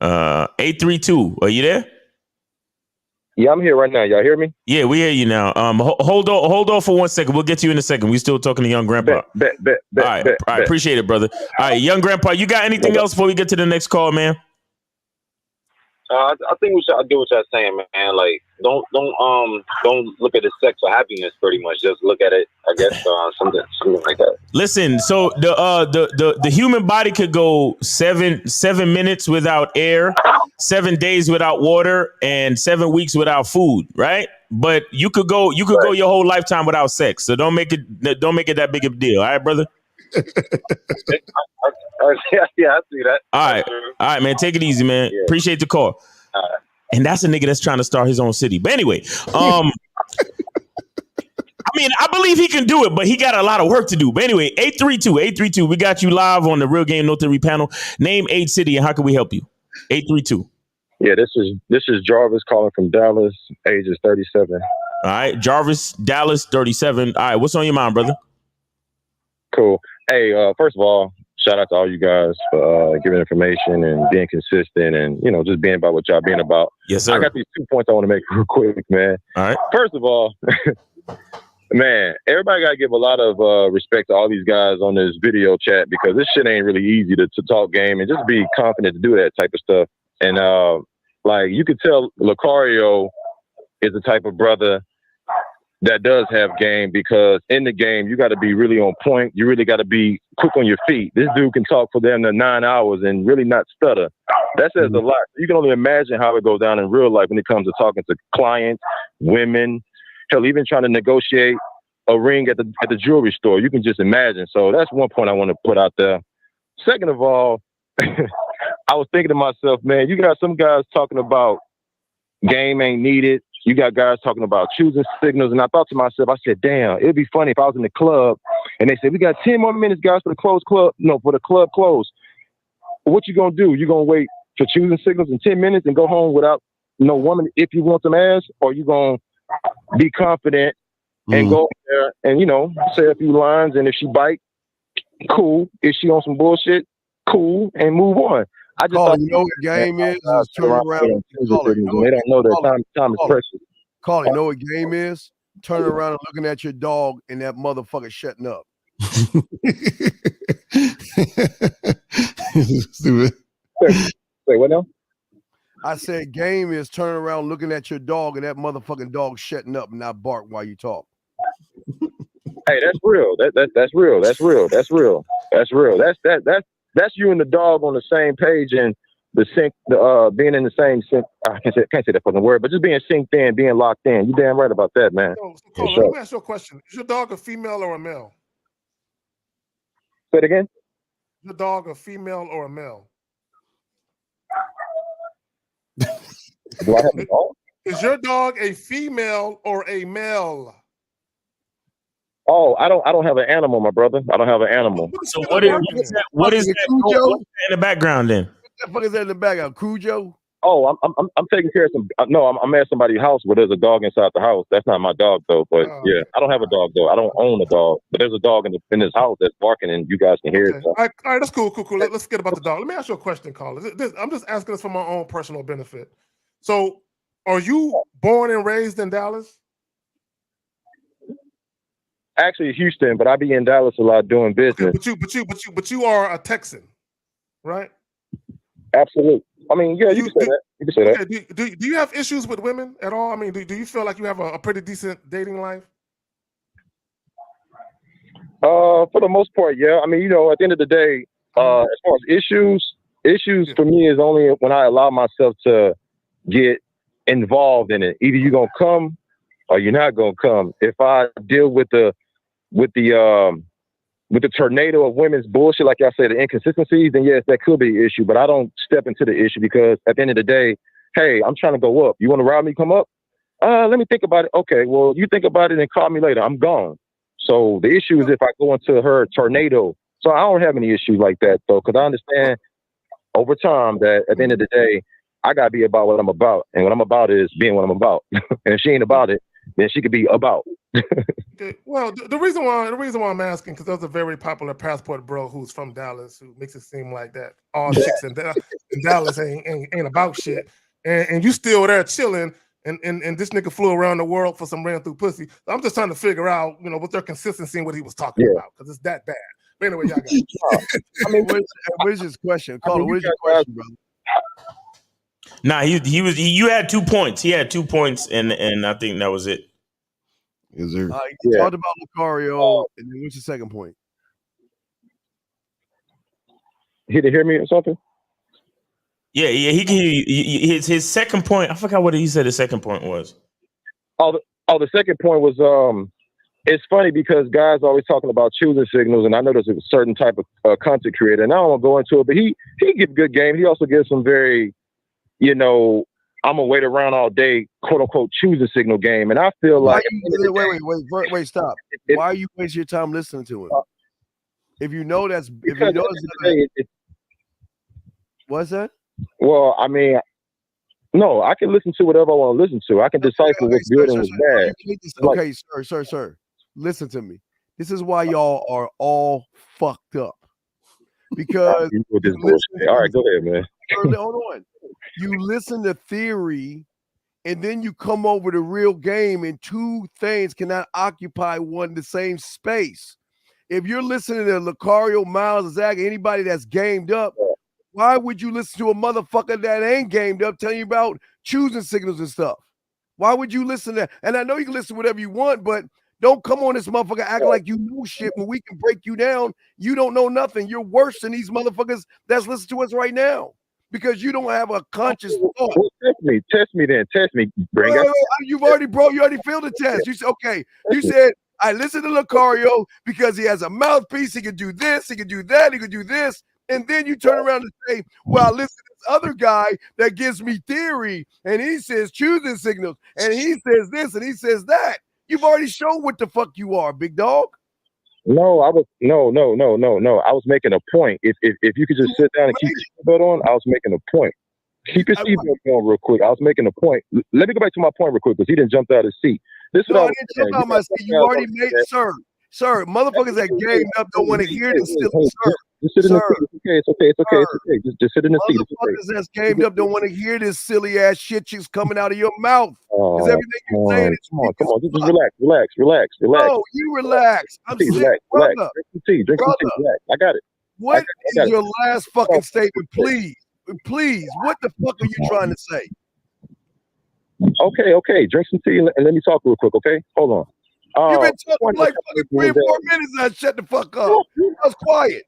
832. Are you there? Yeah, I'm here right now. Y'all hear me? Yeah, we hear you now. Hold on for 1 second. We'll get you in a second. We still talking to young grandpa. Bet. All right. Appreciate it, brother. All right, young grandpa, you got anything else before we get to the next call, man? I think we should do what y'all saying, man. Like, don't look at the sex or happiness. Pretty much, just look at it. I guess something like that. Listen, so the human body could go 7 minutes without air, 7 days without water, and 7 weeks without food, right? But you could go your whole lifetime without sex. So don't make it that big of a deal, all right, brother? Yeah, I see that. All right, man. Take it easy, man. Yeah. Appreciate the call. And that's a nigga that's trying to start his own city. But anyway, I mean, I believe he can do it, but he got a lot of work to do. But anyway, 832, we got you live on the Real Game No Theory panel. Name age, city, and how can we help you? 832. Yeah, this is Jarvis calling from Dallas. Age is 37. All right, Jarvis, Dallas, 37. All right, what's on your mind, brother? Cool. Hey, first of all, shout out to all you guys for giving information and being consistent and, you know, just being about what y'all being about. Yes, sir. I got these 2 points I want to make real quick, man. All right. First of all, man, everybody got to give a lot of respect to all these guys on this video chat because this shit ain't really easy to talk game and just be confident to do that type of stuff. And, like, you could tell Lucario is the type of brother that does have game because in the game, you got to be really on point. You really got to be quick on your feet. This dude can talk for them to 9 hours and really not stutter. That says a lot. You can only imagine how it goes down in real life when it comes to talking to clients, women, hell, even trying to negotiate a ring at the jewelry store. You can just imagine. So that's one point I want to put out there. Second of all, I was thinking to myself, man, you got some guys talking about game ain't needed. You got guys talking about choosing signals. And I thought to myself, I said, damn, it'd be funny if I was in the club and they said, we got 10 more minutes, guys, for the club close. What you going to do? You going to wait for choosing signals in 10 minutes and go home without no woman if you want some ass? Or you going to be confident and go there and, you know, say a few lines. And if she bite, cool. If she on some bullshit, cool. And move on. I just thought, you know what game is turn around. They don't know that time is precious. Carl, you know what game is? Turning around and looking at your dog and that motherfucker shutting up. Stupid. Wait, what now? I said game is turning around looking at your dog and that motherfucking dog shutting up and not bark while you talk. Hey, that's real. That's real. That's real. That's real. That's real. That's you and the dog on the same page and the sync, being in the same sync. I can't say that fucking word, but just being synced in, being locked in. You damn right about that, man. So let me ask you a question: is your dog a female or a male? Say it again. Is your dog a female or a male? Do I have a dog? Is your dog a female or a male? Oh, I don't have an animal, my brother. I don't have an animal. So what is that? What is that? What's that in the background then? What the fuck is that in the background? Cujo? Oh, I'm taking care of some. No, I'm at somebody's house where there's a dog inside the house. That's not my dog though. But yeah, I don't have a dog though. I don't own a dog. But there's a dog in this house that's barking, and you guys can hear it. So. All right, that's cool. Let's forget about the dog. Let me ask you a question, caller. I'm just asking this for my own personal benefit. So, are you born and raised in Dallas? Actually, Houston, but I be in Dallas a lot doing business. Okay, but you are a Texan, right? Absolutely. I mean, yeah, you can say that. You can say that. Okay, do you have issues with women at all? I mean, do you feel like you have a pretty decent dating life? For the most part, yeah. I mean, at the end of the day, as far as issues for me is only when I allow myself to get involved in it. Either you're gonna come or you're not gonna come. If I deal with the tornado of women's bullshit, like I said, the inconsistencies, then yes, that could be an issue. But I don't step into the issue because at the end of the day, hey, I'm trying to go up. You want to ride me? Come up? Let me think about it. Okay, well, you think about it and call me later. I'm gone. So the issue is if I go into her tornado. So I don't have any issues like that though, because I understand over time that at the end of the day, I gotta be about what I'm about, and what I'm about is being what I'm about. And if she ain't about it, then she could be about. Okay. Well, the reason why I'm asking, because there's a very popular passport bro who's from Dallas who makes it seem like that all chicks in Dallas ain't about shit, and you still there chilling, and this nigga flew around the world for some ran through pussy. So I'm just trying to figure out, what their consistency and what he was talking about, because it's that bad. But anyway, y'all got it. I mean, what is his question? Caller, what is your question, brother? Nah, you had 2 points. He had 2 points, and I think that was it. Is there? You talked about Lucario, and then what's your second point? He didn't hear me or something? Yeah, he can hear you. His second point, I forgot what he said his second point was. The second point was it's funny because guys are always talking about choosing signals, and I know there's a certain type of content creator, and I don't want to go into it, but he gives good game. He also gives some very, I'm gonna wait around all day, quote unquote, choosing signal game, and I feel like wait, stop. Why are you wasting your time listening to him? If you know what's that? Well, I mean, no, I can listen to whatever I want to listen to. I can decipher what's good and what's bad. Okay, sir. Listen to me. This is why y'all are all fucked up. Because all right, go ahead, man. Hold on. You listen to theory, and then you come over to real game, and two things cannot occupy the same space. If you're listening to Lucario, Miles, Zach, anybody that's gamed up, why would you listen to a motherfucker that ain't gamed up telling you about choosing signals and stuff? Why would you listen to? And I know you can listen to whatever you want, but don't come on this motherfucker acting like you know shit when we can break you down. You don't know nothing. You're worse than these motherfuckers that's listening to us right now because you don't have a conscious thought. Well, test me then. Bring it. You already failed the test. You said, okay. You said, I listen to Lucario because he has a mouthpiece. He can do this. He can do that. He can do this. And then you turn around and say, well, listen to this other guy that gives me theory, and he says choosing signals, and he says this, and he says that. You've already shown what the fuck you are, big dog. No. I was making a point. If you could just sit down and keep your seatbelt on, I was making a point. Keep your seatbelt on real quick. I was making a point. Let me go back to my point real quick because he didn't jump out of his seat. I didn't jump out of my seat. You already made it, sir. Motherfuckers that gamed up don't want to hear this still, sir. Just sit in the seat. It's okay. Just sit in the seat. Motherfuckers that's gamed up don't want to hear this silly ass shit just coming out of your mouth. Because everything you're saying is come on. Just relax. No, you relax. I'm sick, relax. brother. Drink some tea. Relax. I got it. What is your last fucking statement, please? Please, what the fuck are you trying to say? Okay. Drink some tea and let me talk real quick, okay? Hold on. You've been talking for like fucking 3 or 4 minutes now. Shut the fuck up. I was quiet.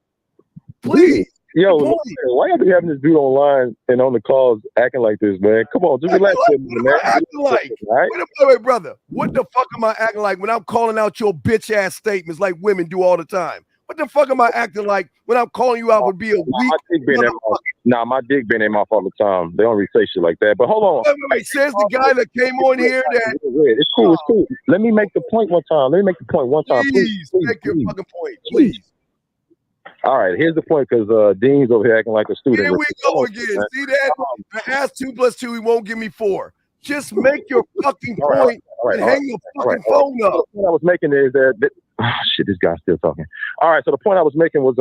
Please. Yo, why you be having this dude online and on the calls acting like this, man? Come on, just relax. Wait, brother. What the fuck am I acting like when I'm calling out your bitch ass statements like women do all the time? What the fuck am I acting like when I'm calling you out would be a weak motherfucker? Nah, my dick been in my mouth all the time. They don't really say shit like that. But hold on. Wait. Says the guy that came on here that it's cool. Let me make the point one time. Please make your fucking point, please. All right, here's the point, because Dean's over here acting like a student. Here we go again. See that? I asked 2 + 2. He won't give me 4. Just make your fucking point and hang your fucking phone up. The point I was making is that shit, this guy's still talking. All right, so the point I was making was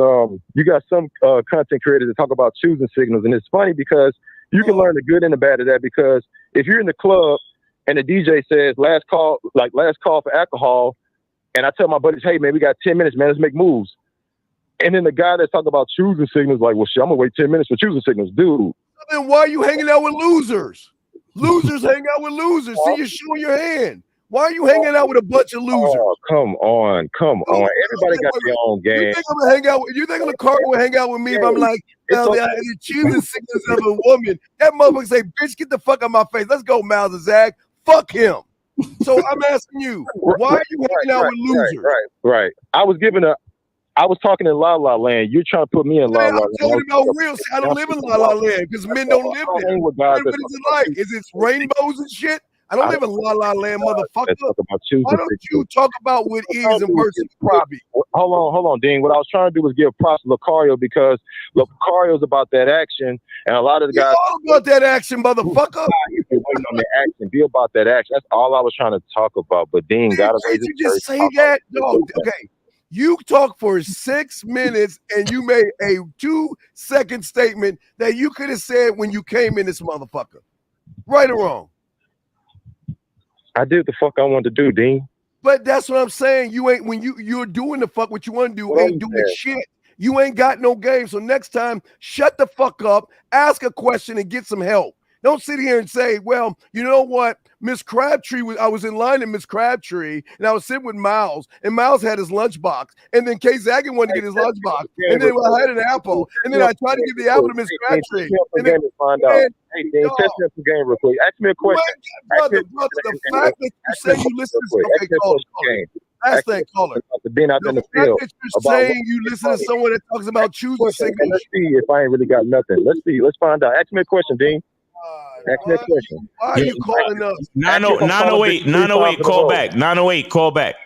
you got some content creators that talk about choosing signals, and it's funny because you can learn the good and the bad of that, because if you're in the club and the DJ says last call for alcohol, and I tell my buddies, hey man, we got 10 minutes, man, let's make moves. And then the guy that's talking about choosing signals, like, well, shit, I'm gonna wait 10 minutes for choosing signals, dude. Then why are you hanging out with losers? Losers hang out with losers. See, you're showing your hand. Why are you hanging out with a bunch of losers? Oh, come on. Everybody got their own game. You think I'm gonna hang out with? You think Car will hang out with me if I'm like, the choosing signals of a woman? That motherfucker say, bitch, get the fuck out of my face. Let's go, Miles and Zach. Fuck him. So I'm asking you, why are you hanging out with losers? Right. I was talking in La La Land. You're trying to put me in La La Land. I'm talking about real. I don't live in La La Land because men don't live there. What is it like? Is it rainbows and shit? I don't live in La La Land, motherfucker. Why don't you talk about what is and versus probably? Hold on, Dean. What I was trying to do was give props to Lucario, because Lucario's about that action, and a lot of the guys all about that action, motherfucker. You're waiting on the action. Be about that action. That's all I was trying to talk about. But Dean got to. Did you just say that? No. Okay. You talked for 6 minutes and you made a 2-second statement that you could have said when you came in this motherfucker. Right or wrong? I did the fuck I wanted to do, Dean. But that's what I'm saying. You ain't when you're doing the fuck what you want to do, ain't doing shit. You ain't got no game. So next time, shut the fuck up, ask a question and get some help. Don't sit here and say, well, you know what? Miss Crabtree I was in line in Miss Crabtree, and I was sitting with Miles, and Miles had his lunchbox, and then Kay Zaggin wanted to get his lunchbox, and then I had an apple, and then I tried to give the apple to Miss Crabtree. And then find out. Hey, Dean, test me up some game real quick. Ask me a question. Brother, the fact that you say you listen to okay, caller. Last thing, caller. Being out in the field. That you're saying you listen to someone that talks about choosing signals. Let's see if I ain't really got nothing. Let's see. Let's find out. Ask me a question, Dean. Ask me a question. Why are you calling us? 908, call back. 908, call back.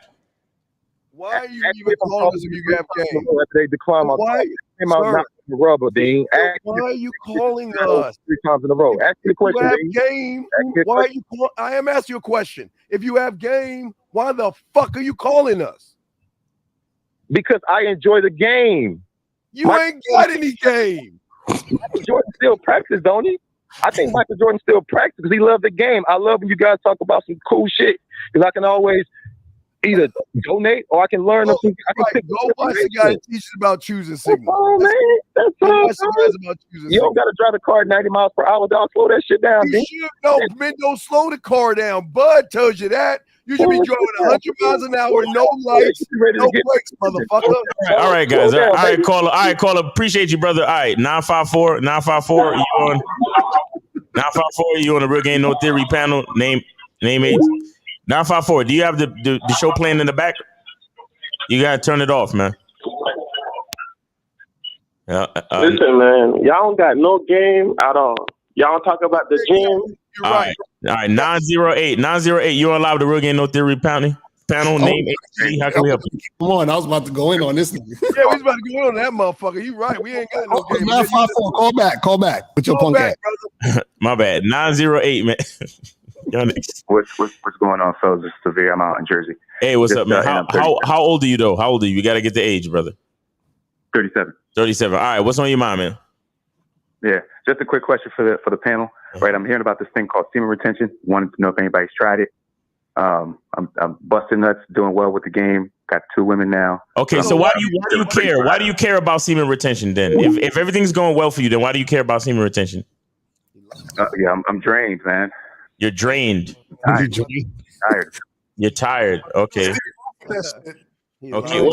Why are you even calling us if you have game? They decline my rubber, Dean. Why are you calling us 3 times in a row? Ask me a question, Dean. Dean. Game. Why are you calling? I am asking you a question. If you have game, why the fuck are you calling us? Because I enjoy the game. You ain't got any game. Michael Jordan still practice, don't he? I think Michael Jordan still practice because he loved the game. I love when you guys talk about some cool shit because I can always either donate or I can learn. Go watch the guy teaches about choosing signals. Oh man, that's all. You don't got to drive the car 90 miles per hour, dog. Slow that shit down. No, men don't slow the car down. Bud tells you that. You should be driving 100 miles an hour, no lights, no brakes, motherfucker. All right, guys. All right, caller. Appreciate you, brother. All right, 954. You on 954? You on the Real Game No Theory panel? Name 8. 954. Do you have the show playing in the back? You gotta turn it off, man. Listen, man, y'all don't got no game at all. Y'all talk about the gym. All right. 908. You on live the Real Game No Theory panel? Name 8. How can we help you? Come on, I was about to go in on this nigga. Yeah, we was about to go in on that motherfucker. You right. We ain't got no game. 954. Call back. Put your punk at. My bad. 908, man. What's going on, fellas? This is Severe. I'm out in Jersey. Hey, what's up, man? How old are you, though? How old are you? We got to get the age, brother. 37. 37. All right. What's on your mind, man? Yeah. Just a quick question for the panel. Right. I'm hearing about this thing called semen retention. Wanted to know if anybody's tried it. I'm busting nuts, doing well with the game. Got 2 women now. Okay, so why do you care? Why do you care about semen retention then? If everything's going well for you, then why do you care about semen retention? Yeah, I'm drained, man. You're drained. Tired. You're tired. Okay. Okay.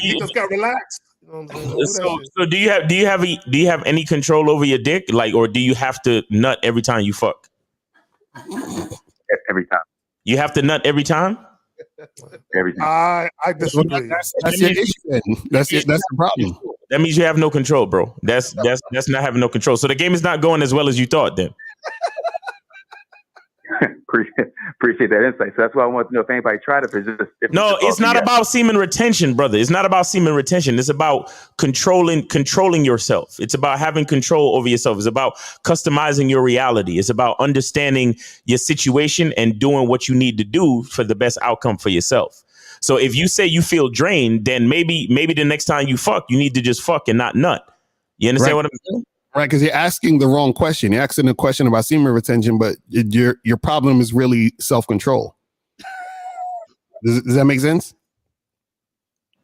He just got relaxed. So do you have any control over your dick, like, or do you have to nut every time you fuck? Every time. You have to nut every time? Every time. I disagree. That's your issue. That's the problem. That means you have no control, bro. That's not having no control. So the game is not going as well as you thought then. Appreciate that insight. So that's why I want to know if anybody tried it. No, it's not about semen retention, brother. It's not about semen retention. It's about controlling yourself. It's about having control over yourself. It's about customizing your reality. It's about understanding your situation and doing what you need to do for the best outcome for yourself. So if you say you feel drained, then maybe the next time you fuck, you need to just fuck and not nut. You understand what I'm saying? Right, because you're asking the wrong question. You're asking a question about semen retention, but your problem is really self-control. Does that make sense?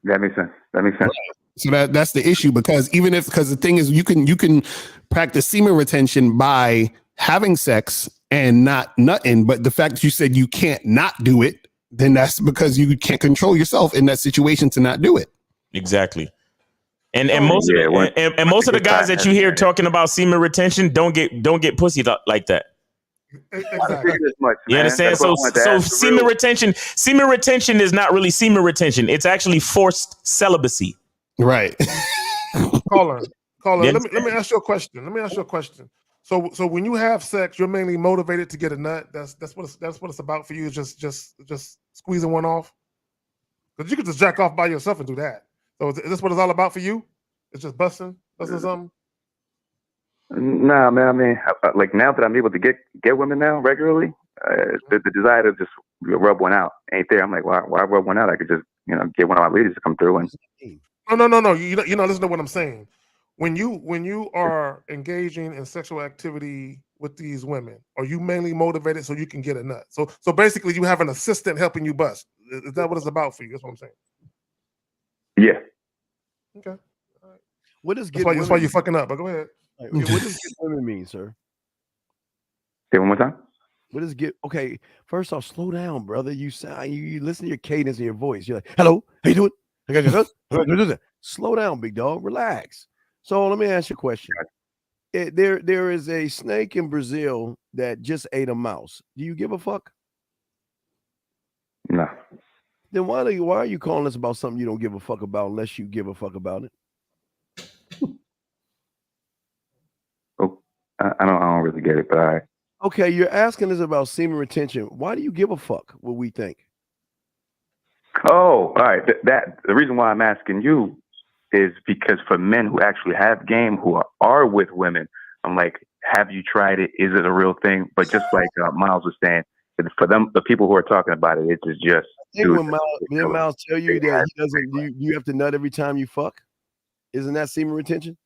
That makes sense. Right. So that's the issue, because the thing is, you can practice semen retention by having sex and not nutting, but the fact that you said you can't not do it, then that's because you can't control yourself in that situation to not do it. Exactly. And most of the guys that you hear talking about semen retention don't get pussy like that. Exactly. You understand? So semen retention is not really semen retention. It's actually forced celibacy. Right. Caller. Let me ask you a question. So when you have sex, you're mainly motivated to get a nut. That's what it's about for you. Just squeezing one off. Because you could just jack off by yourself and do that. So is this what it's all about for you? It's just busting something? Nah, man. I mean, like now that I'm able to get women now regularly, the desire to just rub one out ain't there. I'm like, why rub one out? I could just get one of my ladies to come through and. No. You know, listen to what I'm saying. When you are engaging in sexual activity with these women, are you mainly motivated so you can get a nut? So basically, you have an assistant helping you bust. Is that what it's about for you? That's what I'm saying. Yeah. Okay. All right. What does that's why you're fucking up? But go ahead. What does get women mean, sir? Say one more time. What does get? Okay, first off, slow down, brother. You listen to your cadence in your voice. You're like, "Hello, how you doing?" I got you. Slow down, big dog. Relax. So let me ask you a question. There is a snake in Brazil that just ate a mouse. Do you give a fuck? No. Then why are you calling us about something you don't give a fuck about unless you give a fuck about it? Oh, I don't really get it, but all right. Okay, you're asking us about semen retention. Why do you give a fuck what we think? Oh, all right. The reason why I'm asking you is because for men who actually have game, who are with women, I'm like, have you tried it? Is it a real thing? But just like Miles was saying, for them, the people who are talking about it, it's just. I think when Miles tell you that he doesn't, you have to nut every time you fuck. Isn't that semen retention?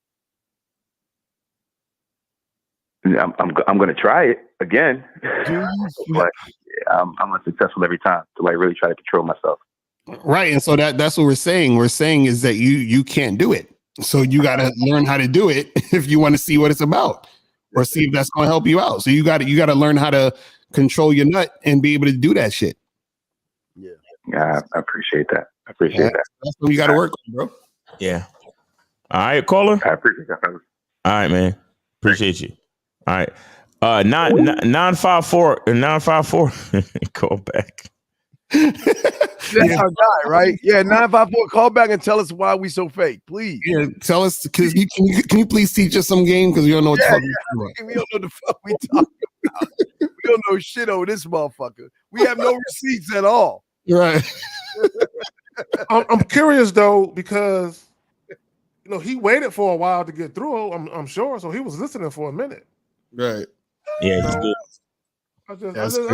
I'm going to try it again, but I'm unsuccessful every time to like really try to control myself. Right, and so that's what we're saying. We're saying is that you can't do it, so you got to learn how to do it if you want to see what it's about, or see if that's going to help you out. So you got to learn how to control your nut and be able to do that shit. Yeah, I appreciate that. That's what you got to work on, bro. Yeah. All right, caller. I appreciate that. All right, man. Appreciate you. All right. 954 call back. That's our guy, right? Yeah, 954. Call back and tell us why we so fake, please. Yeah, tell us. Can you please teach us some game, because we don't know what the fuck we don't know the fuck we talking about. We don't know shit over this motherfucker. We have no receipts at all. Right. I'm curious though, because he waited for a while to get through. I'm sure, so he was listening for a minute. Right. Yeah, he's good. I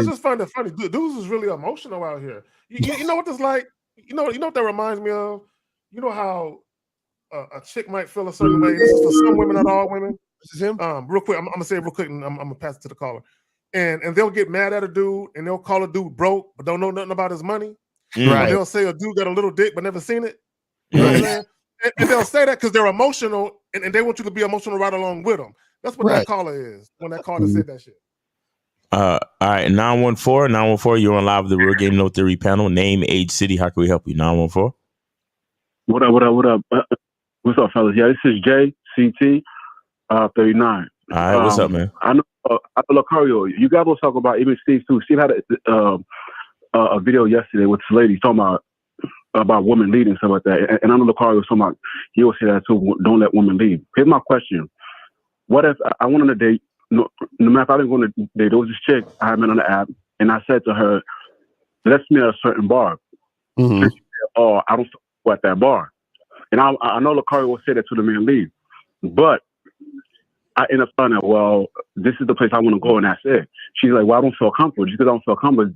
just find it funny. Dudes is really emotional out here. You know what this like? You know what that reminds me of? You know how a chick might feel a certain way. This is for some women, not all women. This is him. Real quick, I'm gonna say it real quick, and I'm gonna pass it to the caller. And they'll get mad at a dude, and they'll call a dude broke, but don't know nothing about his money. Right. Or they'll say a dude got a little dick, but never seen it. You know what I'm saying? And they'll say that because they're emotional, and they want you to be emotional right along with them. That's what that caller is. When that caller said that shit. All right, 914, you're on live with the Real Game No Theory panel. Name, age, city. How can we help you? 914. What up? What's up, fellas? Yeah, this is JCT 39. All right, what's up, man? I know Lucario, you guys will talk about, even Steve too. Steve had a video yesterday with this lady talking about about women leading and stuff like that. And I know the car was talking about, he will say that too, don't let women lead. Here's my question. What if I went on a date, no matter if I didn't go on a date, there was this chick I had met on the app, and I said to her, let's meet at a certain bar. Mm-hmm. She said, oh, I don't go at that bar. And I know Lakari will say that to the man leave. But I end up finding out, well, this is the place I want to go, and that's it. She's like, well, I don't feel comfortable. Just because I don't feel comfortable,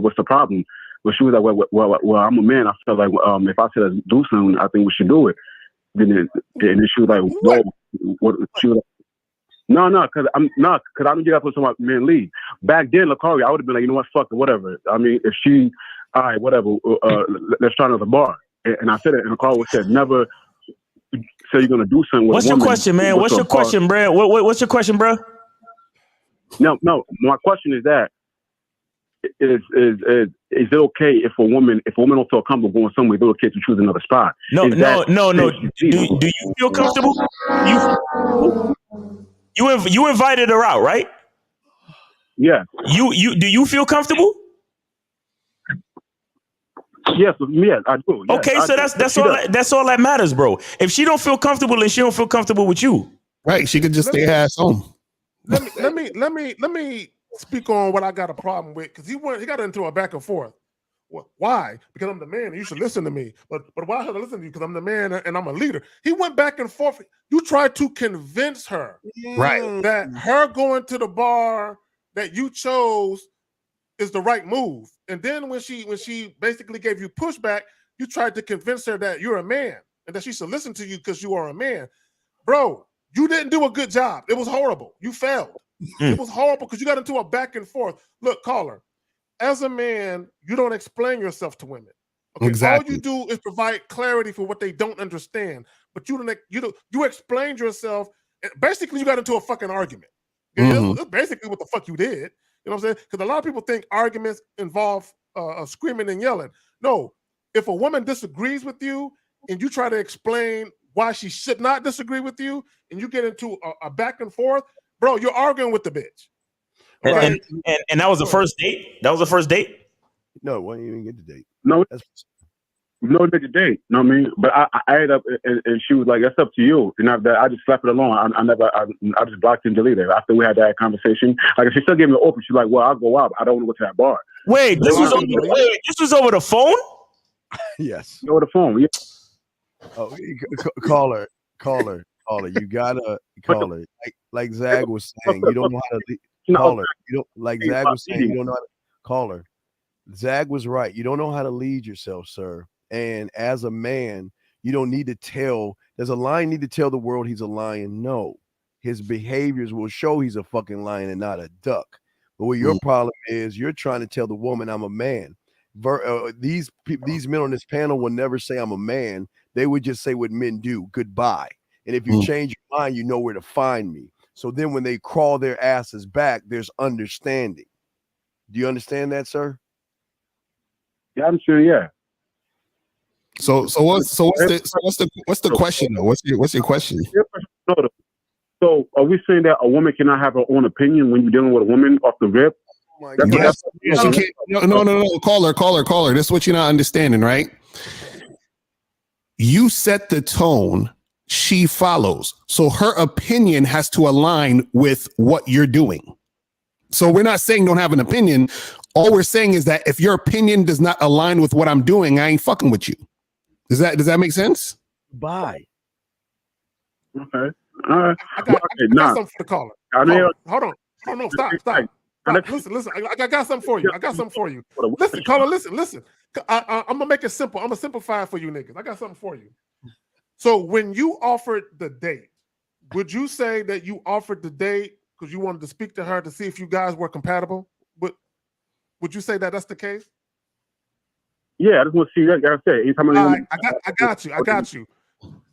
what's the problem? But she was like, well, I'm a man. I feel like if I said let's do something, I think we should do it. And then she was like, no. What? She was like, no, because I don't get up with somebody man leave. Back then, Lakari, I would have been like, you know what, fuck it, whatever. I mean, if she, all right, whatever, let's try another bar. And I said it, and Lakari said, never say you're gonna do something with What's a woman. Your question, man? What's your question, bro? What's your question, bro? No. My question is that is it okay if a woman don't feel comfortable going somewhere, it's okay to choose another spot? No. Do you feel comfortable? You invited her out, right? Yeah. Do you feel comfortable? Yes, I do. Yes, okay, so that's all that matters, bro. If she don't feel comfortable, then she don't feel comfortable with you. Right, she could just stay her ass home. Let me speak on what I got a problem with, because he got into a back and forth. Well, why? Because I'm the man and you should listen to me. But why should I listen to you? Because I'm the man and I'm a leader. He went back and forth. You tried to convince her that her going to the bar that you chose is the right move. And then when she basically gave you pushback, you tried to convince her that you're a man and that she should listen to you because you are a man. Bro, you didn't do a good job. It was horrible. You failed. It was horrible because you got into a back and forth. Look, caller, as a man, you don't explain yourself to women. Okay? Exactly. All you do is provide clarity for what they don't understand. But you explained yourself. Basically, you got into a fucking argument. That's basically what the fuck you did. You know what I'm saying? Because a lot of people think arguments involve screaming and yelling. No, if a woman disagrees with you and you try to explain why she should not disagree with you, and you get into a back and forth, bro, you're arguing with the bitch. Okay? And that was the first date? That was the first date? No, why didn't you even get the date? No, nigga date. You know what I mean? But I ended up, and she was like, "That's up to you." And I just left it alone. I just blocked and deleted it after we had that conversation. Like, if she still gave me an open, she's like, "Well, I'll go out. I don't want to go to that bar." Wait, this was over the phone? Yes. Over the phone. Yeah. Oh, caller. You gotta call her. Like Zag was saying, you don't know how to call her. You don't, like Zag was saying, you don't know how to call her. Zag was right. You don't know how to lead yourself, sir. And as a man, you don't need to tell. Does a lion need to tell the world he's a lion? No. His behaviors will show he's a fucking lion and not a duck. But what your problem is, you're trying to tell the woman I'm a man. These men on this panel will never say I'm a man. They would just say what men do, goodbye. And if you change your mind, you know where to find me. So then when they crawl their asses back, there's understanding. Do you understand that, sir? Yeah, I'm sure. Yeah. So what's the question though? What's your question? So are we saying that a woman cannot have her own opinion when you're dealing with a woman off the rip? No. Caller. This is what you're not understanding, right? You set the tone, she follows. So her opinion has to align with what you're doing. So we're not saying don't have an opinion. All we're saying is that if your opinion does not align with what I'm doing, I ain't fucking with you. Does that make sense? Bye. Okay. All right. I got something for the caller. Hold on. No, stop. Listen. I got something for you. Listen, caller, listen. I'm gonna make it simple. I'm gonna simplify it for you niggas. I got something for you. So when you offered the date, would you say that you offered the date because you wanted to speak to her to see if you guys were compatible? Would you say that that's the case? Yeah, I just want to see that. Like I said, anytime I got you.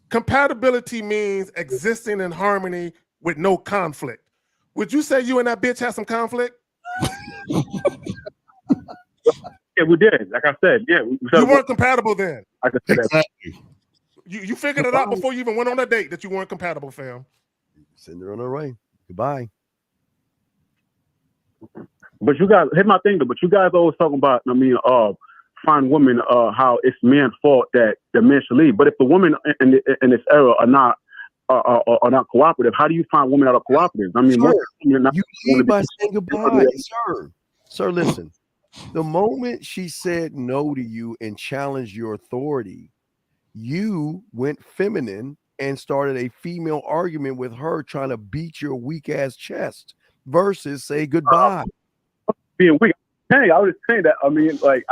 Compatibility means existing in harmony with no conflict. Would you say you and that bitch had some conflict? Yeah, we did. Like I said, yeah. You weren't compatible then. I could say that. You figured it out before you even went on a date that you weren't compatible, fam. Send her on her way. Goodbye. But you guys, here's my thing though. But you guys always talking about, find women how it's men's fault that the men should leave. But if the women in this era are not cooperative, how do you find women that are cooperative? I mean, Sir, women not you leave by saying goodbye, sir. Sir, listen. The moment she said no to you and challenged your authority, you went feminine and started a female argument with her trying to beat your weak ass chest versus say goodbye. Being weak. Hey, I was just saying that. I mean, like,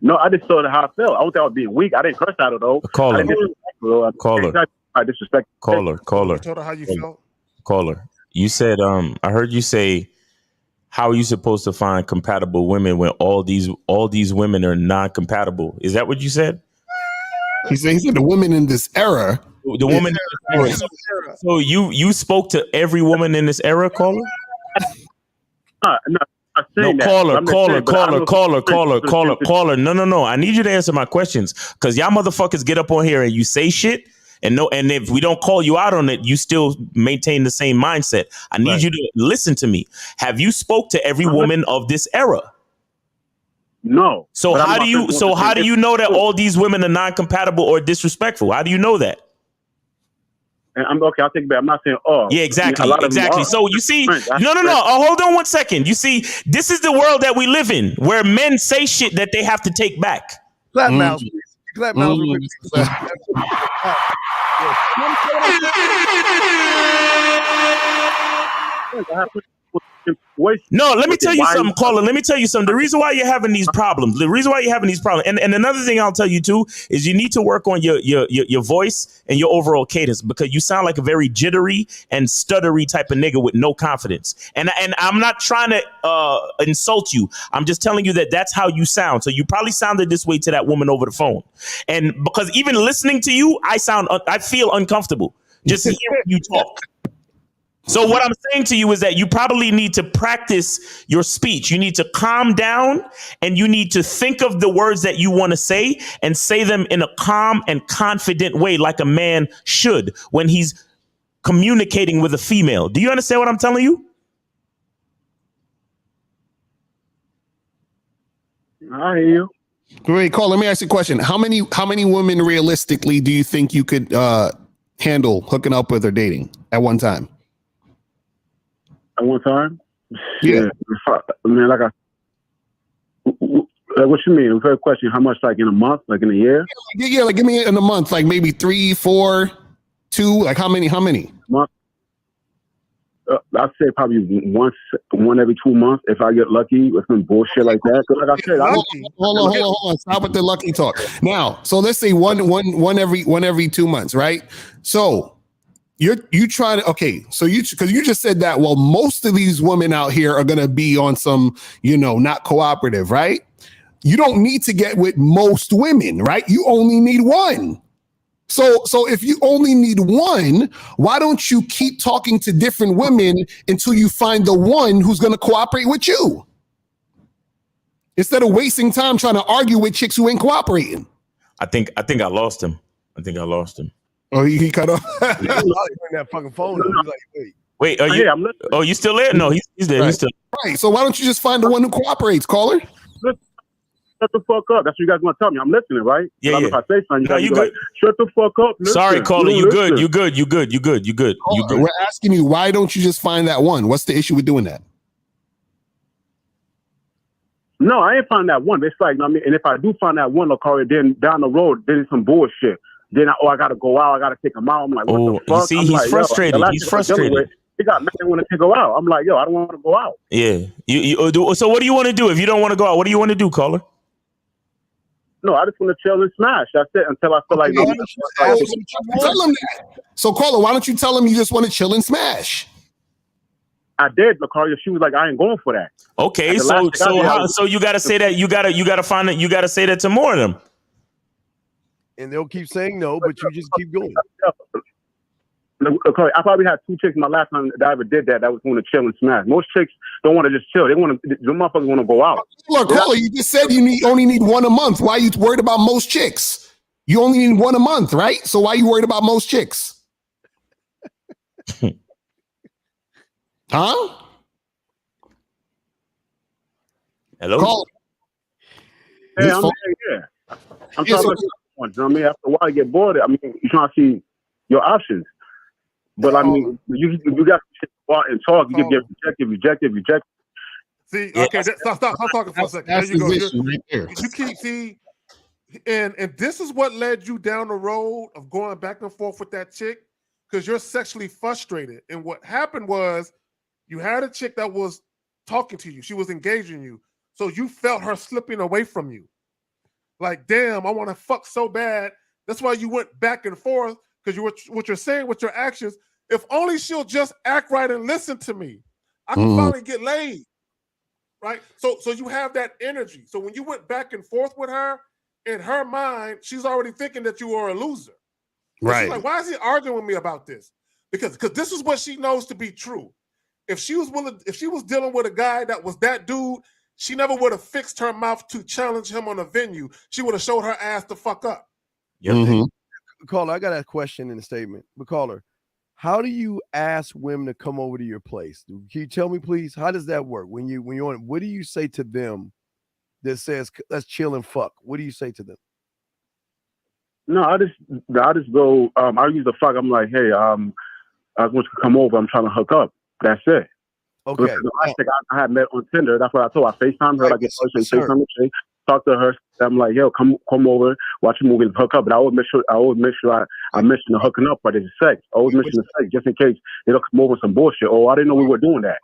no, I just told her how I felt. I don't think I was being weak. I didn't curse at her though. Caller. I didn't disrespect her, though. I disrespect. Caller. You told her how you felt. Caller. You said, I heard you say, how are you supposed to find compatible women when all these women are non-compatible? Is that what you said? He said the women in this era. The woman in this era. So you spoke to every woman in this era, caller? No, caller. No. I need you to answer my questions because y'all motherfuckers get up on here and you say shit. And if we don't call you out on it, you still maintain the same mindset. I need you to listen to me. Have you spoke to every woman of this era? No. So how do you know that all these women are non-compatible or disrespectful? How do you know that? And I'm okay. I'll take it back. I'm not saying Yeah, exactly. So you see, no. Hold on 1 second. You see, this is the world that we live in, where men say shit that they have to take back. Clap mouse, please. Clap mouse. No, let me tell you something, caller. Let me tell you something. The reason why you're having these problems, and another thing I'll tell you too, is you need to work on your voice and your overall cadence because you sound like a very jittery and stuttery type of nigga with no confidence. And I'm not trying to insult you. I'm just telling you that that's how you sound. So you probably sounded this way to that woman over the phone. And because even listening to you, I feel uncomfortable just hearing you talk. So what I'm saying to you is that you probably need to practice your speech. You need to calm down and you need to think of the words that you want to say and say them in a calm and confident way, like a man should when he's communicating with a female. Do you understand what I'm telling you? I hear you. Great, Cole. Let me ask you a question. How many women realistically do you think you could handle hooking up with or dating at one time? At one time? Yeah. I mean, what you mean? Fair question. How much, like in a month, like in a year? Yeah, like give me in a month, like maybe 3, 4, 2, like how many? Month. I'd say probably one every 2 months if I get lucky with some bullshit like that. Like I said, hold on. Stop with the lucky talk. Now, so let's say one every 2 months, right? So you trying to because you just said that. Well, most of these women out here are gonna be on some, not cooperative, right? You don't need to get with most women, right? You only need one. So if you only need one, why don't you keep talking to different women until you find the one who's gonna cooperate with you? Instead of wasting time trying to argue with chicks who ain't cooperating. I think I lost him. Oh, he cut off. That fucking phone up. He's like, wait, are you? Oh, you still there? No, he's there. Right. He's still right. So why don't you just find the one who cooperates, caller? Shut the fuck up. That's what you guys want to tell me. I'm listening, right? Yeah, like yeah. If I say something, No, you good. Like, shut the fuck up. Listen. Sorry, caller. You good. Listen. You good. We're asking you, why don't you just find that one? What's the issue with doing that? No, I ain't find that one. It's like, I mean, and if I do find that one, Lakari, then down the road, then it's some bullshit. Then I got to go out. I got to take him out. I'm like, what the fuck? You see, he's frustrated. He's frustrated. He got men want to go out. I'm like, yo, I don't want to go out. Yeah. So what do you want to do if you don't want to go out? What do you want to do, caller? No, I just want to chill and smash. That's it. Until I feel like. Tell him that. So, caller, why don't you tell him you just want to chill and smash? I did, Lacaria. She was like, I ain't going for that. Okay, so you gotta say that you gotta find that you gotta say that to more of them. And they'll keep saying no, but you just keep going. I probably had 2 chicks my last time that I ever did that was going to chill and smash. Most chicks don't want to just chill. They want to. The motherfuckers want to go out. Look, caller, you just said you only need one a month. Why are you worried about most chicks? You only need one a month, right? So why are you worried about most chicks? Huh? Hello. Caller. Yeah, I'm trying to look at one. You know what I mean? After a while, you get bored. I mean, you're trying to see your options. But I mean, you got to go out and talk. You can get rejected. See, okay, stop talking for a second. There you go. You keep see, and this is what led you down the road of going back and forth with that chick because you're sexually frustrated. And what happened was you had a chick that was talking to you. She was engaging you. So you felt her slipping away from you. Like, damn, I want to fuck so bad. That's why you went back and forth because what you're saying with your actions. If only she'll just act right and listen to me, I can finally get laid. Right? So you have that energy. So when you went back and forth with her, in her mind, she's already thinking that you are a loser. Right. She's like, why is he arguing with me about this? Because this is what she knows to be true. If she was dealing with a guy that was that dude, she never would have fixed her mouth to challenge him on a venue. She would have showed her ass the fuck up. Caller, I got a question in the statement. But caller, how do you ask women to come over to your place? Can you tell me, please? How does that work? When you're on, what do you say to them that says let's chill and fuck? What do you say to them? No, I just go. I use the fuck. I'm like, hey, I want you to come over. I'm trying to hook up. That's it. Okay. The last thing I had met on Tinder. That's what I told. I FaceTime her. Like, FaceTime the chick. Talk to her. I'm like, yo, come over, watch a movie, and hook up. But I always make sure I mention the hooking up part of the sex. I always mention the sex just in case they don't come over with some bullshit. Oh, I didn't know we were doing that.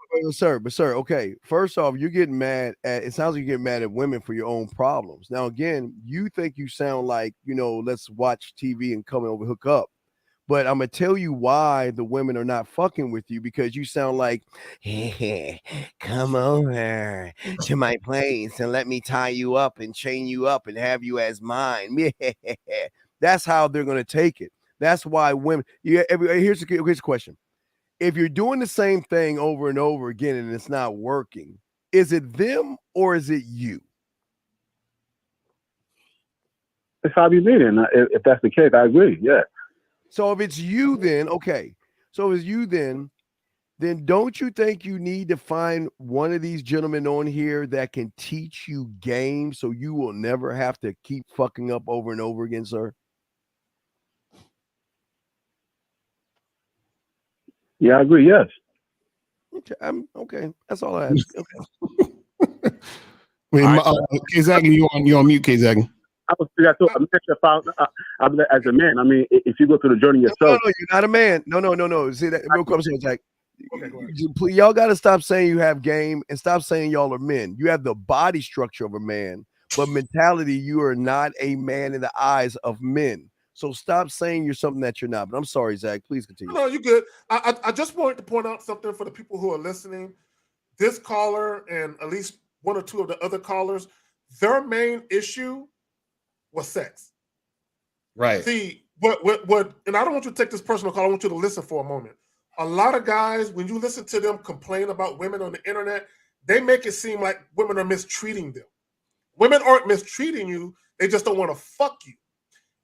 But sir, okay. First off, you're getting mad at. It sounds like you're getting mad at women for your own problems. Now, again, you think you sound like let's watch TV and come over hook up. But I'm gonna tell you why the women are not fucking with you because you sound like, hey, come over to my place and let me tie you up and chain you up and have you as mine. That's how they're gonna take it. That's why women. Here's a question: if you're doing the same thing over and over again and it's not working, is it them or is it you? It's how you mean it. If that's the case, I agree. Yeah. So if it's you, then okay. So if it's you, then don't you think you need to find one of these gentlemen on here that can teach you game so you will never have to keep fucking up over and over again, sir? Yeah, I agree. Yes. Okay. Okay. That's all I ask. Okay. Wait, K-Zaggin, you on mute, K-Zaggin. I was as a man. I mean, if you go through the journey yourself, no, you're not a man. No. See that real quick, Jack. Y'all got to stop saying you have game and stop saying y'all are men. You have the body structure of a man, but mentality, you are not a man in the eyes of men. So stop saying you're something that you're not. But I'm sorry, Zach. Please continue. No, you're good. I just wanted to point out something for the people who are listening. This caller and at least one or two of the other callers, their main issue was sex. Right. See, what, and I don't want you to take this personal call. I want you to listen for a moment. A lot of guys, when you listen to them complain about women on the internet, they make it seem like women are mistreating them. Women aren't mistreating you. They just don't want to fuck you.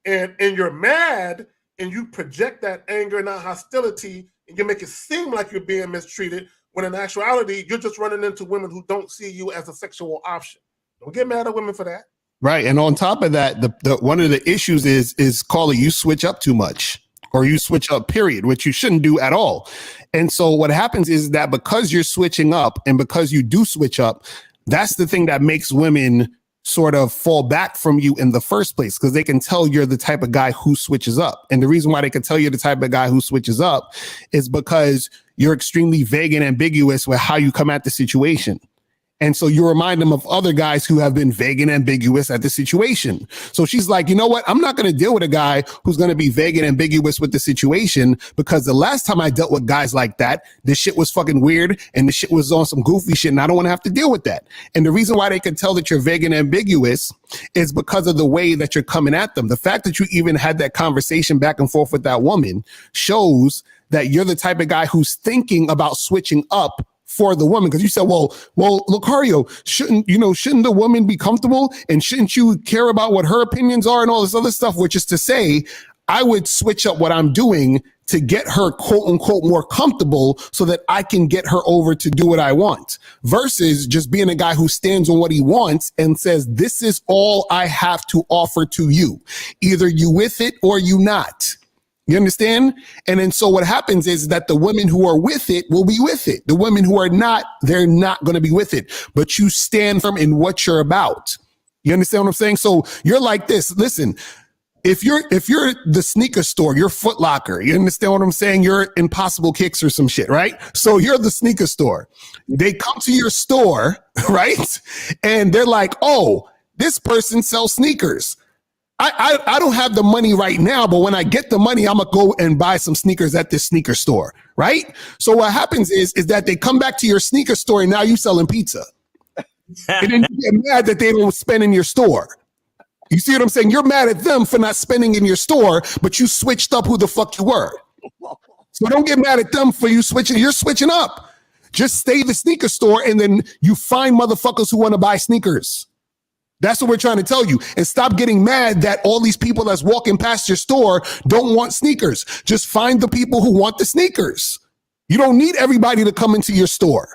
And you're mad and you project that anger and that hostility and you make it seem like you're being mistreated when in actuality, you're just running into women who don't see you as a sexual option. Don't get mad at women for that. Right. And on top of that, the one of the issues is caller, you switch up too much or you switch up, period, which you shouldn't do at all. And so what happens is that because you're switching up and because you do switch up, that's the thing that makes women sort of fall back from you in the first place, because they can tell you're the type of guy who switches up. And the reason why they can tell you're the type of guy who switches up is because you're extremely vague and ambiguous with how you come at the situation. And so you remind them of other guys who have been vague and ambiguous at the situation. So she's like, you know what? I'm not going to deal with a guy who's going to be vague and ambiguous with the situation, because the last time I dealt with guys like that, this shit was fucking weird and the shit was on some goofy shit and I don't want to have to deal with that. And the reason why they can tell that you're vague and ambiguous is because of the way that you're coming at them. The fact that you even had that conversation back and forth with that woman shows that you're the type of guy who's thinking about switching up for the woman, because you said, well, Lucario, shouldn't the woman be comfortable and shouldn't you care about what her opinions are and all this other stuff, which is to say, I would switch up what I'm doing to get her quote unquote more comfortable so that I can get her over to do what I want, versus just being a guy who stands on what he wants and says, this is all I have to offer to you. Either you with it or you not. You understand? And then so what happens is that the women who are with it will be with it. The women who are not, they're not going to be with it. But you stand firm in what you're about. You understand what I'm saying? So you're like this. Listen, if you're the sneaker store, you're Foot Locker. You understand what I'm saying? You're Impossible Kicks or some shit, right? So you're the sneaker store. They come to your store, right? And they're like, oh, this person sells sneakers. I don't have the money right now, but when I get the money, I'm going to go and buy some sneakers at this sneaker store, right? So what happens is that they come back to your sneaker store and now you selling pizza. And then you get mad that they don't spend in your store. You see what I'm saying? You're mad at them for not spending in your store, but you switched up who the fuck you were. So don't get mad at them for you switching. You're switching up. Just stay the sneaker store and then you find motherfuckers who want to buy sneakers. That's what we're trying to tell you. And stop getting mad that all these people that's walking past your store don't want sneakers. Just find the people who want the sneakers. You don't need everybody to come into your store.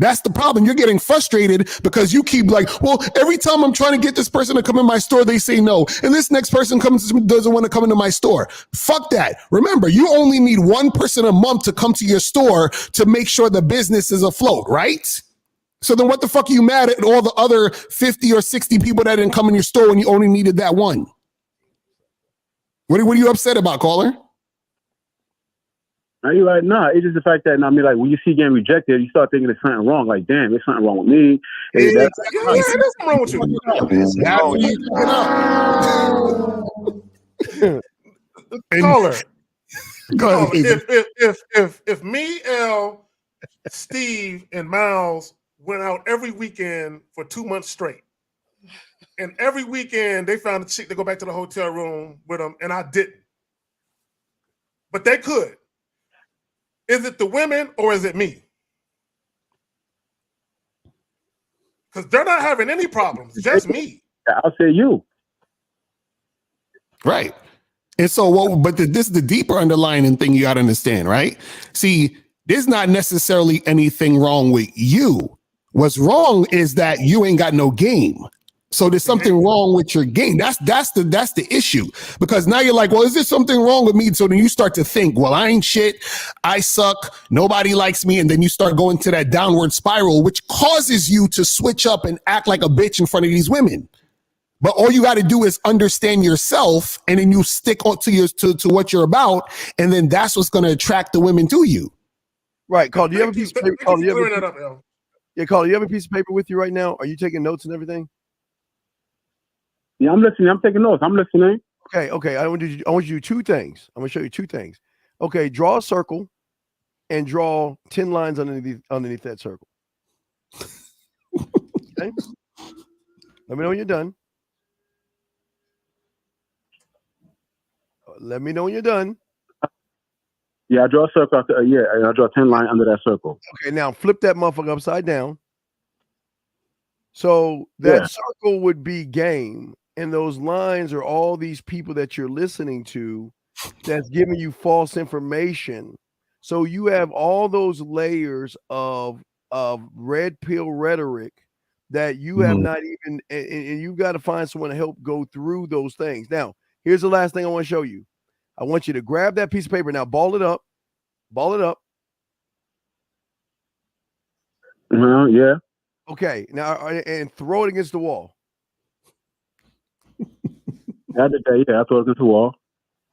That's the problem. You're getting frustrated because you keep like, well, every time I'm trying to get this person to come in my store, they say no. And this next person doesn't want to come into my store. Fuck that. Remember, you only need one person a month to come to your store to make sure the business is afloat, right? So then what the fuck are you mad at all the other 50 or 60 people that didn't come in your store when you only needed that one? What are you upset about, caller? Are you like, nah, it's just the fact that, I mean, like, when you see getting rejected, you start thinking there's something wrong. Like, damn, there's something wrong with me. Hey, there's something wrong with you. Caller. Go ahead. If me, L, Steve, and Miles went out every weekend for 2 months straight, and every weekend they found a chick to go back to the hotel room with them, and I didn't. But they could. Is it the women or is it me? Because they're not having any problems, just me. I'll say you. Right. And so, this is the deeper underlying thing you got to understand, right? See, there's not necessarily anything wrong with you. What's wrong is that you ain't got no game. So there's something wrong with your game. That's the issue. Because now you're like, well, is there something wrong with me? So then you start to think, well, I ain't shit. I suck. Nobody likes me. And then you start going to that downward spiral, which causes you to switch up and act like a bitch in front of these women. But all you got to do is understand yourself, and then you stick on to what you're about, and then that's what's going to attract the women to you. Right, Carl. Do you have a piece of paper? Carl, you have a piece of paper with you right now? Are you taking notes and everything? Yeah, I'm listening. I'm taking notes. I'm listening. Okay. I want you to do two things. I'm going to show you two things. Okay, draw a circle and draw 10 lines underneath that circle. Okay. Let me know when you're done. Let me know when you're done. Yeah, I draw a circle. I draw a 10 line under that circle. Okay, now flip that motherfucker upside down. So that circle would be game, and those lines are all these people that you're listening to that's giving you false information. So you have all those layers of red pill rhetoric that you have not even, and you've got to find someone to help go through those things. Now, here's the last thing I want to show you. I want you to grab that piece of paper. Now, ball it up. Yeah. Okay. Now, and throw it against the wall. I did that. Yeah, I throw it against the wall.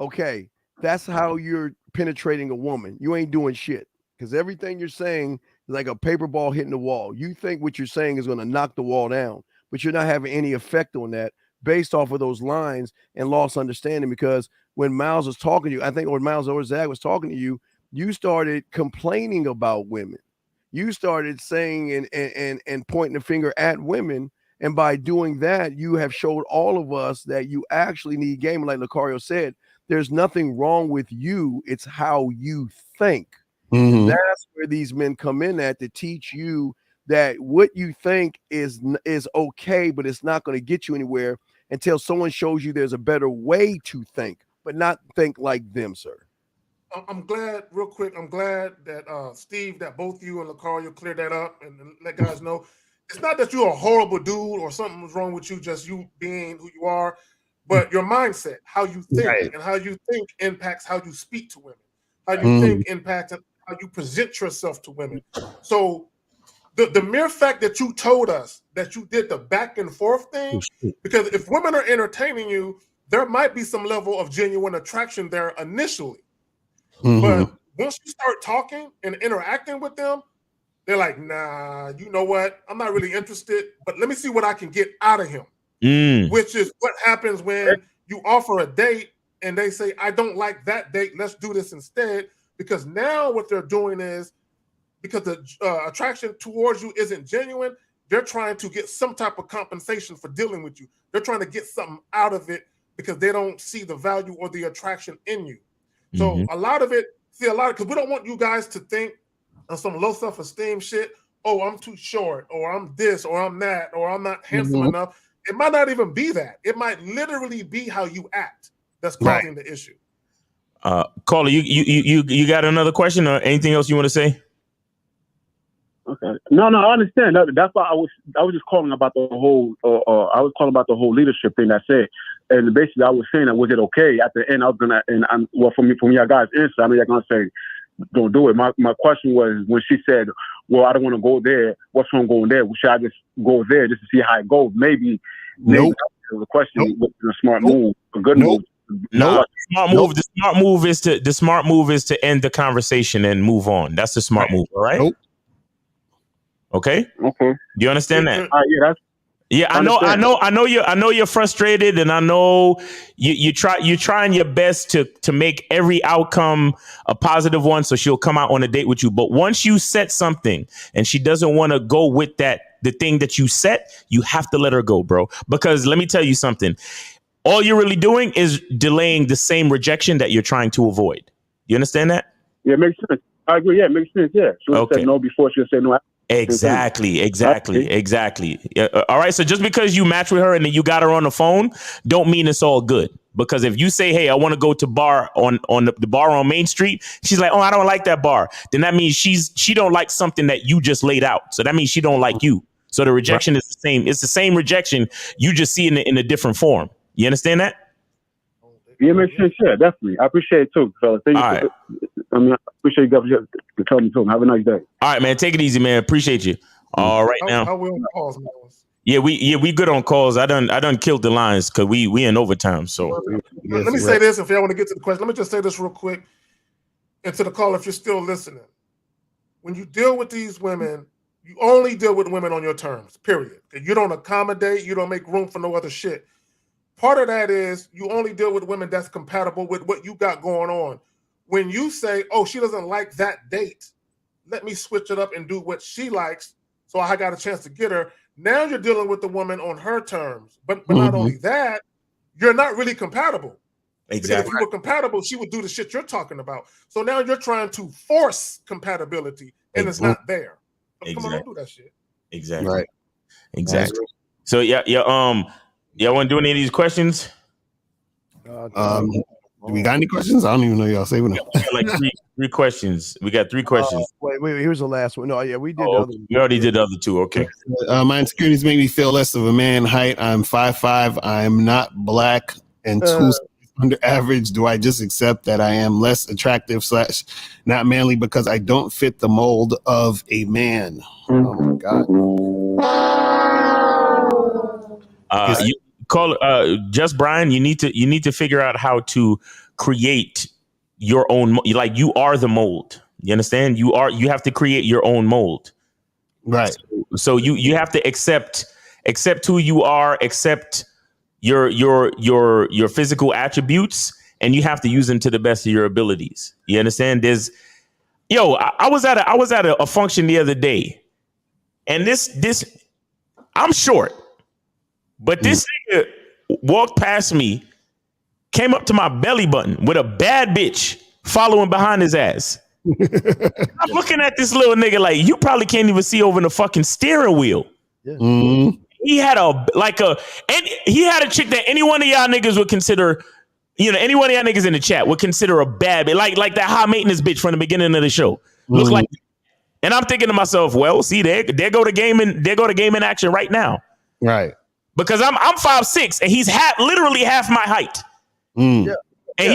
Okay. That's how you're penetrating a woman. You ain't doing shit, because everything you're saying is like a paper ball hitting the wall. You think what you're saying is going to knock the wall down, but you're not having any effect on that based off of those lines and lost understanding. Because when Miles was talking to you, I think when Miles or Zach was talking to you, you started complaining about women. You started saying and pointing the finger at women. And by doing that, you have showed all of us that you actually need game. Like Lucario said, there's nothing wrong with you. It's how you think. Mm-hmm. That's where these men come in at, to teach you that what you think is okay, but it's not going to get you anywhere until someone shows you there's a better way to think, but not think like them, sir. I'm glad, real quick. I'm glad that Steve, that both you and Lucario cleared that up and let guys know. It's not that you're a horrible dude or something was wrong with you, just you being who you are, but your mindset, how you think, Right. and how you think impacts how you speak to women, how you think impacts how you present yourself to women. So the mere fact that you told us that you did the back and forth thing, because if women are entertaining you, there might be some level of genuine attraction there initially. But once you start talking and interacting with them, they're like, nah, you know what? I'm not really interested, but let me see what I can get out of him. Which is what happens when you offer a date and they say, I don't like that date. Let's do this instead. Because now what they're doing is, because the attraction towards you isn't genuine, they're trying to get some type of compensation for dealing with you. They're trying to get something out of it because they don't see the value or the attraction in you. So a lot of it, because we don't want you guys to think of some low self-esteem shit. Oh, I'm too short, or I'm this, or I'm that, or I'm not handsome enough. It might not even be that. It might literally be how you act that's causing the issue. Caller, you got another question or anything else you want to say? Okay. No, I understand. That's why I was just calling about the whole. I was calling about the whole leadership thing. That's it. And basically, I was saying that was it okay at the end? I was gonna, and I'm from your guys' answer, I know you're gonna say don't do it. My question was when she said, "Well, I don't want to go there. What's wrong going there? Should I just go there just to see how it goes?" Maybe the question was a smart move, a good move. No, the smart move is to end the conversation and move on. That's the smart move, all right? Okay. Do you understand that? Yeah, I know you're frustrated, and I know you're trying your best to make every outcome a positive one, so she'll come out on a date with you. But once you set something and she doesn't want to go with the thing that you set, you have to let her go, bro. Because let me tell you something. All you're really doing is delaying the same rejection that you're trying to avoid. You understand that? Yeah, it makes sense. I agree. Yeah, it makes sense. Yeah. She would have said no before. She'll say no. Exactly. All right. So just because you match with her and then you got her on the phone, don't mean it's all good. Because if you say, hey, I want to go to bar on the bar on Main Street, she's like, oh, I don't like that bar. Then that means she don't like something that you just laid out. So that means she don't like you. So the rejection is the same. It's the same rejection. You just see it in a different form. You understand that? Yeah, it makes sense. Yeah, definitely. I appreciate it too, fellas. Thank you. All right. I appreciate you for telling me too. Have a nice day. All right, man. Take it easy, man. Appreciate you. All right now. How we on calls, man? Yeah, we good on calls. I done killed the lines because we in overtime. So let me say this. If y'all want to get to the question, let me just say this real quick. And to the caller, if you're still listening, when you deal with these women, you only deal with women on your terms. Period. You don't accommodate. You don't make room for no other shit. Part of that is you only deal with women that's compatible with what you got going on. When you say, oh, she doesn't like that date, let me switch it up and do what she likes so I got a chance to get her. Now you're dealing with the woman on her terms. But not only that, you're not really compatible. Exactly. Because if you were compatible, she would do the shit you're talking about. So now you're trying to force compatibility and it's not there. Come on, don't do that shit. Exactly. Right. Exactly. So y'all want to do any of these questions? Do we got any questions? I don't even know y'all saving them. Like three questions. We got 3 questions. Wait. Here's the last one. No, yeah, we did. We already did the other 2. Okay. My insecurities make me feel less of a man. Height. I'm 5'5". I'm not black and 2 under average. Do I just accept that I am less attractive / not manly because I don't fit the mold of a man? Oh my God. You call just Brian. You need to figure out how to create your own. Like you are the mold. You understand? You have to create your own mold. Right. So you have to accept who you are, accept your physical attributes, and you have to use them to the best of your abilities. You understand? I was at a function the other day, and this I'm short. But this nigga walked past me, came up to my belly button with a bad bitch following behind his ass. I'm looking at this little nigga like, you probably can't even see over the fucking steering wheel. Yeah. He had a chick that any one of y'all niggas would consider you know, any one of y'all niggas in the chat would consider a bad bitch, like that high maintenance bitch from the beginning of the show. Look like, and I'm thinking to myself, well, see, there go the game in action right now. Right. Because I'm 5'6" and he's literally half my height. Yeah. And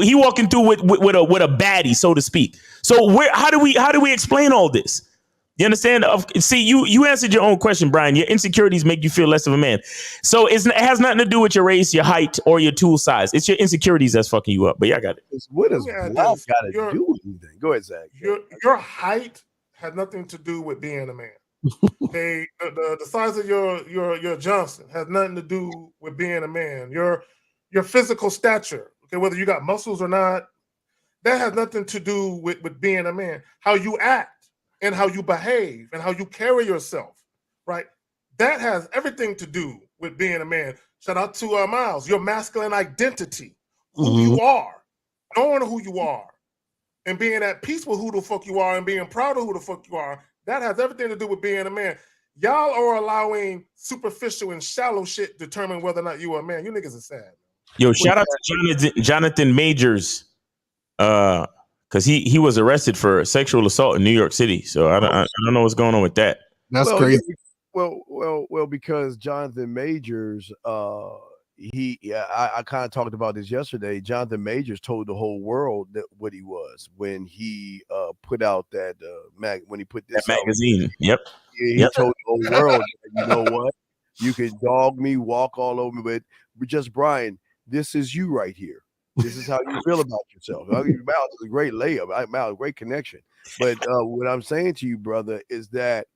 he walking through with a baddie, so to speak. So how do we explain all this? You understand? See, you answered your own question, Brian. Your insecurities make you feel less of a man. So it has nothing to do with your race, your height, or your tool size. It's your insecurities that's fucking you up. But yeah, I got it. What does black got to do with anything? Go ahead, Zach. Your height has nothing to do with being a man. Okay, the size of your Johnson has nothing to do with being a man. Your physical stature, okay, whether you got muscles or not, that has nothing to do with being a man. How you act and how you behave and how you carry yourself, right? That has everything to do with being a man. Shout out to Miles, your masculine identity, who you are, knowing who you are, and being at peace with who the fuck you are and being proud of who the fuck you are. That has everything to do with being a man. Y'all are allowing superficial and shallow shit determine whether or not you are a man. You niggas are sad. Yo, shout out to Jonathan Majors, because he was arrested for sexual assault in New York City. So I don't know what's going on with that. That's crazy. Well, because Jonathan Majors, I kind of talked about this yesterday. Jonathan Majors told the whole world that what he was when he put out that when he put this magazine. Yep. He told the whole world, you know what? You can dog me, walk all over me, but just Brian, this is you right here. This is how you feel about yourself. I mean, Miles is a great layup. Miles, great connection. But what I'm saying to you, brother, is that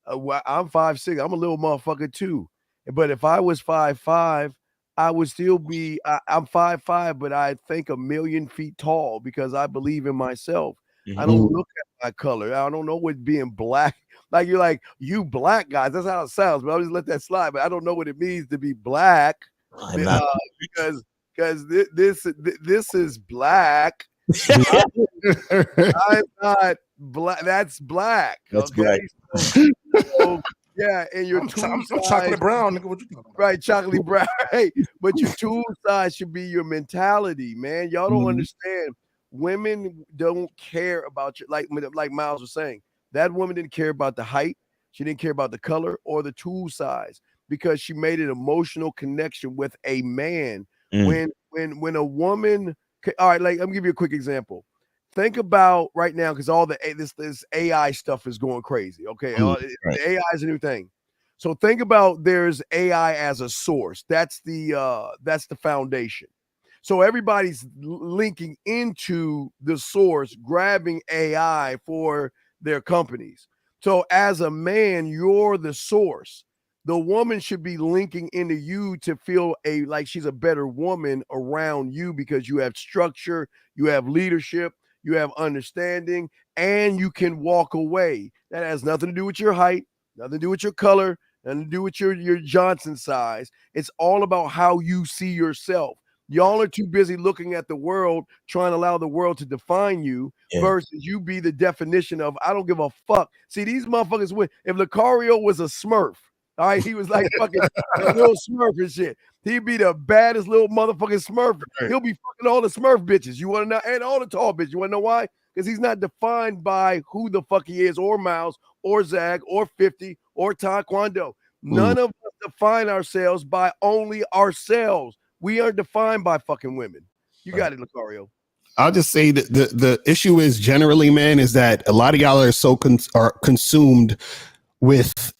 I'm 5'6". I'm a little motherfucker too. But if I was 5'5", I would still be. I'm 5'5", but I think 1,000,000 feet tall because I believe in myself. I don't look at my color. I don't know what being black. Like you're like you black guys. That's how it sounds. But I'll just let that slide. But I don't know what it means to be black because this is black. I'm not black. That's black. That's okay. black. So, yeah, and your I'm chocolate brown, nigga. What you talking about? Right, chocolate brown. Hey, but your tool size should be your mentality, man. Y'all don't understand. Women don't care about you, like Miles was saying. That woman didn't care about the height. She didn't care about the color or the tool size because she made an emotional connection with a man. When a woman, all right, like I'm gonna give you a quick example. Think about right now because all this AI stuff is going crazy. Okay, the AI is a new thing. So think about there's AI as a source. That's the foundation. So everybody's linking into the source, grabbing AI for their companies. So as a man, you're the source. The woman should be linking into you to feel like she's a better woman around you because you have structure, you have leadership, you have understanding, and you can walk away. That has nothing to do with your height, nothing to do with your color, nothing to do with your Johnson size. It's all about how you see yourself. Y'all are too busy looking at the world, trying to allow the world to define you versus you be the definition of, I don't give a fuck. See, these motherfuckers win. If Lucario was a Smurf, all right, he was like fucking a little Smurf and shit. He'd be the baddest little motherfucking Smurf. He'll be fucking all the Smurf bitches. You want to know? And all the tall bitches. You want to know why? Because he's not defined by who the fuck he is, or Miles, or Zag, or 50, or Taekwondo. None of us define ourselves by only ourselves. We are defined by fucking women. You got it, Lucario. I'll just say that the issue is generally, man, is that a lot of y'all are so consumed with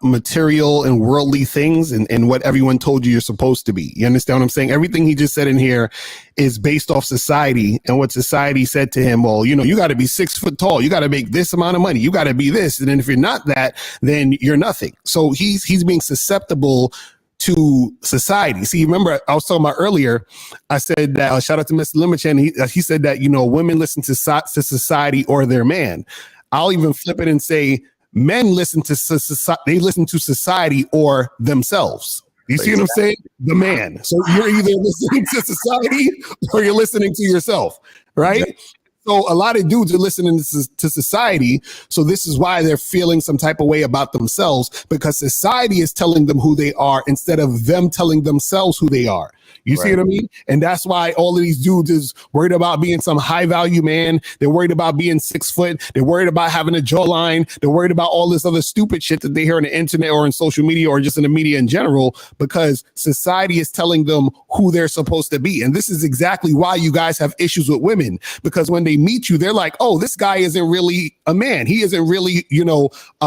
material and worldly things and what everyone told you're supposed to be. You understand what I'm saying? Everything he just said in here is based off society and what society said to him. Well, you got to be 6 foot tall. You got to make this amount of money. You got to be this. And then if you're not that, then you're nothing. So he's being susceptible to society. See, remember I was talking about earlier, I said that shout out to Mr. Limichan. He said that, women listen to society or their man. I'll even flip it and say men listen to society. They listen to society or themselves. You see what I'm saying? The man. So you're either listening to society or you're listening to yourself, right? So a lot of dudes are listening to society. So this is why they're feeling some type of way about themselves, because society is telling them who they are instead of them telling themselves who they are. You see what I mean? And that's why all of these dudes is worried about being some high value man. They're worried about being 6 foot. They're worried about having a jawline. They're worried about all this other stupid shit that they hear on the internet or in social media or just in the media in general, because society is telling them who they're supposed to be. And this is exactly why you guys have issues with women, because when they meet you, they're like, oh, this guy isn't really a man. He isn't really,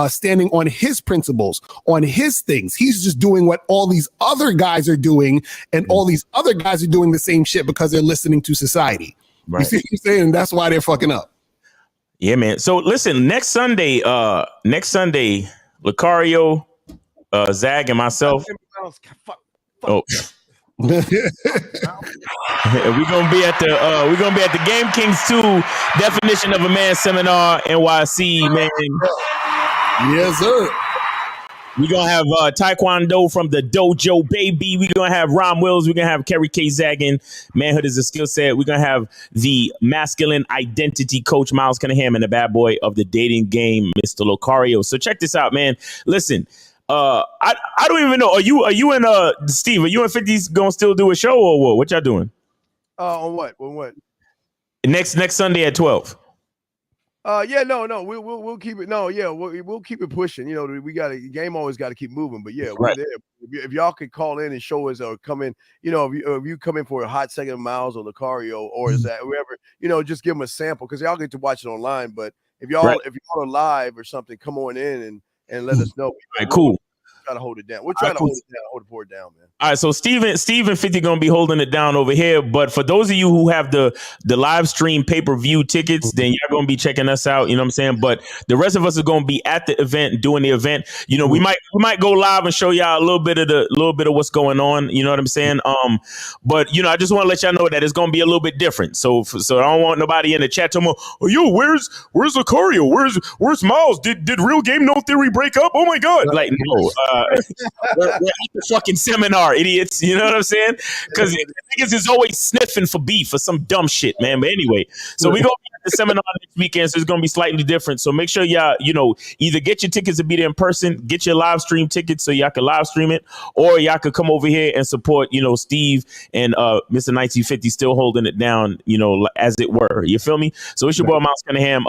standing on his principles, on his things. He's just doing what all these other guys are doing, and all these other guys are doing the same shit because they're listening to society. Right. You see what I'm saying? That's why they're fucking up. Yeah, man. So listen, next Sunday, Lucario, Zag, and myself. Oh. We're gonna be at the Game Kings 2 Definition of a Man Seminar NYC, man. Yes, sir. We're going to have Taekwondo from the dojo, baby. We're going to have Ron Wills. We're going to have Kerry K. Zaggin. Manhood is a skill set. We're going to have the masculine identity coach, Miles Cunningham, and the bad boy of the dating game, Mr. Lucario. So check this out, man. Listen, I don't even know. Are you and Steve, are you and 50s going to still do a show or what? What y'all doing? On what? On what? Next Sunday at 12. We'll keep it. We'll keep it pushing. We got the game always got to keep moving. But yeah, we're there. If y'all could call in and show us or come in, if you come in for a hot second of Miles or Lucario or is that whoever, just give them a sample because y'all get to watch it online. But if y'all are live or something, come on in and let us know. All right, cool. Try to hold it down. We're trying to hold the board down, man. All right, so Steve and 50 gonna be holding it down over here. But for those of you who have the live stream pay-per-view tickets, then you're gonna be checking us out. You know what I'm saying? But the rest of us are gonna be at the event, doing the event. We might go live and show y'all a little bit of what's going on. You know what I'm saying? But I just want to let y'all know that it's gonna be a little bit different. So I don't want nobody in the chat to oh, yo, where's Lucario? Where's Miles? Did Real Game No Theory break up? Oh my God! Like no. We're at the fucking seminar, idiots. You know what I'm saying? Because niggas is always sniffing for beef for some dumb shit, man. But anyway, so we're going to be at the seminar next weekend, so it's going to be slightly different. So make sure y'all, either get your tickets to be there in person, get your live stream tickets so y'all can live stream it, or y'all could come over here and support, Steve and Mr. 1950 still holding it down, as it were. You feel me? So it's your boy, Miles Cunningham.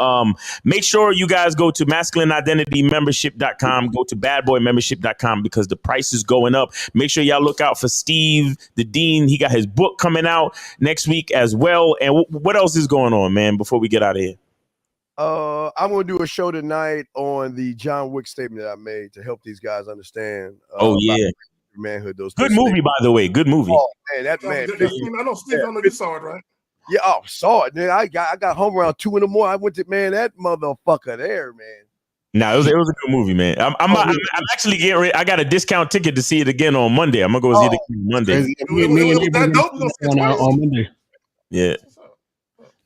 Make sure you guys go to masculineidentitymembership.com, go to badboymembership.com because the price is going up. Make sure y'all look out for Steve, the Dean. He got his book coming out next week as well. And what else is going on, man, before we get out of here? I'm going to do a show tonight on the John Wick statement that I made to help these guys understand. Manhood. Those good movie, by the way. Good movie. Oh, man, that man. I know, Steve, I know you saw it, right? Yeah, I saw it. Man, I got home around 2 a.m. I went to, that motherfucker there, man. No, it was a good movie, man. I'm actually getting ready. I got a discount ticket to see it again on Monday. I'm gonna go see it again Monday. On Monday. Yeah,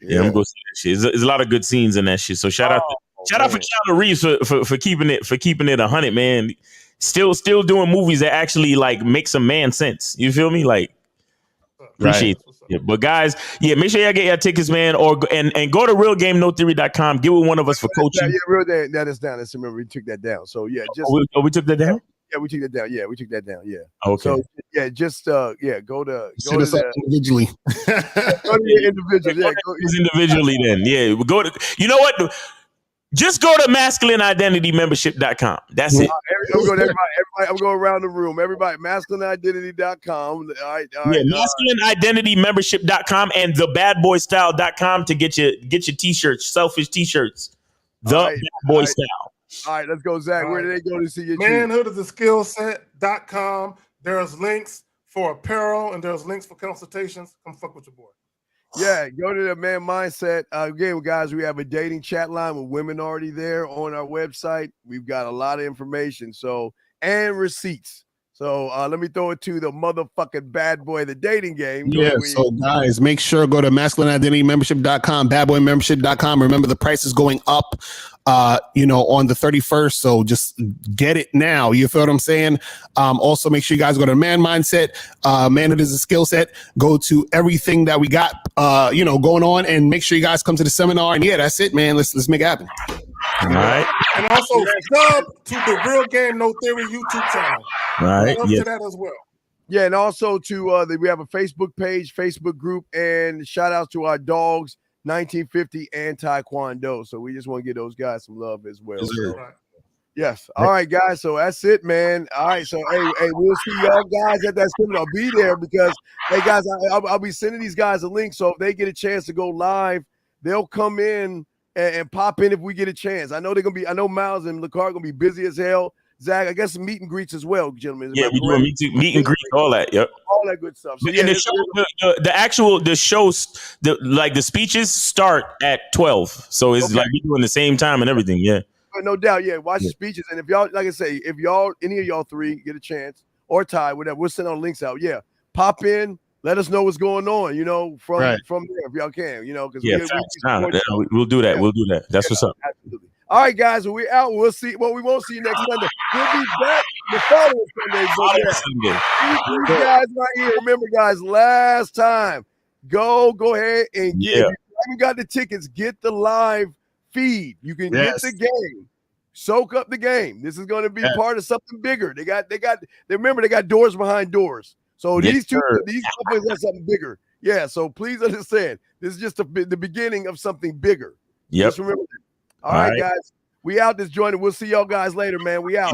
I'm gonna go see that shit. There's a lot of good scenes in that shit. So shout out for Keanu Reeves for keeping it 100, man. Still doing movies that actually like make some man sense. You feel me? Like appreciate it. Yeah, but guys, make sure y'all get your tickets, man, and go to realgamenotheory.com. Get with one of us for coaching. Yeah, that is down. Let's remember we took that down. So yeah, just we took that down. Yeah, we took that down. Yeah, we took that down. Yeah. Okay. So yeah, just go to individually. Go to your individual. Yeah, individually. Then we go to. You know what? Just go to masculineidentitymembership.com. That's it. Everybody, I'm going around the room. Everybody, masculineidentity.com. All right. Masculineidentitymembership.com and thebadboystyle.com to get your t-shirts, selfish t-shirts. Bad Boy Style. All right, let's go, Zach. Where do they go to see your Manhood is a skill set.com. There's links for apparel and there's links for consultations. Come fuck with your boy. Yeah, go to the Man Mindset. Again, guys, we have a dating chat line with women already there on our website. We've got a lot of information, and receipts. So let me throw it to the motherfucking bad boy, the dating game. Yeah, so guys, make sure go to masculineidentitymembership.com, badboymembership.com. Remember, the price is going up, on the 31st. So just get it now. You feel what I'm saying? Also, make sure you guys go to Man Mindset. Manhood is a skill set. Go to everything that we got, going on, and make sure you guys come to the seminar. And yeah, that's it, man. Let's make it happen. All right. And also sub to the Real Game No Theory YouTube channel. All right. To that as well. Yeah, and also to we have a Facebook page, Facebook group, and shout outs to our dogs, 1950 and Taekwondo. So we just want to give those guys some love as well. So, yes. All right, guys. So that's it, man. All right. So hey, we'll see y'all guys at that seminar. Be there because hey guys, I'll be sending these guys a link. So if they get a chance to go live, they'll come in and pop in if we get a chance. I know they're gonna be. I know Miles and LeCar gonna be busy as hell. Zach, I guess some meet and greets as well, gentlemen. Yeah, we do a meet and greet, all that. Yep. All that good stuff. So, and the show, the shows, the speeches start at 12. So it's like we doing the same time and everything. Yeah. No doubt. Yeah. Watch the speeches. And if y'all, like I say, if y'all, any of y'all three get a chance or Ty, whatever, we'll send our links out. Yeah. Pop in. Let us know what's going on, from there if y'all can, because we'll do that. We'll do that. That's what's up. Absolutely. All right, guys, we're out. We'll see. Well, we won't see you next Sunday. We'll be back the following Sunday. These guys right here. Remember, guys, last time, go ahead and get. If you haven't got the tickets, get the live feed. You can get the game. Soak up the game. This is going to be part of something bigger. They got doors behind doors. So these companies have something bigger. Yeah. So please understand, this is just the beginning of something bigger. Yep. Just remember that. All right, guys. We out this joint, and we'll see y'all guys later, man. We out.